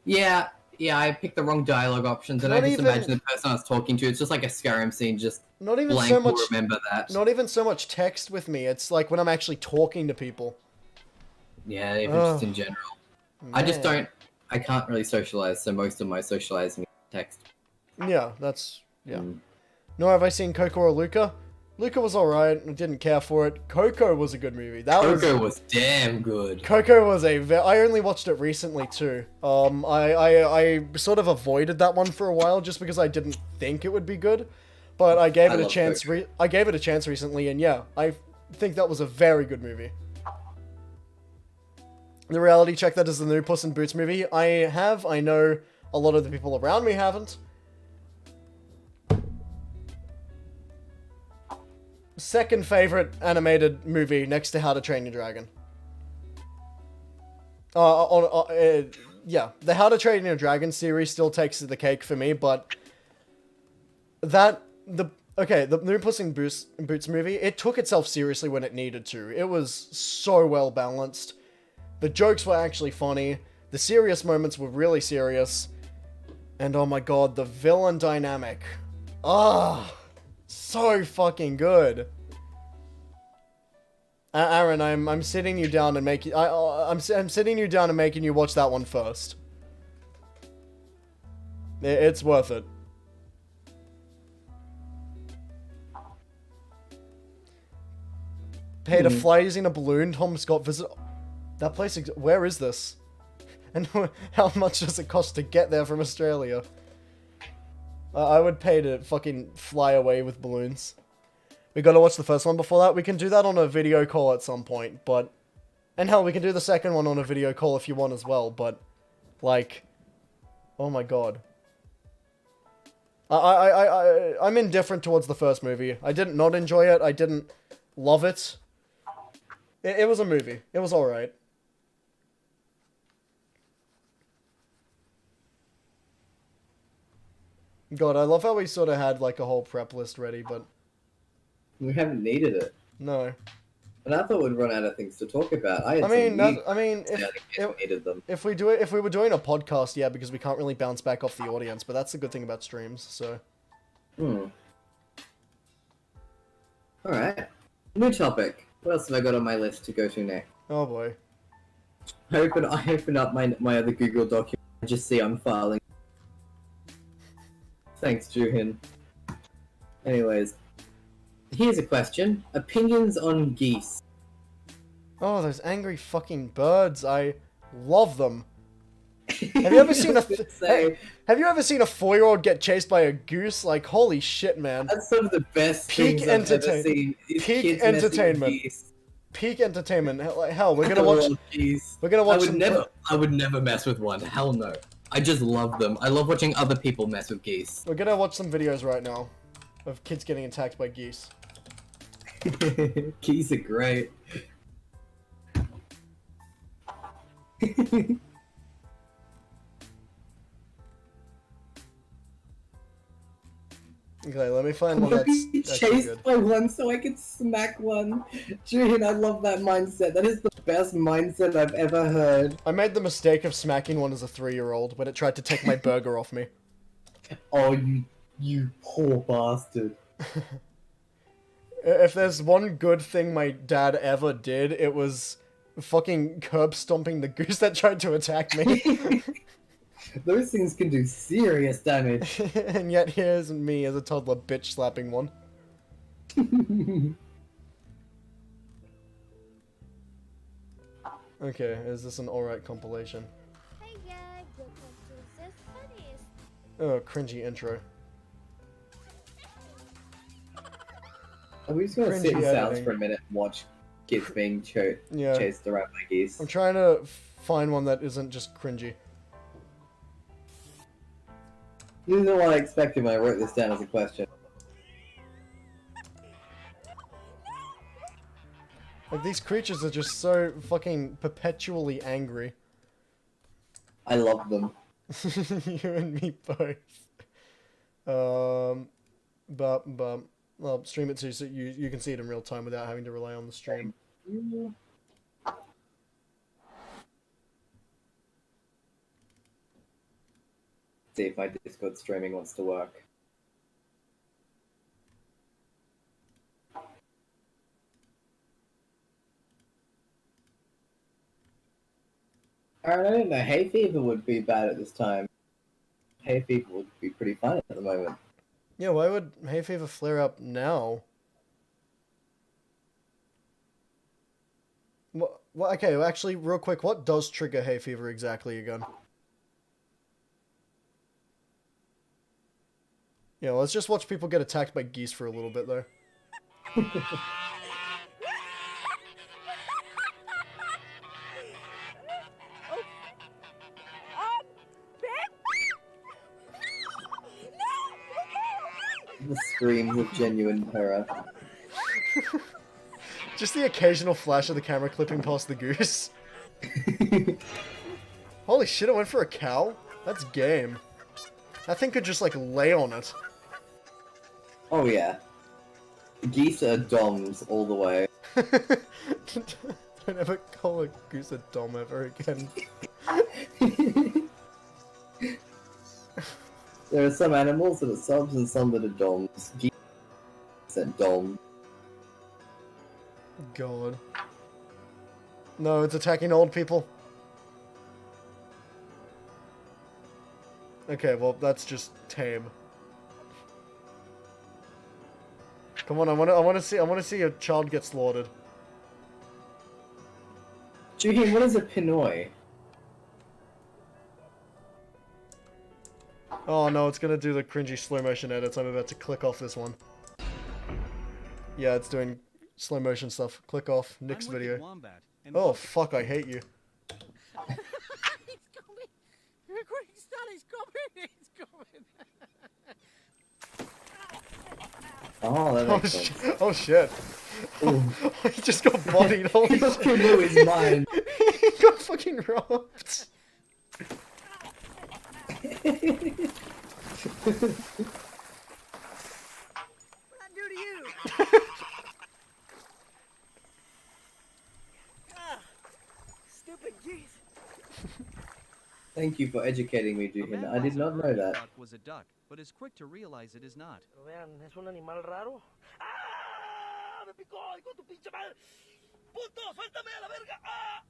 yeah, I picked the wrong dialogue options, and I just imagine the person I was talking to, it's just like a Skyrim scene, just Not even blank so will much. remember that. Not even so much text with me. It's like when I'm actually talking to people. Yeah, even just in general. I just Man. I can't really socialize, so most of my socializing is text. Yeah, that's... Yeah. Nor have I seen Coco or Luca. Luca was alright. I didn't care for it. Coco was a good movie. Coco was damn good. Coco was I only watched it recently too. I sort of avoided that one for a while just because I didn't think it would be good. But I gave it a chance. I gave it a chance recently, and yeah, I think that was a very good movie. The reality check that is the new Puss in Boots movie. I know a lot of the people around me haven't. Second favorite animated movie next to How to Train Your Dragon. Yeah, the How to Train Your Dragon series still takes the cake for me, but the new Puss in Boots movie, it took itself seriously when it needed to. It was so well balanced. The jokes were actually funny. The serious moments were really serious. And oh my god, the villain dynamic. So fucking good. Aaron, I'm sitting you down and making I'm sitting you down and making you watch that one first. It's worth it. Pay to fly using a balloon. Tom Scott visit that place. Where is this? And how much does it cost to get there from Australia? I would pay to fucking fly away with balloons. We gotta watch the first one before that. We can do that on a video call at some point, but... And hell, we can do the second one on a video call if you want as well, but... Like... Oh my god. I'm indifferent towards the first movie. I didn't not enjoy it. I didn't love it. It was a movie. It was alright. God, I love how we sort of had, like, a whole prep list ready, but... We haven't needed it. No. And I thought we'd run out of things to talk about. If we were doing a podcast, yeah, because we can't really bounce back off the audience, but that's the good thing about streams, so... Alright. New topic. What else have I got on my list to go to next? Oh boy. I open up my other Google document and just see I'm filing. Thanks, Juhin. Anyways. Here's a question. Opinions on geese. Oh, those angry fucking birds. I love them. Have you ever seen a Have you ever seen a 4-year-old get chased by a goose? Like, holy shit, man. That's some of the best things I've ever seen. Peak entertainment. Peak entertainment. Hell, we're gonna watch. Geese. We're gonna watch. I would never mess with one. Hell no. I just love them. I love watching other people mess with geese. We're gonna watch some videos right now of kids getting attacked by geese. Geese are great. Okay, let me find one that's Be actually chased good. by one so I can smack one. Julian, I love that mindset. That is the best mindset I've ever heard. I made the mistake of smacking one as a 3-year-old when it tried to take my burger off me. Oh, you poor bastard. If there's one good thing my dad ever did, it was fucking curb stomping the goose that tried to attack me. Those things can do serious damage. And yet here's me as a toddler bitch slapping one. Okay, is this an alright compilation? Hey guys, welcome to the funniest. Oh, cringy intro. Are we just gonna sit in Cringy silence editing. for a minute and watch kids being Yeah. chased around by geese? I'm trying to find one that isn't just cringy. This isn't what I expected when I wrote this down as a question. Like, these creatures are just so fucking perpetually angry. I love them. You and me both. But I'll stream it too so you can see it in real time without having to rely on the stream. See if my Discord streaming wants to work. Alright, I didn't know hay fever would be bad at this time. Hay fever would be pretty fun at the moment. Yeah, why would hay fever flare up now? Well, okay, well, actually, real quick, what does trigger hay fever exactly again? Yeah, let's just watch people get attacked by geese for a little bit, though. The screams of genuine terror. Just the occasional flash of the camera clipping past the goose. Holy shit, it went for a cow? That's game. That thing could just, like, lay on it. Oh yeah. Geese are doms all the way. Don't ever call a goose a dom ever again. There are some animals that are subs and some that are doms. Geese are dom. God. No, it's attacking old people. Okay, well, that's just tame. Come on, I want to see a child get slaughtered. Julian, what is a Pinoy? Oh no, it's gonna do the cringy slow motion edits. I'm about to click off this one. Yeah, it's doing slow motion stuff. Click off. Next video. Oh fuck, I hate you. It's coming! Quick, Stan, it's coming! It's coming! Oh, that Oh, makes sense. oh shit. He just got bodied. Holy Your shit. canoe is mine. He got fucking robbed. What I do to you? Stupid geese! Thank you for educating me, Julian. I did not know that. Duck was a duck, but is quick to realize it is not. Pero vean, es un animal raro. ¡Ah! ¡Me picó! ¡Hijo de tu pinche madre! ¡Puto! ¡Suéltame a la verga! ¡Ah!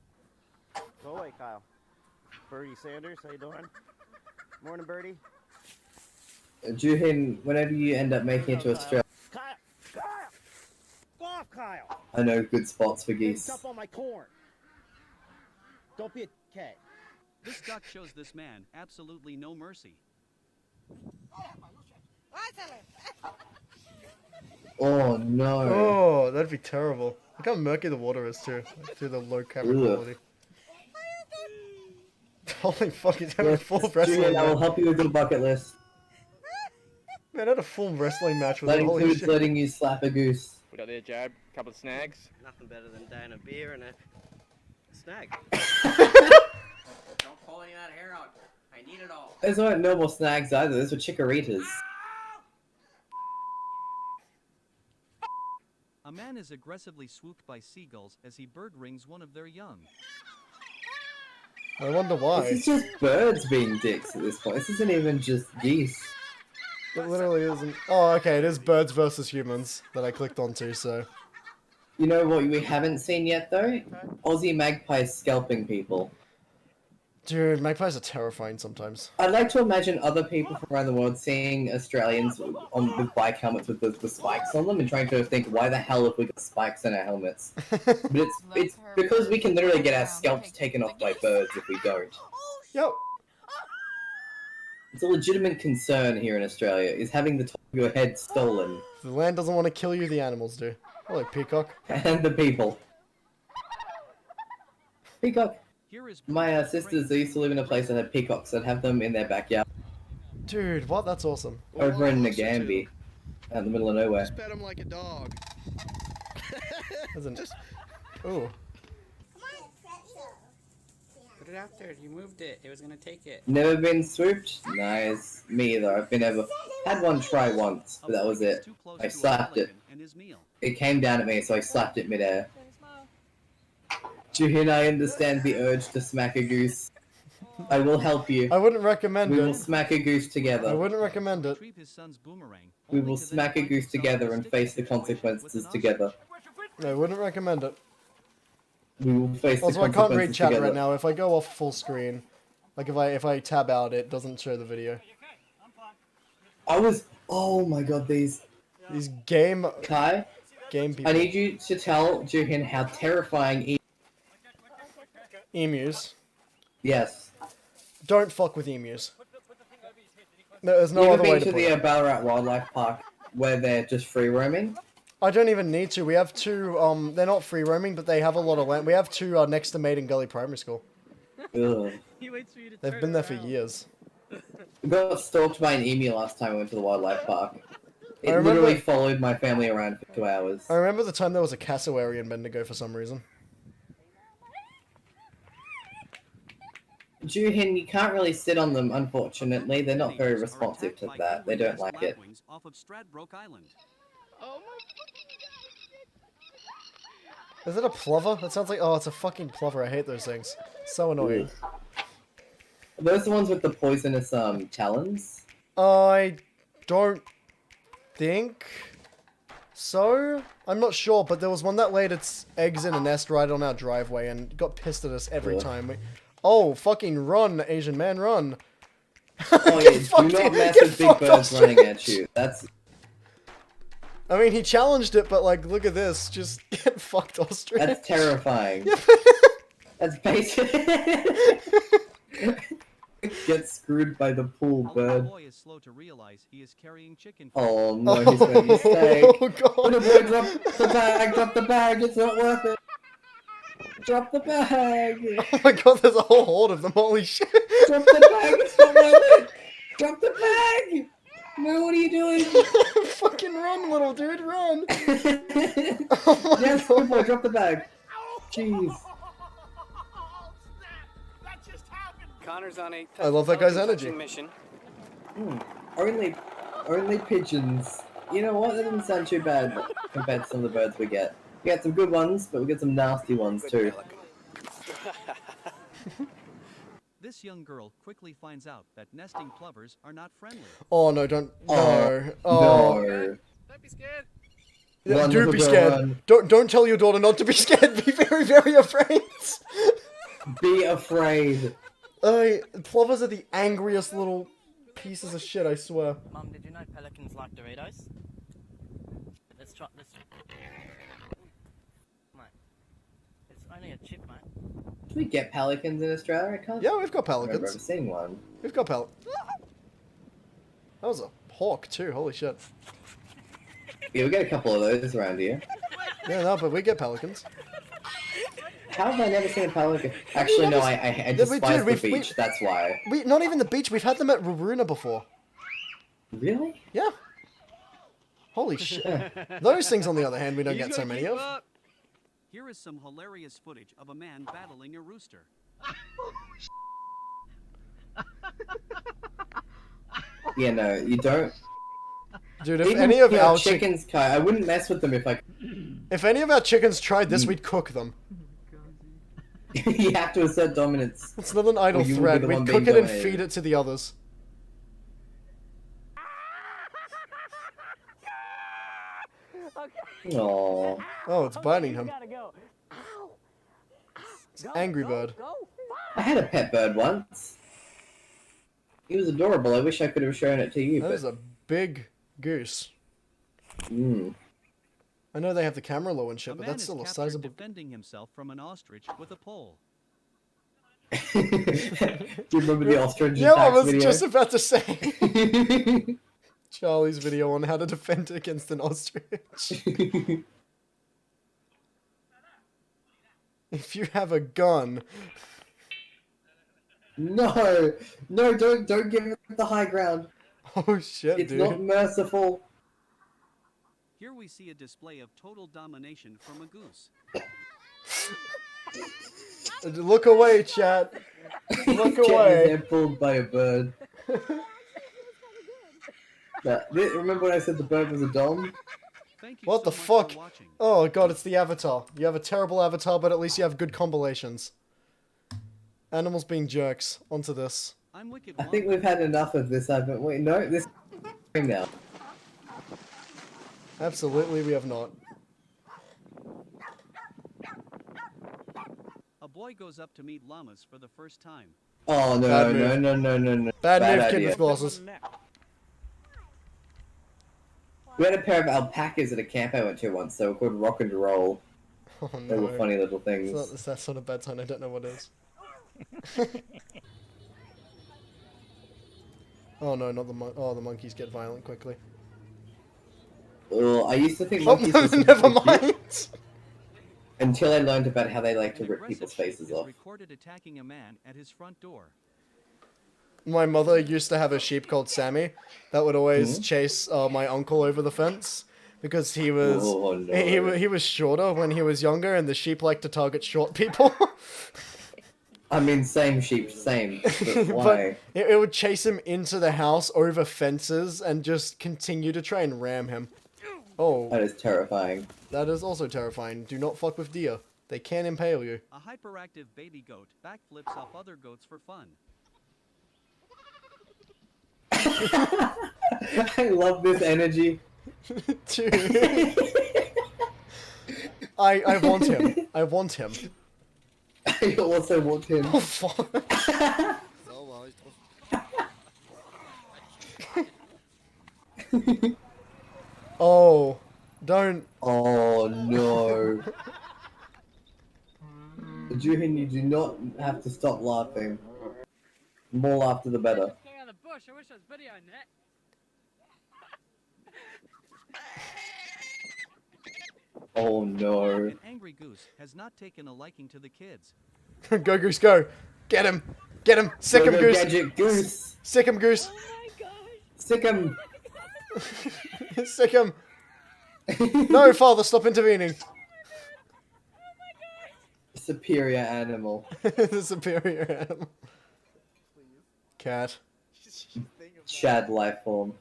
Go away, Kyle. Birdie Sanders, how you doing? Morning, Birdie. Julian, whenever you end up making it to Australia, Kyle! Kyle! Go off, Kyle! I know good spots for Getting geese. up on my corn. Don't be a cat. This duck shows this man absolutely no mercy. Oh no. Oh, that'd be terrible. Look how murky the water is too, through the low camera Ugh. quality. Holy fuck, he's having a Yes, full wrestling Julian, I will match. help you with your bucket list. Man, I had a full wrestling match with That him, holy includes shit. letting you slap a goose. We got there, Jab. Couple of snags. Nothing better than down a beer and a snag. Don't pull any of that hair out. I need it all. Those weren't normal snags either, those were chickaritas. A man is aggressively swooped by seagulls as he bird rings one of their young. I wonder why. This is just birds being dicks at this point. This isn't even just geese. It literally isn't. Oh, okay, it is birds versus humans that I clicked onto, so. You know what we haven't seen yet though? Aussie magpies scalping people. Dude, magpies are terrifying sometimes. I'd like to imagine other people from around the world seeing Australians with bike helmets with the spikes on them and trying to think, why the hell have we got spikes in our helmets? But it's because we can literally get our scalps taken off by birds if we don't. Yo, It's a legitimate concern here in Australia, is having the top of your head stolen. if the land doesn't want to kill you, the animals do. Hello, peacock. And the people. Peacock. Here is My sisters, they used to live in a place that had peacocks that have them in their backyard. Dude, what? That's awesome. Over in Nagambie. Out in the middle of nowhere. Just pet him like a dog. As in... Ooh. Put it out there. You moved it. It was gonna take it. Never been swooped? Nice. Me either. I've been ever... Had one try once, but that was it. I slapped it. It came down at me, so I slapped it midair. Juhin, I understand the urge to smack a goose. I will help you. I wouldn't recommend We will it. smack a goose I together. wouldn't recommend it. We will smack a goose together and face the consequences together. I wouldn't recommend it. We will face the Also, I consequences can't read chat together. right now. If I go off full screen, like if I tab out, it doesn't show the video. Oh my god, these... These game Kai, people. I need you to tell Juhin how terrifying Emus. Yes. Don't fuck with emus. No, there's You no ever other way been to to put the it. Ballarat Wildlife Park where they're just free roaming? I don't even need to. We have two, they're not free roaming, but they have a lot of land. We have two next to Maiden Gully Primary School. Ugh. They've been there for years. We got stalked by an emu last time we went to the wildlife park. It remember- literally followed my family around for 2 hours. I remember the time there was a cassowary in Bendigo for some reason. Juhin, you can't really sit on them, unfortunately. They're not very responsive to that. They don't like it. Off of Stradbroke Island. Is it a plover? That sounds like, oh, it's a fucking plover. I hate those things. So annoying. Are those the ones with the poisonous talons? I don't think so. I'm not sure, but there was one that laid its eggs in a nest right on our driveway and got pissed at us every Ugh. time. Oh, fucking run, Asian man, run. Oh yeah, do not mess with big birds running at you. That's... I mean, he challenged it, but like, look at this. Just get fucked, ostrich. That's terrifying. That's basic. Get screwed by the pool, bird. Boy is slow to realize he is carrying chicken. Oh no, he's made a mistake. Oh god. Little boy, drop the bag, drop the bag, it's not worth it. Drop the bag. Oh my god, there's a whole horde of them, holy shit. Drop the bag, it's not worth it. Drop the bag. No, what are you doing? Fucking run, little dude, run. Oh my Yes, god. good boy, drop the bag. Jeez. Connor's on a I love that guy's energy. mission. Only pigeons. You know what? That doesn't sound too bad compared to some of the birds we get. We get some good ones, but we get some nasty ones too. This young girl quickly finds out that nesting plovers are not friendly. Oh no, don't. No. Oh, Oh. no. Don't be scared. Yeah, Run, do little be girl, scared. run. Don't tell your daughter not to be scared. Be very, very afraid. Be afraid. Plovers are the angriest little pieces of shit, I swear. Mum, did you know pelicans like Doritos? Let's try. Mate, it's only a chip, mate. Do we get pelicans in Australia? I can't Yeah, we've got remember ever pelicans. seeing one. We've got That was a hawk too. Holy shit. Yeah, we get a couple of those around here. Yeah, no, but we get pelicans. How have I never seen a pelican? Actually, no, I despise the beach, that's why. Not even the beach, we've had them at Raruna before. Really? Yeah. Holy shit. Those things, on the other hand, we don't get so many of. Here is some hilarious footage of a man battling a rooster. Yeah, no, you don't. Dude, if Even any of our chickens, I wouldn't mess with them if I. If any of our chickens tried this, we'd cook them. You have to assert dominance. It's not an idle Or you would be thread. the We'd one cook being it and dominated. feed it to the others. Aww. Oh, it's biting him. Gotta go. It's Angry Bird. I had a pet bird once. He was adorable. I wish I could have shown it to you. That But... is a big goose. Mm. I know they have the camera low and shit, A but man that's is still a captured sizable... defending himself from an ostrich with a pole. Do you remember the ostrich Yeah, I attacks was video? just about to say. Charlie's video on how to defend against an ostrich. If you have a gun... No, don't give it the high ground. Oh shit, It's dude. not merciful. Here we see a display of total domination from a goose. Look away, chat. Look Get away. his head pulled by a bird. Remember when I said the bird was a dom? Thank you What so the much fuck? for watching. Oh god, it's the avatar. You have a terrible avatar, but at least you have good compilations. Animals being jerks. Onto this. I'm Wicked I think we've had enough of this, haven't we? No, this now. Absolutely, we have not. A boy goes up to meet llamas for the first time. Oh no, Bad no, move. no, no, no, no. Bad move, kid idea. with glasses. We had a pair of alpacas at a camp I went to once. They were called Rock and Roll. Oh They were no. funny little things. That's not a bad sign, I don't know what is. Oh no, not the the monkeys get violent quickly. I used to think Oh, monkeys were super never cute mind! until I learned about how they like to An rip aggressive people's sheep faces is off. recorded attacking a man at his front door. My mother used to have a sheep called Sammy that would always Mhm. chase my uncle over the fence because he was Oh, no. he was shorter when he was younger, and the sheep like to target short people. I mean, same sheep, same. But But why? it would chase him into the house over fences and just continue to try and ram him. Oh, That is terrifying. that is also terrifying. Do not fuck with deer. They can impale you. A hyperactive baby goat backflips off other goats for fun. I love this energy. Dude. I want him. I want him. I also want him. Oh fuck. Oh, don't. Oh no. Juhin, you do not have to stop laughing. More laughter the better. King of the bush, I wish I was videoing that. Oh no. An angry goose has not taken a liking to the kids. Go Goose, go. Get him. Get him. Sick him, Go, Goose. Gadget Goose. Sick him, Goose. Sick him. Sick him. No, father, stop intervening. Superior animal. The superior animal. Cat. Chad life form.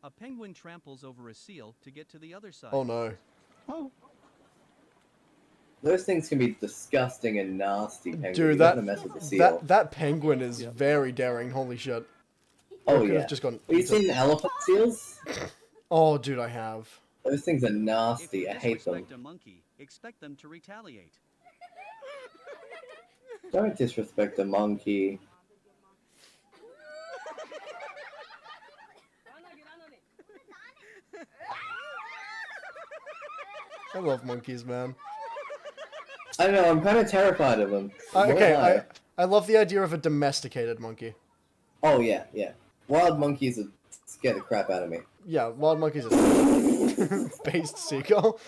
A penguin tramples over a seal to get to the other side. Oh no. Those things can be disgusting and nasty. Penguin. Dude, You gotta mess with the seal. that penguin is very daring. Holy shit. Oh Could yeah. have just gone. Have you seen elephant seals? Oh, dude, I have. Those things are If nasty. you I hate them. disrespect a monkey, expect them to retaliate. Don't disrespect a monkey. I love monkeys, man. I don't know. I'm kind of terrified of them. Okay, Why? I love the idea of a domesticated monkey. Oh yeah, yeah. Wild monkeys would scare the crap out of me. Yeah, wild monkeys are based seagull.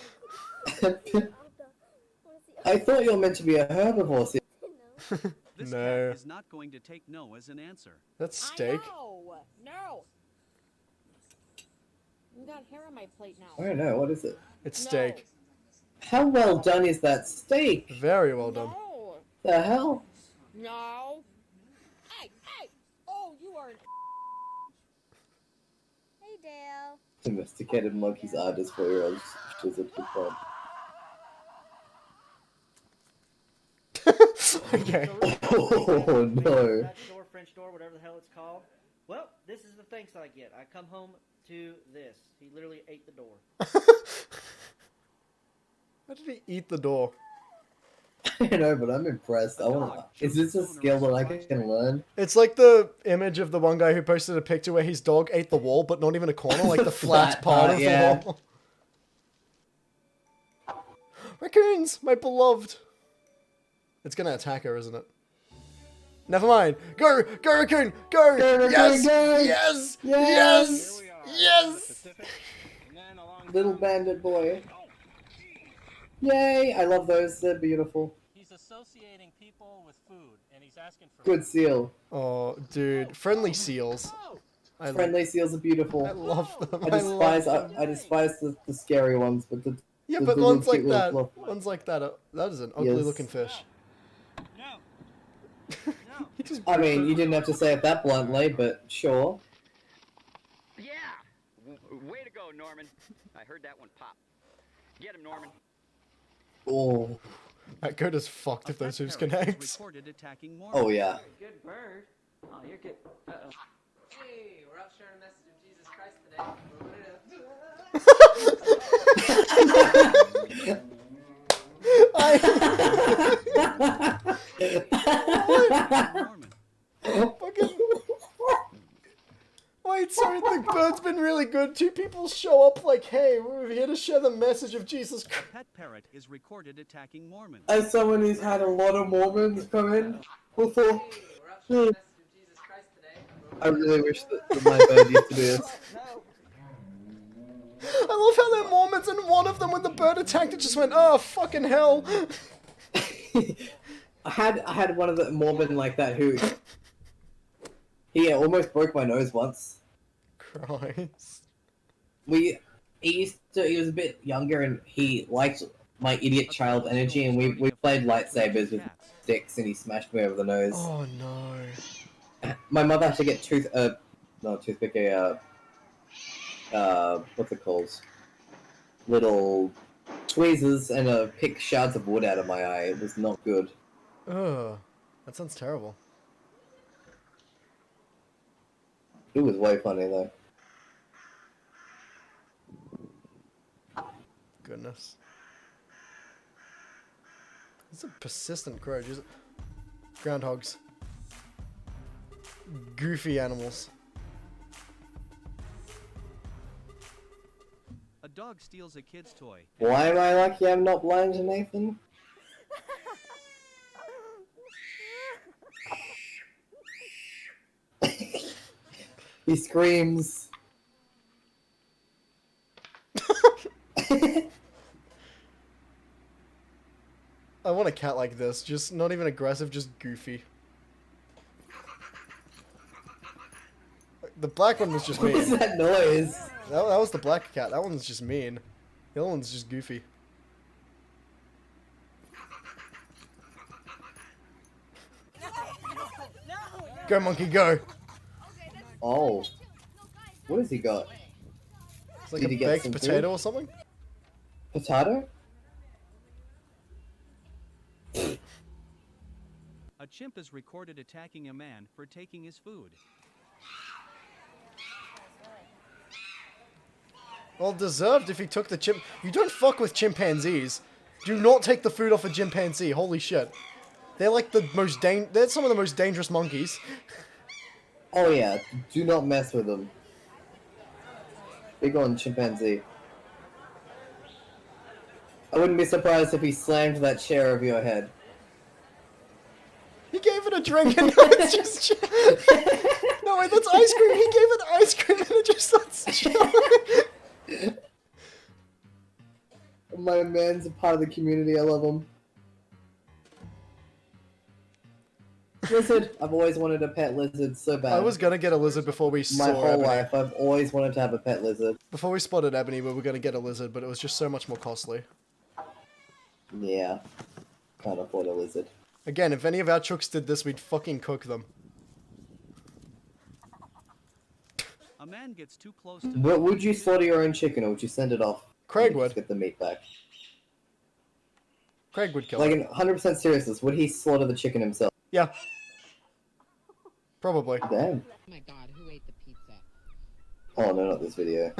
I thought you were meant to be a herbivore. This No. cat is not going to take no as an answer. That's steak. No. You got hair on my plate now. I don't know, what is it? It's steak. How well done is that steak? Very well done. No. The hell? No. Hey. Oh, you are an. Hey, Dale. Domesticated monkeys are just 4-year-olds. Which is a good point. Okay. Oh no. Dutch door, French door, whatever the hell it's called. Well, this is the thanks I get. I come home to this. He literally ate the door. How did he eat the door? I know, but I'm impressed. I wanna. Is this a skill that I can learn? It's like the image of the one guy who posted a picture where his dog ate the wall, but not even a corner, like the flat part of yeah. the wall. Raccoons, my beloved. It's gonna attack her, isn't it? Never mind. Go, raccoon, go! Yes! go! Yes! Yes! Yes! Little bandit boy. Yay! I love those. They're beautiful. He's associating people with food, and he's asking for Good seal. Oh, dude, friendly seals. Friendly seals are beautiful. I love them. I despise the scary ones, but the Yeah, the but little ones like cute little that. fluff- Ones like that. That is an ugly looking fish. No. He just I mean, you didn't have to say it that bluntly, but sure. Yeah! Way to go, Norman. I heard that one pop. Get him, Norman. Oh. That code is fucked if those hooves connect. Recorded attacking more. Oh yeah. Good bird. Oh, you're good. Uh-oh. Hey, we're out sharing a message of Jesus Christ today. Fucking... Wait, sorry, the bird's been really good. Two people show up like, hey, we're here to share the message of Jesus Christ. Pet parrot is recorded attacking Mormons. As someone who's had a lot of Mormons come in before, I really wish that my bird used to do this. I love how they're Mormons and one of them, when the bird attacked, it just went, oh, fucking hell. I had one of the Mormon like that who he almost broke my nose once. Christ. He was a bit younger and he liked my idiot child energy, and we played lightsabers with sticks and he smashed me over the nose. Oh no. My mother had to get what's it called? Little tweezers and pick shards of wood out of my eye. It was not good. Ugh. That sounds terrible. It was way funny though. Goodness. It's a persistent crow. Just... Groundhogs. Goofy animals. A dog steals a kid's toy. Why am I lucky I'm not blind, Nathan? He screams. I want a cat like this. Just not even aggressive, just goofy. The black one was just What is mean. that noise? That was the black cat. That one's just mean. The other one's just goofy. Go, monkey, go! Oh. What has he got? It's like Did a he get baked some potato food? or something? Potato? A chimp is recorded attacking a man for taking his food. Well, deserved if he took the chimp. You don't fuck with chimpanzees. Do not take the food off a chimpanzee. Holy shit. They're like the most they're some of the most dangerous monkeys. Oh yeah, do not mess with them. Big on chimpanzee. I wouldn't be surprised if he slammed that chair over your head. He gave it a drink and now it's just no, wait, that's ice cream. He gave it ice cream and it just starts chilling. My man's a part of the community. I love him. Lizard. I've always wanted a pet lizard so bad. I was gonna get a lizard before we saw My whole Ebony. life, I've always wanted to have a pet lizard. Before we spotted Ebony, we were gonna get a lizard, but it was just so much more costly. Yeah. Can't afford a lizard. Again, if any of our chooks did this, we'd fucking cook them. A man gets too close to. Would you slaughter your own chicken or would you send it off? Craig and would. just get the meat back. Craig would kill Like it. in 100% seriousness, would he slaughter the chicken himself? Yeah. Probably. Damn. Oh my god, who ate the pizza? Oh no, not this video.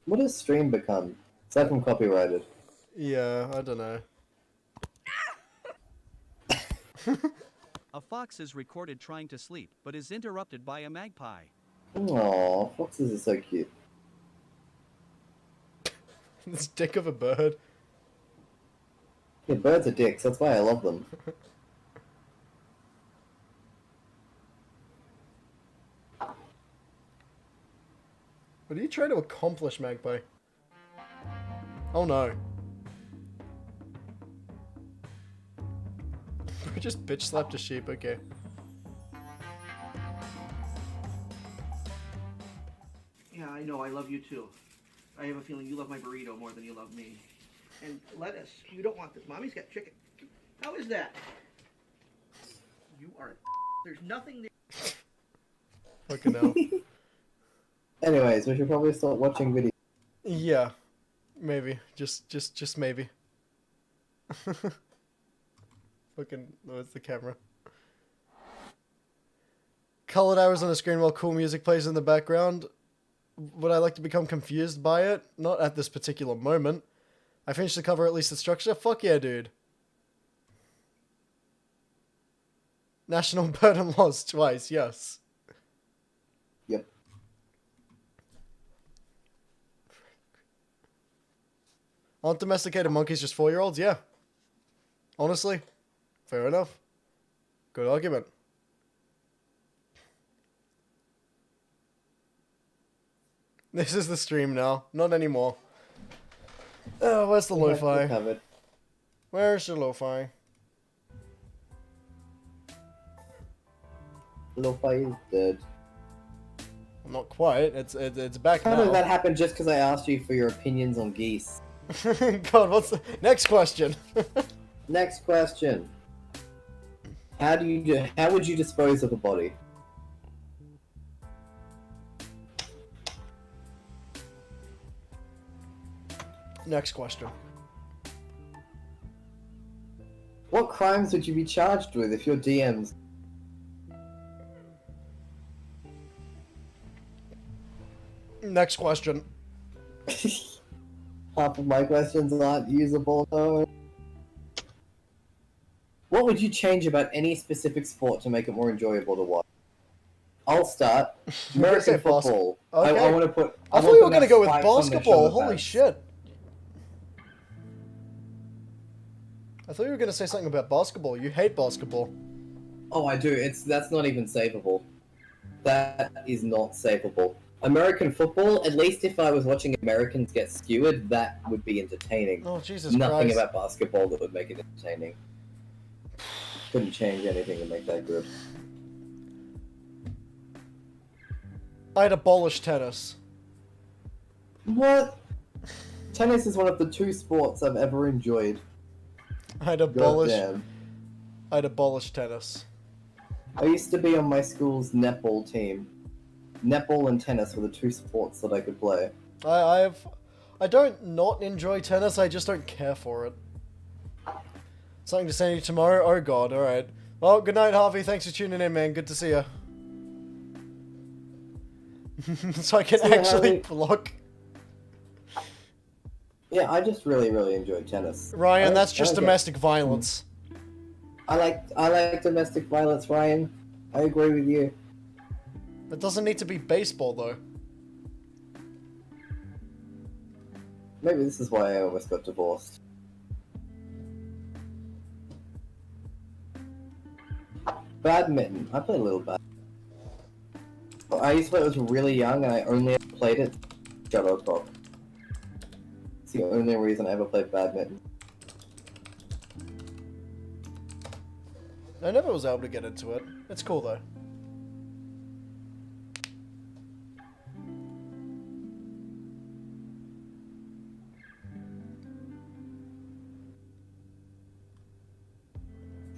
What has stream become? Aside from copyrighted. Yeah, I don't know. A fox is recorded trying to sleep, but is interrupted by a magpie. Aww, foxes are so cute. This dick of a bird. Yeah, birds are dicks, that's why I love them. What are you trying to accomplish, Magpie? Oh no. We just bitch slapped a sheep, okay. Yeah, I know. I love you too. I have a feeling you love my burrito more than you love me. And lettuce. You don't want this. Mommy's got chicken. How is that? You are. There's nothing there. Fucking hell. Anyways, we should probably start watching videos. Yeah. Maybe. Just maybe. Fucking, where's the camera? Colored arrows on the screen while cool music plays in the background. Would I like to become confused by it? Not at this particular moment. I finished the cover, at least the structure. Fuck yeah, dude. National bird and laws twice, yes. Yep. Aren't domesticated monkeys just 4-year-olds? Yeah. Honestly. Fair enough. Good argument. This is the stream now. Not anymore. Oh, where's the lo-fi? Where's the lo-fi? Lo-fi is dead. Not quite. It's back How now. did that happen just because I asked you for your opinions on geese? God, what's the next question? Next question. How would you dispose of a body? Next question. What crimes would you be charged with if your DMs? Next question. Half of my questions aren't usable. No. What would you change about any specific sport to make it more enjoyable to watch? I'll start. American football. Okay. I want to put. I thought you were going to go with basketball. Holy shit. I thought you were going to say something about basketball. You hate basketball. Oh, I do. That's not even savable. That is not savable. American football, at least if I was watching Americans get skewered, that would be entertaining. Oh, Jesus Nothing Christ. about basketball that would make it entertaining. Couldn't change anything to make that good. I'd abolish tennis. What? Tennis is one of the 2 sports I've ever enjoyed. I'd abolish. Goddamn. I'd abolish tennis. I used to be on my school's netball team. Netball and tennis were the 2 sports that I could play. I don't not enjoy tennis, I just don't care for it. Something to send you tomorrow? Oh god, alright. Well, good night, Harvey. Thanks for tuning in, man. Good to see you. So I can See you, actually Harvey. block. Yeah, I just really enjoyed tennis. Ryan, that's just I don't domestic violence. I like domestic violence, Ryan. I agree with you. It doesn't need to be baseball, though. Maybe this is why I almost got divorced. Badminton. I play a little bad. I used to play it when I was really young, and I only ever played it shuttlecock. It's the only reason I ever played badminton. I never was able to get into it. It's cool, though.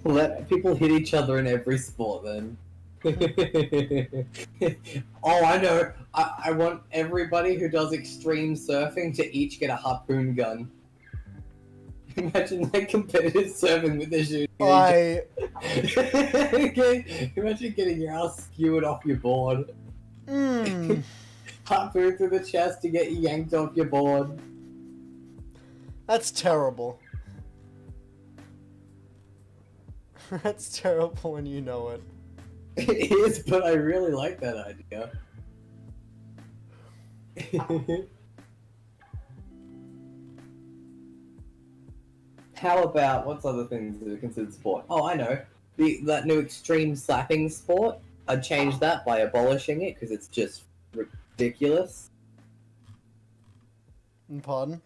Let people hit each other in every sport, then. Oh, I know. I want everybody who does extreme surfing to each get a harpoon gun. Imagine like competitive surfing with the shooting. Imagine getting your ass skewered off your board. Harpoon through the chest to get you yanked off your board. That's terrible. That's terrible when you know it. It is, but I really like that idea. How about, what's other things that are considered sport? Oh, I know. That new extreme slapping sport. I'd change that by abolishing it, because it's just ridiculous. Pardon?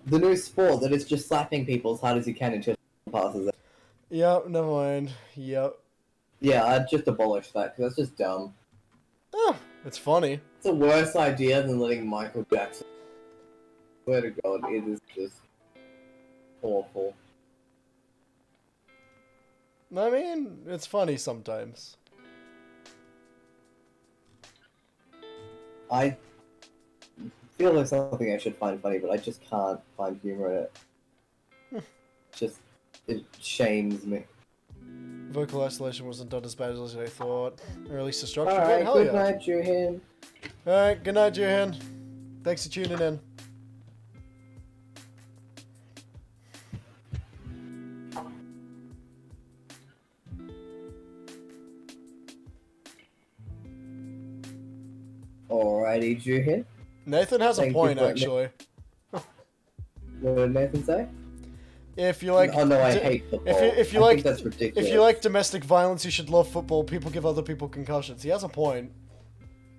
The new sport that is just slapping people as hard as you can until someone passes it. Yep, never mind. Yep. Yeah, I'd just abolish that, because that's just dumb. Oh, it's funny. It's a worse idea than letting Michael Jackson. Swear to God, it is just awful. I mean, it's funny sometimes. I feel there's something I should find funny, but I just can't find humor in it. It shames me. Vocal isolation wasn't done as bad as I thought. Or at least the structure. Alright, Hell good yeah. night, Juhin. Alright, good night, Juhin. Thanks for tuning in. Alrighty, Juhin. Nathan has a Thank you point, for- actually. What did Nathan say? If you like, Oh no, I hate football. if you I like, think that's ridiculous. if you like domestic violence, you should love football. People give other people concussions. He has a point.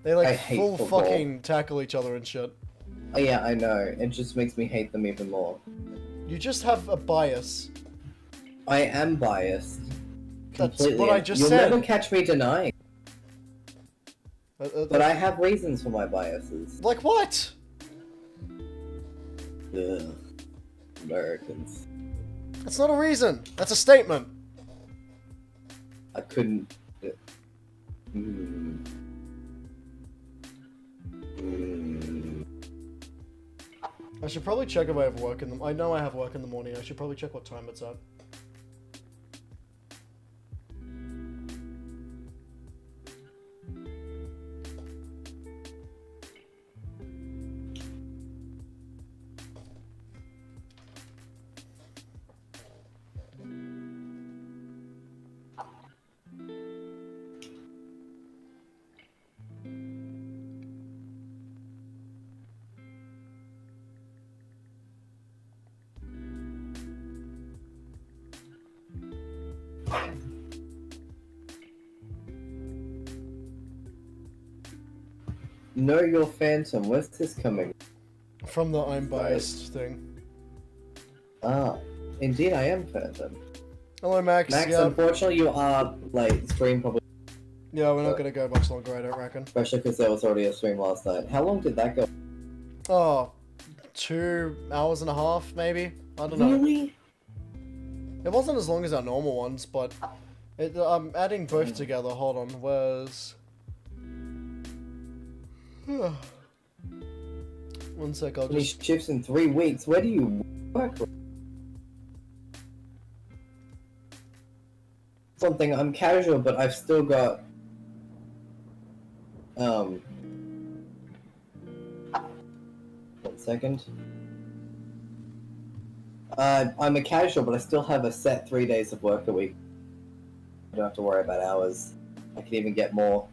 They I like hate full football. fucking tackle each other and shit. Oh, yeah, I know. It just makes me hate them even more. You just have a bias. I am biased. That's Completely. what I just You'll said. never catch me denying. But I have reasons for my biases. Like what? Ugh. Americans. That's not a reason. That's a statement. I couldn't. Mm. I should probably check if I have work in the. I know I have work in the morning. I should probably check what time it's at. Know your Phantom. Where's this coming? From the I'm biased thing. Ah, indeed I am Phantom. Hello, Max. Max, Yeah. unfortunately you are late. Stream probably. Yeah, we're not gonna go much longer, I don't reckon. Especially because there was already a stream last night. How long did that go? Oh, 2 hours and a half, maybe? I don't know. Really? It wasn't as long as our normal ones, but I'm adding both together. Hold on, where's... 1 sec, I'll These just... shifts in 3 weeks. Where do you work? Something. I'm casual, but I've still got. 1 second. I'm a casual, but I still have a set 3 days of work a week. I don't have to worry about hours. I can even get more.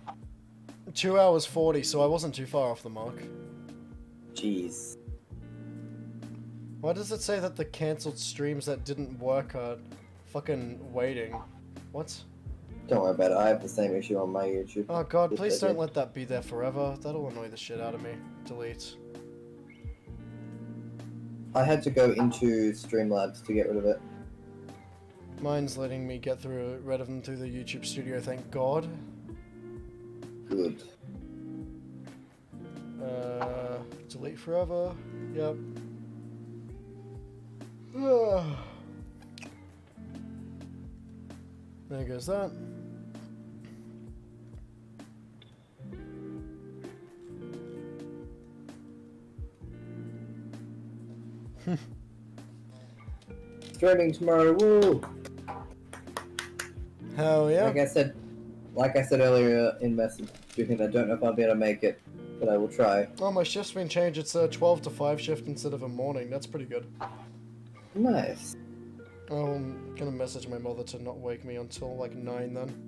2 hours 40, so I wasn't too far off the mark. Jeez. Why does it say that the cancelled streams that didn't work are fucking waiting? What? Don't worry about it. I have the same issue on my YouTube. Oh god, Just please I don't did. let that be there forever. That'll annoy the shit out of me. Delete. I had to go into Streamlabs to get rid of it. Mine's letting me get rid of them through the YouTube studio, thank god. Good. Delete forever. Yep. There goes that. Streaming tomorrow, woo! Hell yeah. Like I said earlier in message, I don't know if I'll be able to make it, but I will try. Oh, my shift's been changed. It's a 12 to 5 shift instead of a morning. That's pretty good. Nice. Oh, I'm gonna message my mother to not wake me until like 9 then.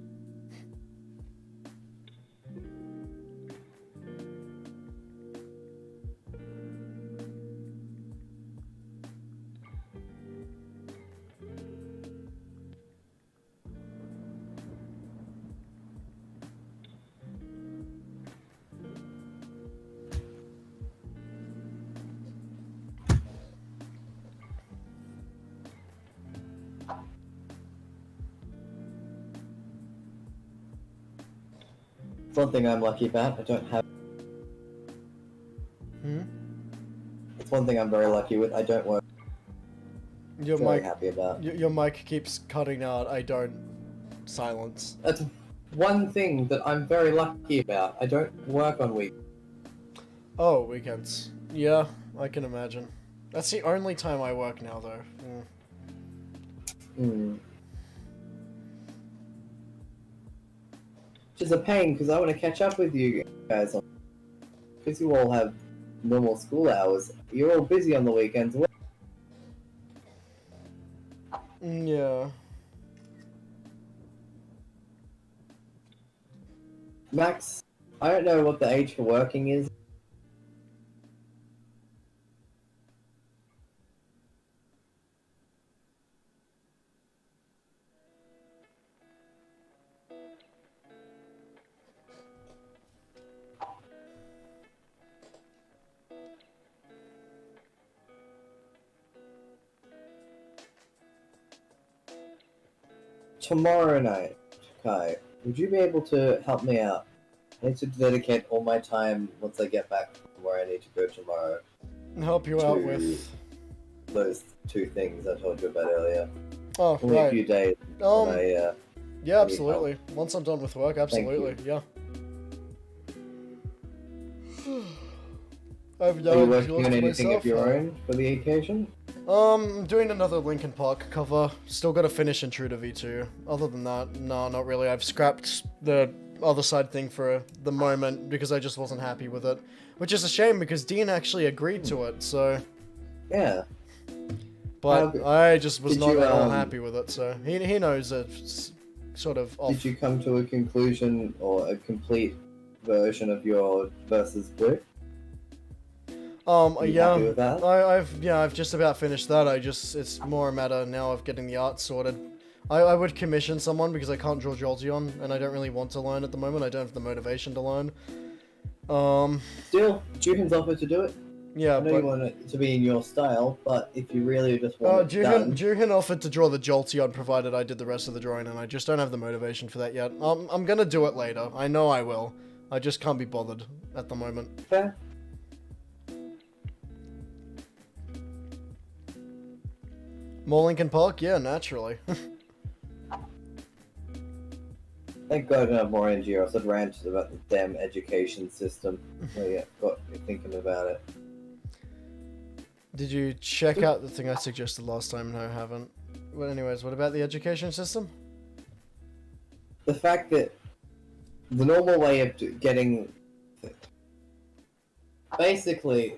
It's one thing I'm lucky about. I don't have. It's one thing I'm very lucky with. I don't work. Your very mic, happy about. your mic keeps cutting out. I don't. Silence. That's one thing that I'm very lucky about. I don't work on week. Oh, weekends. Yeah, I can imagine. That's the only time I work now, though. Which is a pain because I want to catch up with you guys. Because you all have normal school hours. You're all busy on the weekends. Yeah. Max, I don't know what the age for working is. Tomorrow night, Kai, would you be able to help me out? I need to dedicate all my time once I get back from where I need to go tomorrow. Help you out with those two things I told you about earlier. Oh, Only right. a few days. Yeah, absolutely. Once I'm done with work, absolutely. Yeah. I've Are you working on anything of your own for the occasion? I'm doing another Linkin Park cover. Still gotta finish Intruder V2. Other than that, no, not really. I've scrapped the other side thing for the moment because I just wasn't happy with it. Which is a shame because Dean actually agreed to it, so... Yeah. But I just was not at all you, happy with it, so he knows it's sort of off. Did you come to a conclusion or a complete version of your versus blue? Are you yeah, happy with that? I've just about finished that. It's more a matter now of getting the art sorted. I would commission someone because I can't draw Jolteon, and I don't really want to learn at the moment. I don't have the motivation to learn. Still, Juhin's offered to do it. Yeah, I know you want it to be in your style, but if you really just want it done... Juhin offered to draw the Jolteon provided I did the rest of the drawing, and I just don't have the motivation for that yet. I'm gonna do it later. I know I will. I just can't be bothered at the moment. Fair. More Linkin Park? Yeah, naturally. Thank God I don't have more energy, or else I'd rant about the damn education system. So yeah, got me thinking about it. Did you check out the thing I suggested last time? No, I haven't. But anyways, what about the education system? The fact that the normal way of getting... Basically,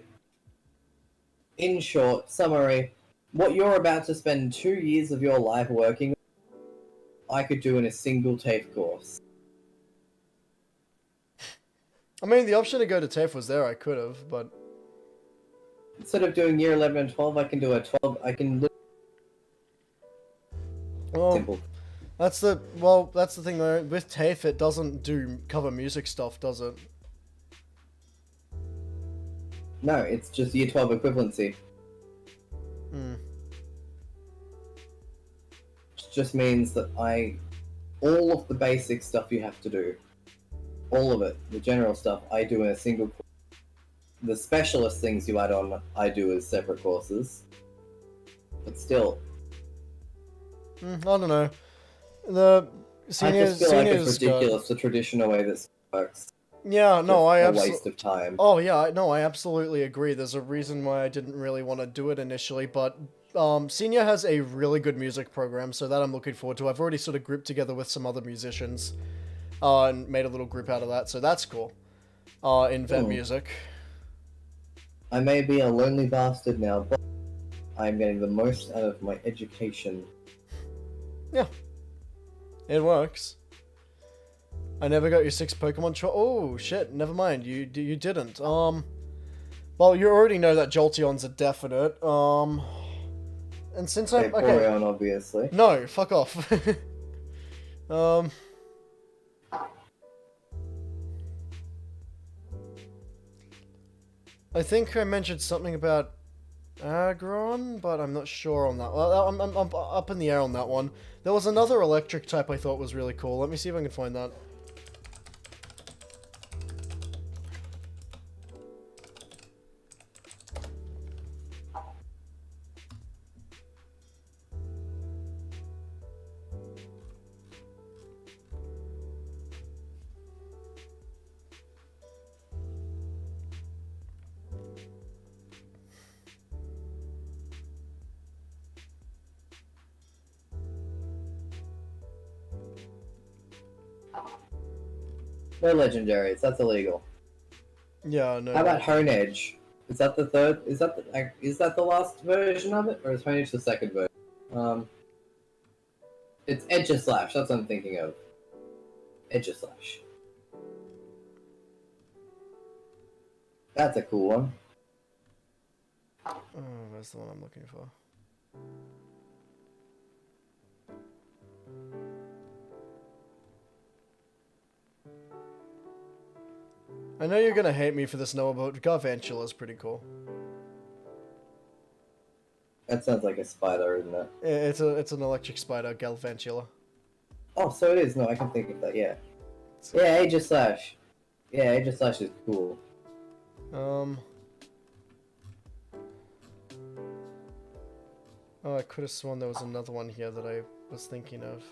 in short, summary, what you're about to spend 2 years of your life working on, I could do in a single TAFE course. I mean, the option to go to TAFE was there, I could have, but... Instead of doing year 11 and 12, I can do a 12, I can... Well, Simple. that's the thing though, with TAFE it doesn't do cover music stuff, does it? No, it's just year 12 equivalency. Hmm. Which just means that all of the basic stuff you have to do, all of it, the general stuff, I do in a single course. The specialist things you add on, I do as separate courses. But still. I don't know. The seniors, I just feel like it's ridiculous, the traditional way this works. Yeah, no, a waste of time. Oh yeah, no, I absolutely agree. There's a reason why I didn't really want to do it initially, but Senior has a really good music program, so that I'm looking forward to. I've already sort of grouped together with some other musicians, and made a little group out of that, so that's cool. In vet music. I may be a lonely bastard now, but I'm getting the most out of my education. Yeah. It works. I never got your 6 Pokemon Oh, shit, never mind, you didn't. Well, you already know that Jolteon's a definite, and since I'm... Okay. Vaporeon, obviously. No, fuck off. I think I mentioned something about Aggron, but I'm not sure on that. Well, I'm up in the air on that one. There was another electric type I thought was really cool. Let me see if I can find that. No legendaries, that's illegal. Yeah, no. How about Honedge? Is that the third? Is that the last version of it, or is Honedge the second version? It's Edgeslash. That's what I'm thinking of. Edgeslash. That's a cool one. Oh, that's the one I'm looking for. I know you're gonna hate me for this, Noah, but Garvantula's pretty cool. That sounds like a spider, isn't it? It's an electric spider, Galvantula. Oh, so it is. No, I can think of that. Yeah. Yeah, Aegislash. Yeah, Aegislash is cool. Oh, I could have sworn there was another one here that I was thinking of.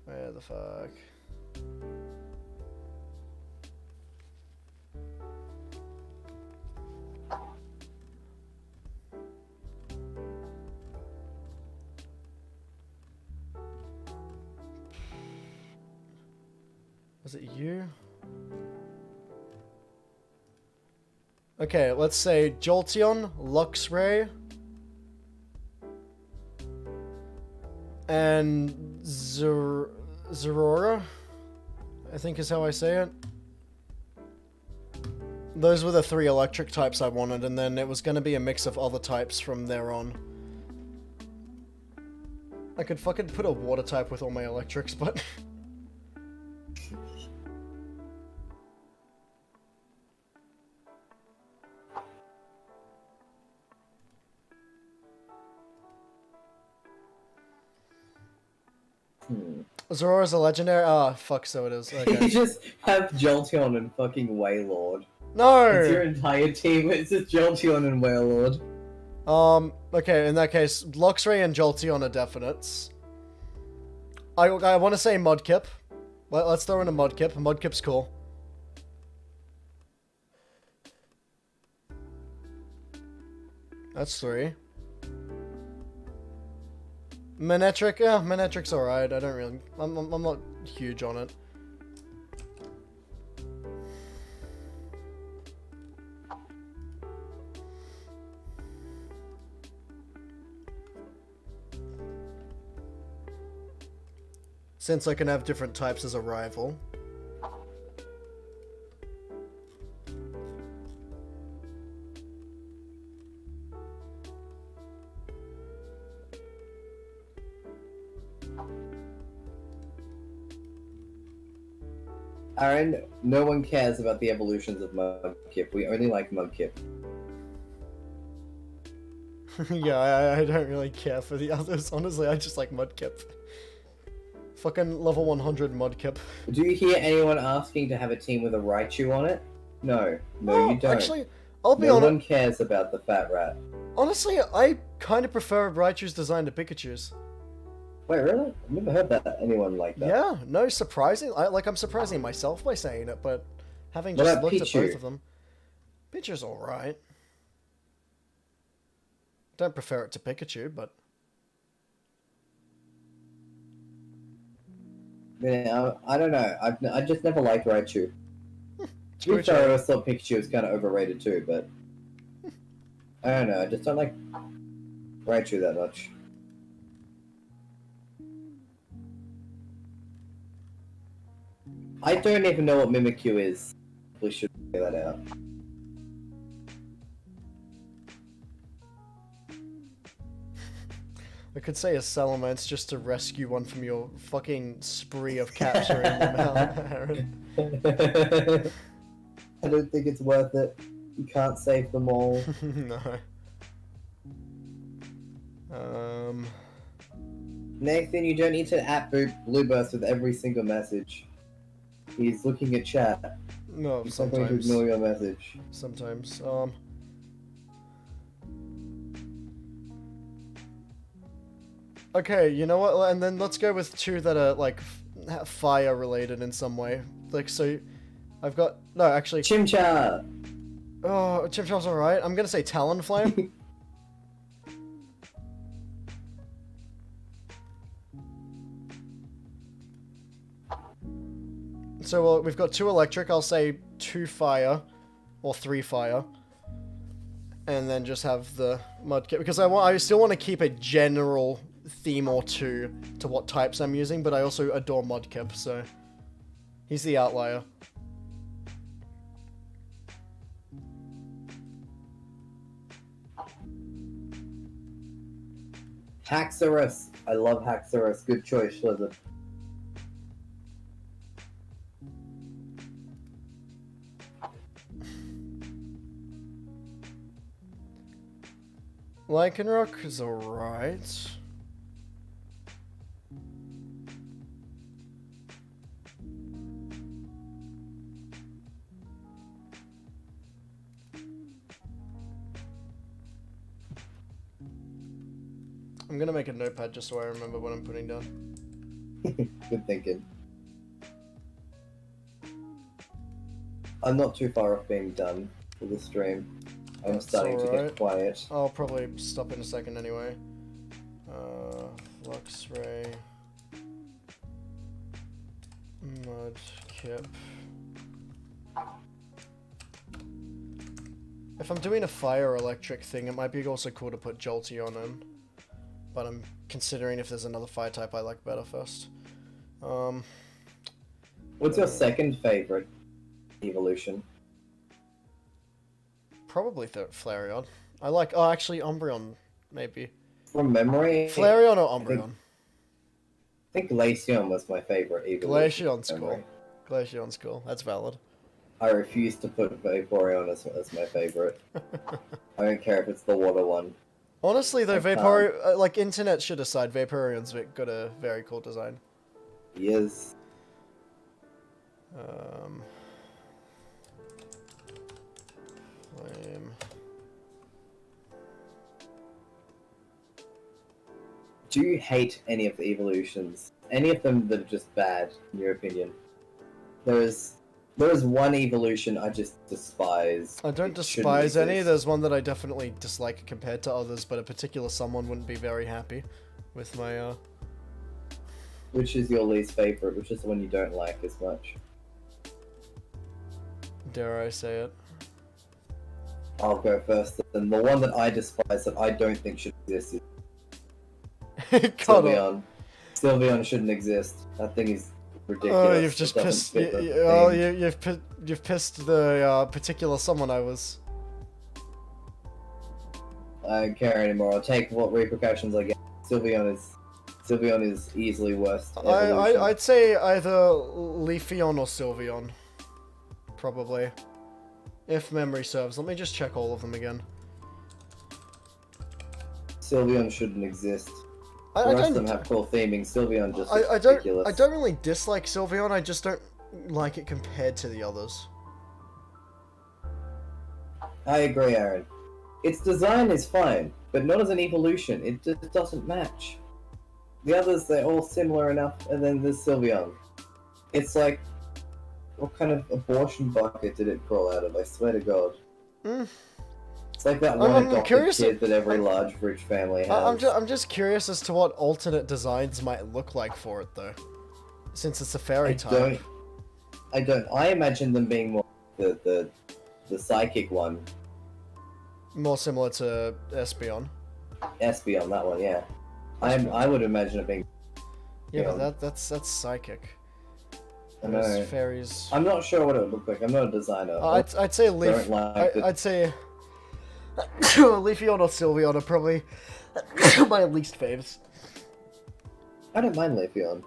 Where the fuck? Was it you? Okay, let's say Jolteon, Luxray, and Zerora, I think is how I say it. Those were the 3 electric types I wanted, and then it was going to be a mix of other types from there on. I could fucking put a water type with all my electrics, but... Zorora's a legendary? Ah, fuck, so it is. Okay. You just have Jolteon and fucking Wailord. No! It's your entire team, it's just Jolteon and Wailord. Okay, in that case, Luxray and Jolteon are definites. I want to say Mudkip. Let's throw in a Mudkip. Mudkip's cool. That's 3. Manectric? Yeah, Manectric's alright. I don't really... I'm not huge on it. Since I can have different types as a rival. Aaron, no one cares about the evolutions of Mudkip. We only like Mudkip. Yeah, I don't really care for the others. Honestly, I just like Mudkip. Fucking level 100 Mudkip. Do you hear anyone asking to have a team with a Raichu on it? No. No, you don't. Actually, I'll be no honest. one cares about the fat rat. Honestly, I kind of prefer Raichu's design to Pikachu's. Wait, really? I've never heard that anyone like that. Yeah, no, surprising. I'm surprising myself by saying it, but having What just about looked at Pichu? both of them, Pichu's alright. Don't prefer it to Pikachu, but Yeah, I don't know. I just never liked Raichu. To be fair, I always thought Pikachu was kind of overrated too, but I don't know. I just don't like Raichu that much. I don't even know what Mimikyu is. We should figure that out. I could say a Salamence just to rescue one from your fucking spree of capturing them out, Aaron. I don't think it's worth it. You can't save them all. No. Nathan, you don't need to Blueburst with every single message. He's looking at chat. No, He's not going to sometimes. ignore your message. Sometimes. Okay, you know what? And then let's go with two that are like fire related in some way. Like, so I've got no, actually. Chimchar. Oh, Chimchar's alright. I'm gonna say Talonflame. So we've got two electric. I'll say two fire, or three fire, and then just have the Mudkip because I still want to keep a general theme or two to what types I'm using, but I also adore Mudkip, so he's the outlier. Haxorus. I love Haxorus. Good choice, Lizard. Lycanroc is alright. I'm gonna make a notepad just so I remember what I'm putting down. Good thinking. I'm not too far off being done for the stream. I'm That's starting to alright. get quiet. I'll probably stop in a second anyway. Luxray. Mudkip. If I'm doing a fire or electric thing, it might be also cool to put Jolteon in. But I'm considering if there's another fire type I like better first. What's your second favorite evolution? Probably Flareon. I like... Oh, actually, Umbreon, maybe. From memory... Flareon or Umbreon? I think Glaceon was my favorite evolution. Glaceon's cool. Glaceon's cool. That's valid. I refuse to put Vaporeon as my favorite. I don't care if it's the water one. Honestly, though, Vaporeon... like, internet should decide Vaporeon's got a very cool design. He is. Flame... Do you hate any of the evolutions? Any of them that are just bad, in your opinion? There is one evolution I just despise. I don't despise any. There's one that I definitely dislike compared to others, but a particular someone wouldn't be very happy with my, Which is your least favorite? Which is the one you don't like as much? Dare I say it? I'll go first. And the one that I despise that I don't think should exist is Sylveon. Sylveon shouldn't exist. That thing is ridiculous. Oh, you've just pissed. You've pissed the particular someone I was. I don't care anymore. I'll take what repercussions I get. Sylveon is Sylveon is easily worse. I'd say either Leafeon or Sylveon. Probably. If memory serves. Let me just check all of them again. Sylveon shouldn't exist. I The rest of don't- them have cool theming. Sylveon just I ridiculous. don't really dislike Sylveon, I just don't like it compared to the others. I agree, Aaron. Its design is fine, but not as an evolution. It just doesn't match. The others, they're all similar enough, and then there's Sylveon. It's like, what kind of abortion bucket did it crawl out of? I swear to God. It's like that one I'm adopted curious- kid that every large rich family has. I'm just curious as to what alternate designs might look like for it, though. Since it's a fairy type. I imagine them being more the psychic one. More similar to Espeon. Espeon, that one, yeah. I would imagine it being. Yeah, but that's psychic. I know. Whereas fairies. I'm not sure what it would look like. I'm not a designer. I'd say Leaf. I'd say Leafeon or Sylveon are probably my least faves. I don't mind Leafeon.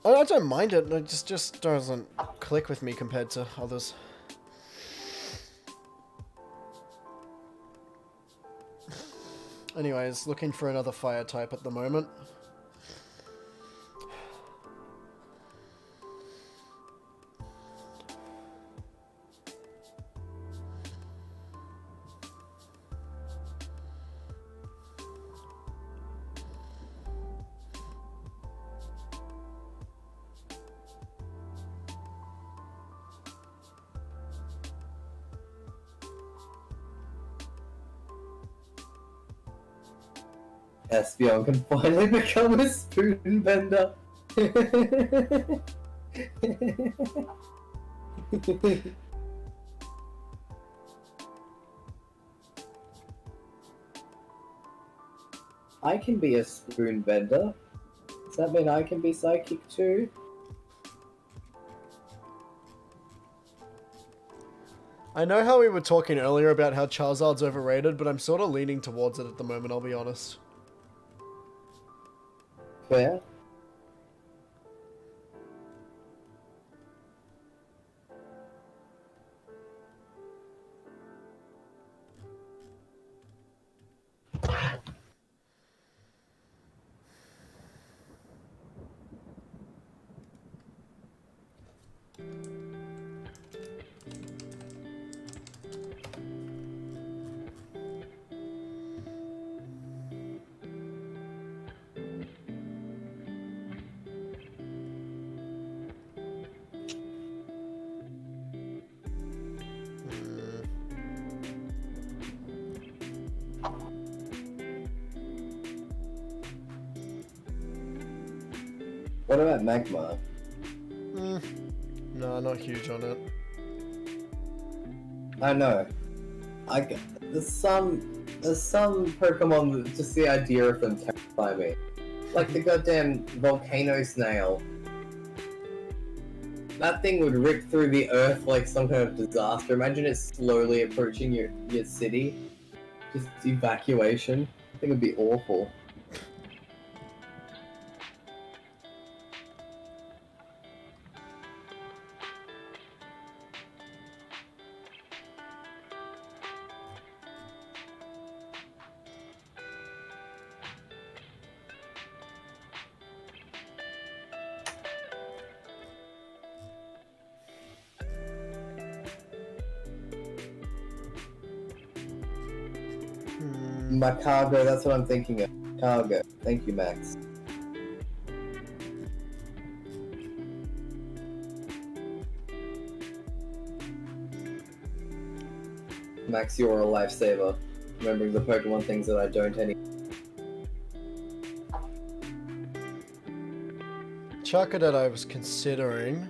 I don't mind it. It just doesn't click with me compared to others. Anyways, looking for another fire type at the moment. Espeon can finally become a spoon bender. I can be a spoon bender. Does that mean I can be psychic too? I know how we were talking earlier about how Charizard's overrated, but I'm sort of leaning towards it at the moment, I'll be honest. Fair. What about Magma? No, not huge on it. I know. There's some Pokemon that just the idea of them terrify me. Like the goddamn volcano snail. That thing would rip through the earth like some kind of disaster. Imagine it slowly approaching your city. Just evacuation. I think it would be awful. Macargo, that's what I'm thinking of. Cargo. Thank you, Max. Max, you're a lifesaver. Remembering the Pokemon things that I don't anymore. Charcadet I was considering.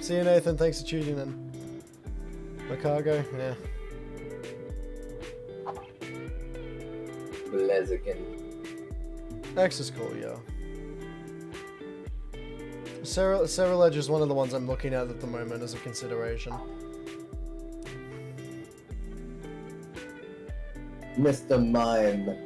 See you, Nathan. Thanks for tuning in. Macargo, yeah. Blaziken. X is cool, yeah. Serum is one of the ones I'm looking at the moment as a consideration. Mr. Mime.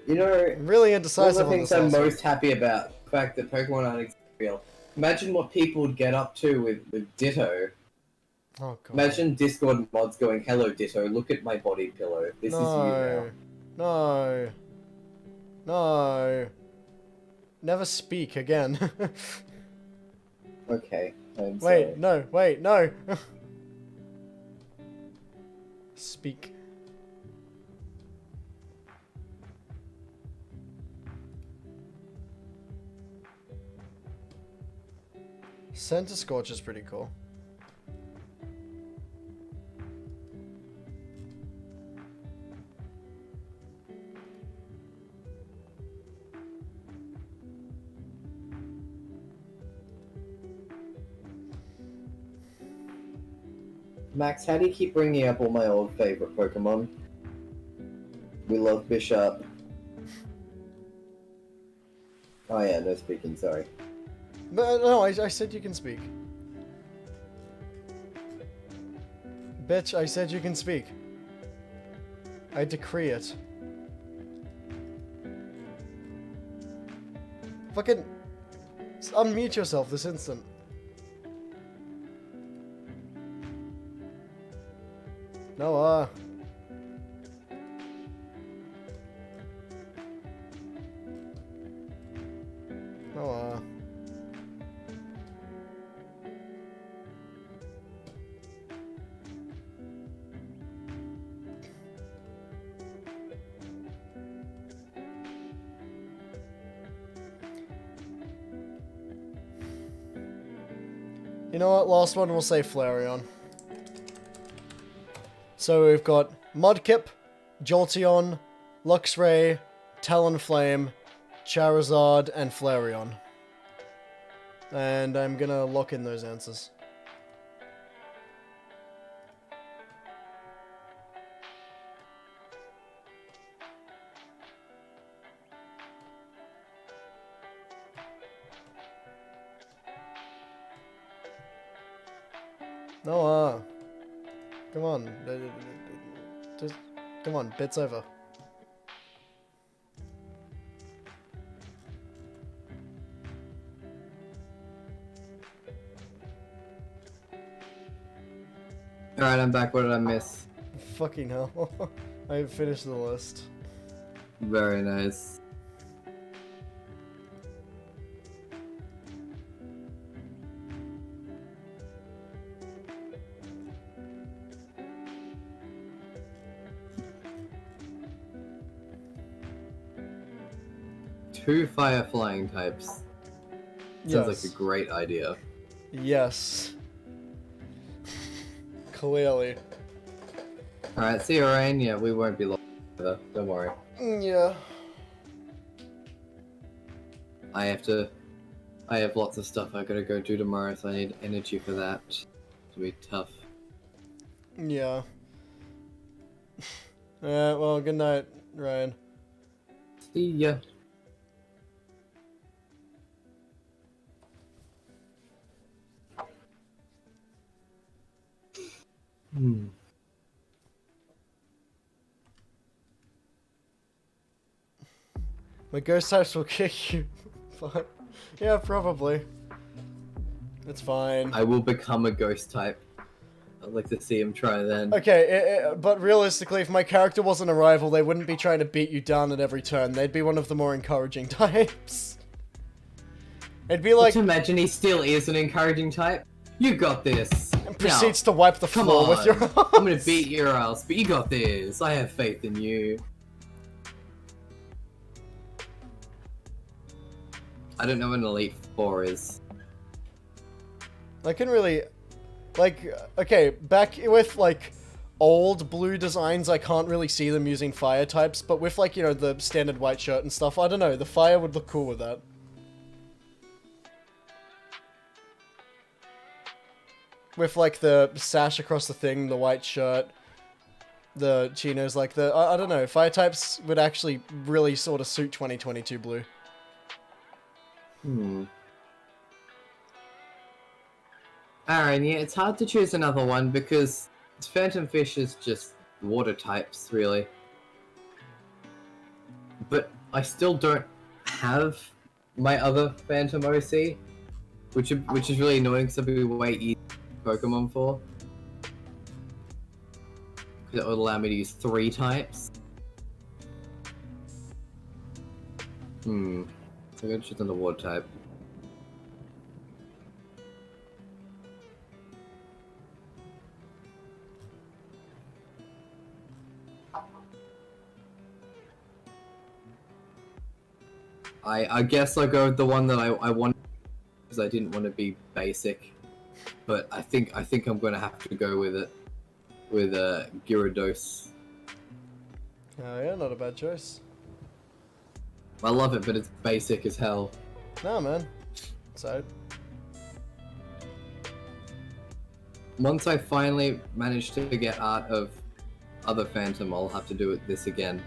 You know, really indecisive. One of the things I'm most happy about, the fact that Pokemon aren't real. Imagine what people would get up to with Ditto. Oh god. Imagine Discord mods going, "Hello Ditto, look at my body pillow. This is you now." No. No. Never speak again. Okay. I'm wait, sorry. no, wait, no. Speak. Center Scorch is pretty cool. Max, how do you keep bringing up all my old favorite Pokemon? We love Bishop. Oh yeah, no speaking, sorry. No, I said you can speak. Bitch, I said you can speak. I decree it. Fucking unmute yourself this instant. No, No, You know what? Last one we'll say Flareon. So we've got Mudkip, Jolteon, Luxray, Talonflame, Charizard, and Flareon. And I'm gonna lock in those answers. No, come on. Just, come on, bit's over. Alright, I'm back. What did I miss? Fucking hell. I finished the list. Very nice. Two fire flying types. Sounds like a great idea. Yes. Clearly. Alright, see you, Rain. Yeah, we won't be long either. Don't worry. Yeah. I have lots of stuff I gotta go do tomorrow, so I need energy for that. It'll be tough. Yeah. Well, good night, Ryan. See ya. My ghost types will kick you. But, yeah, probably. It's fine. I will become a ghost type. I'd like to see him try then. Okay, but realistically, if my character wasn't a rival, they wouldn't be trying to beat you down at every turn. They'd be one of the more encouraging types. It'd be like... Just imagine he still is an encouraging type. You got this. And proceeds to wipe the floor with your arms. I'm gonna beat your ass, but you got this. I have faith in you. I don't know what an Elite Four is. I can really... Like, okay, back with, like, old blue designs, I can't really see them using fire types, but with like, you know, the standard white shirt and stuff, I don't know, the fire would look cool with that. With like the sash across the thing, the white shirt, the chinos, like the, I don't know, fire types would actually really sort of suit 2022 blue. Alright, yeah, it's hard to choose another one because PhantomFish is just water types, really. But I still don't have my other Phantom OC, which is really annoying because it'd be way easy Pokemon for. Because it would allow me to use 3 types. So I'm gonna choose another water type. I guess I'll go with the one that I wanted because I didn't want to be basic, but I think I'm gonna have to go with it with Gyarados. Oh yeah, not a bad choice. I love it, but it's basic as hell. No man, so once I finally manage to get art of other Phantom, I'll have to do this again.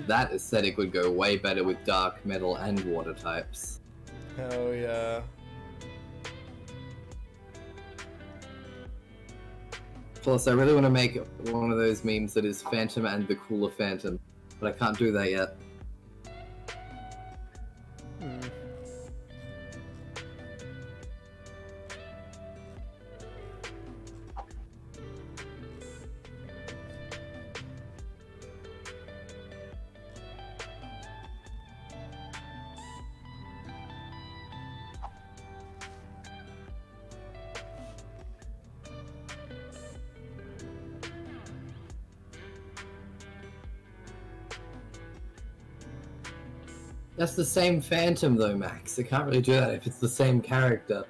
That aesthetic would go way better with dark, metal, and water types. hell yeah. Plus, I really want to make one of those memes that is Phantom and the cooler Phantom, but I can't do that yet. That's the same Phantom though, Max. I can't really do that if it's the same character.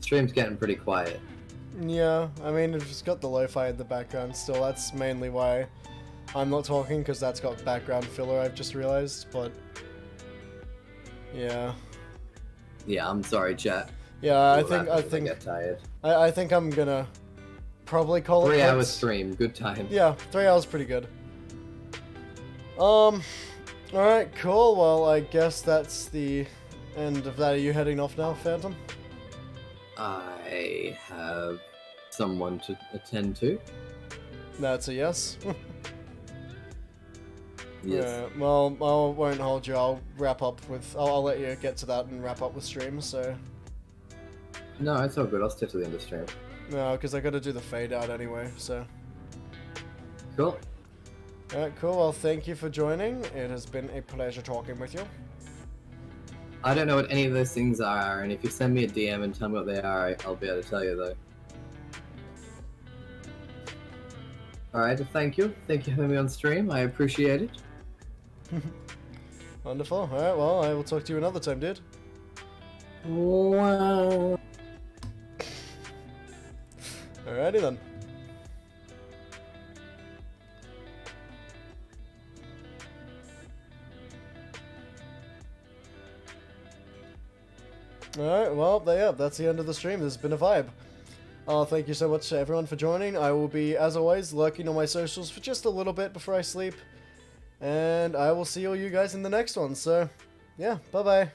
Stream's getting pretty quiet. Yeah, I mean, it's got the lo-fi in the background still. That's mainly why I'm not talking, because that's got background filler, I've just realized, but yeah. Yeah, I'm sorry, chat. Yeah, I We'll think get tired. I think I'm gonna probably call it 3 hour quits. stream, good time. Yeah, 3 hours pretty good. Alright, cool. Well, I guess that's the end of that. Are you heading off now, Phantom? I have someone to attend to. That's a yes. Yes. Yeah, well, I won't hold you. I'll wrap up with... I'll let you get to that and wrap up with stream, so... No, it's all good. I'll stick to the end of stream. No, because I gotta do the fade out anyway, so... Cool. Alright, cool. Well, thank you for joining. It has been a pleasure talking with you. I don't know what any of those things are, and if you send me a DM and tell me what they are, I'll be able to tell you, though. Alright, thank you. Thank you for having me on stream. I appreciate it. Wonderful. Alright, well, I will talk to you another time, dude. Wow. Alrighty then. Alright, well, yeah, that's the end of the stream. This has been a vibe. Thank you so much to everyone for joining. I will be, as always, lurking on my socials for just a little bit before I sleep. And I will see all you guys in the next one. So, yeah, bye-bye.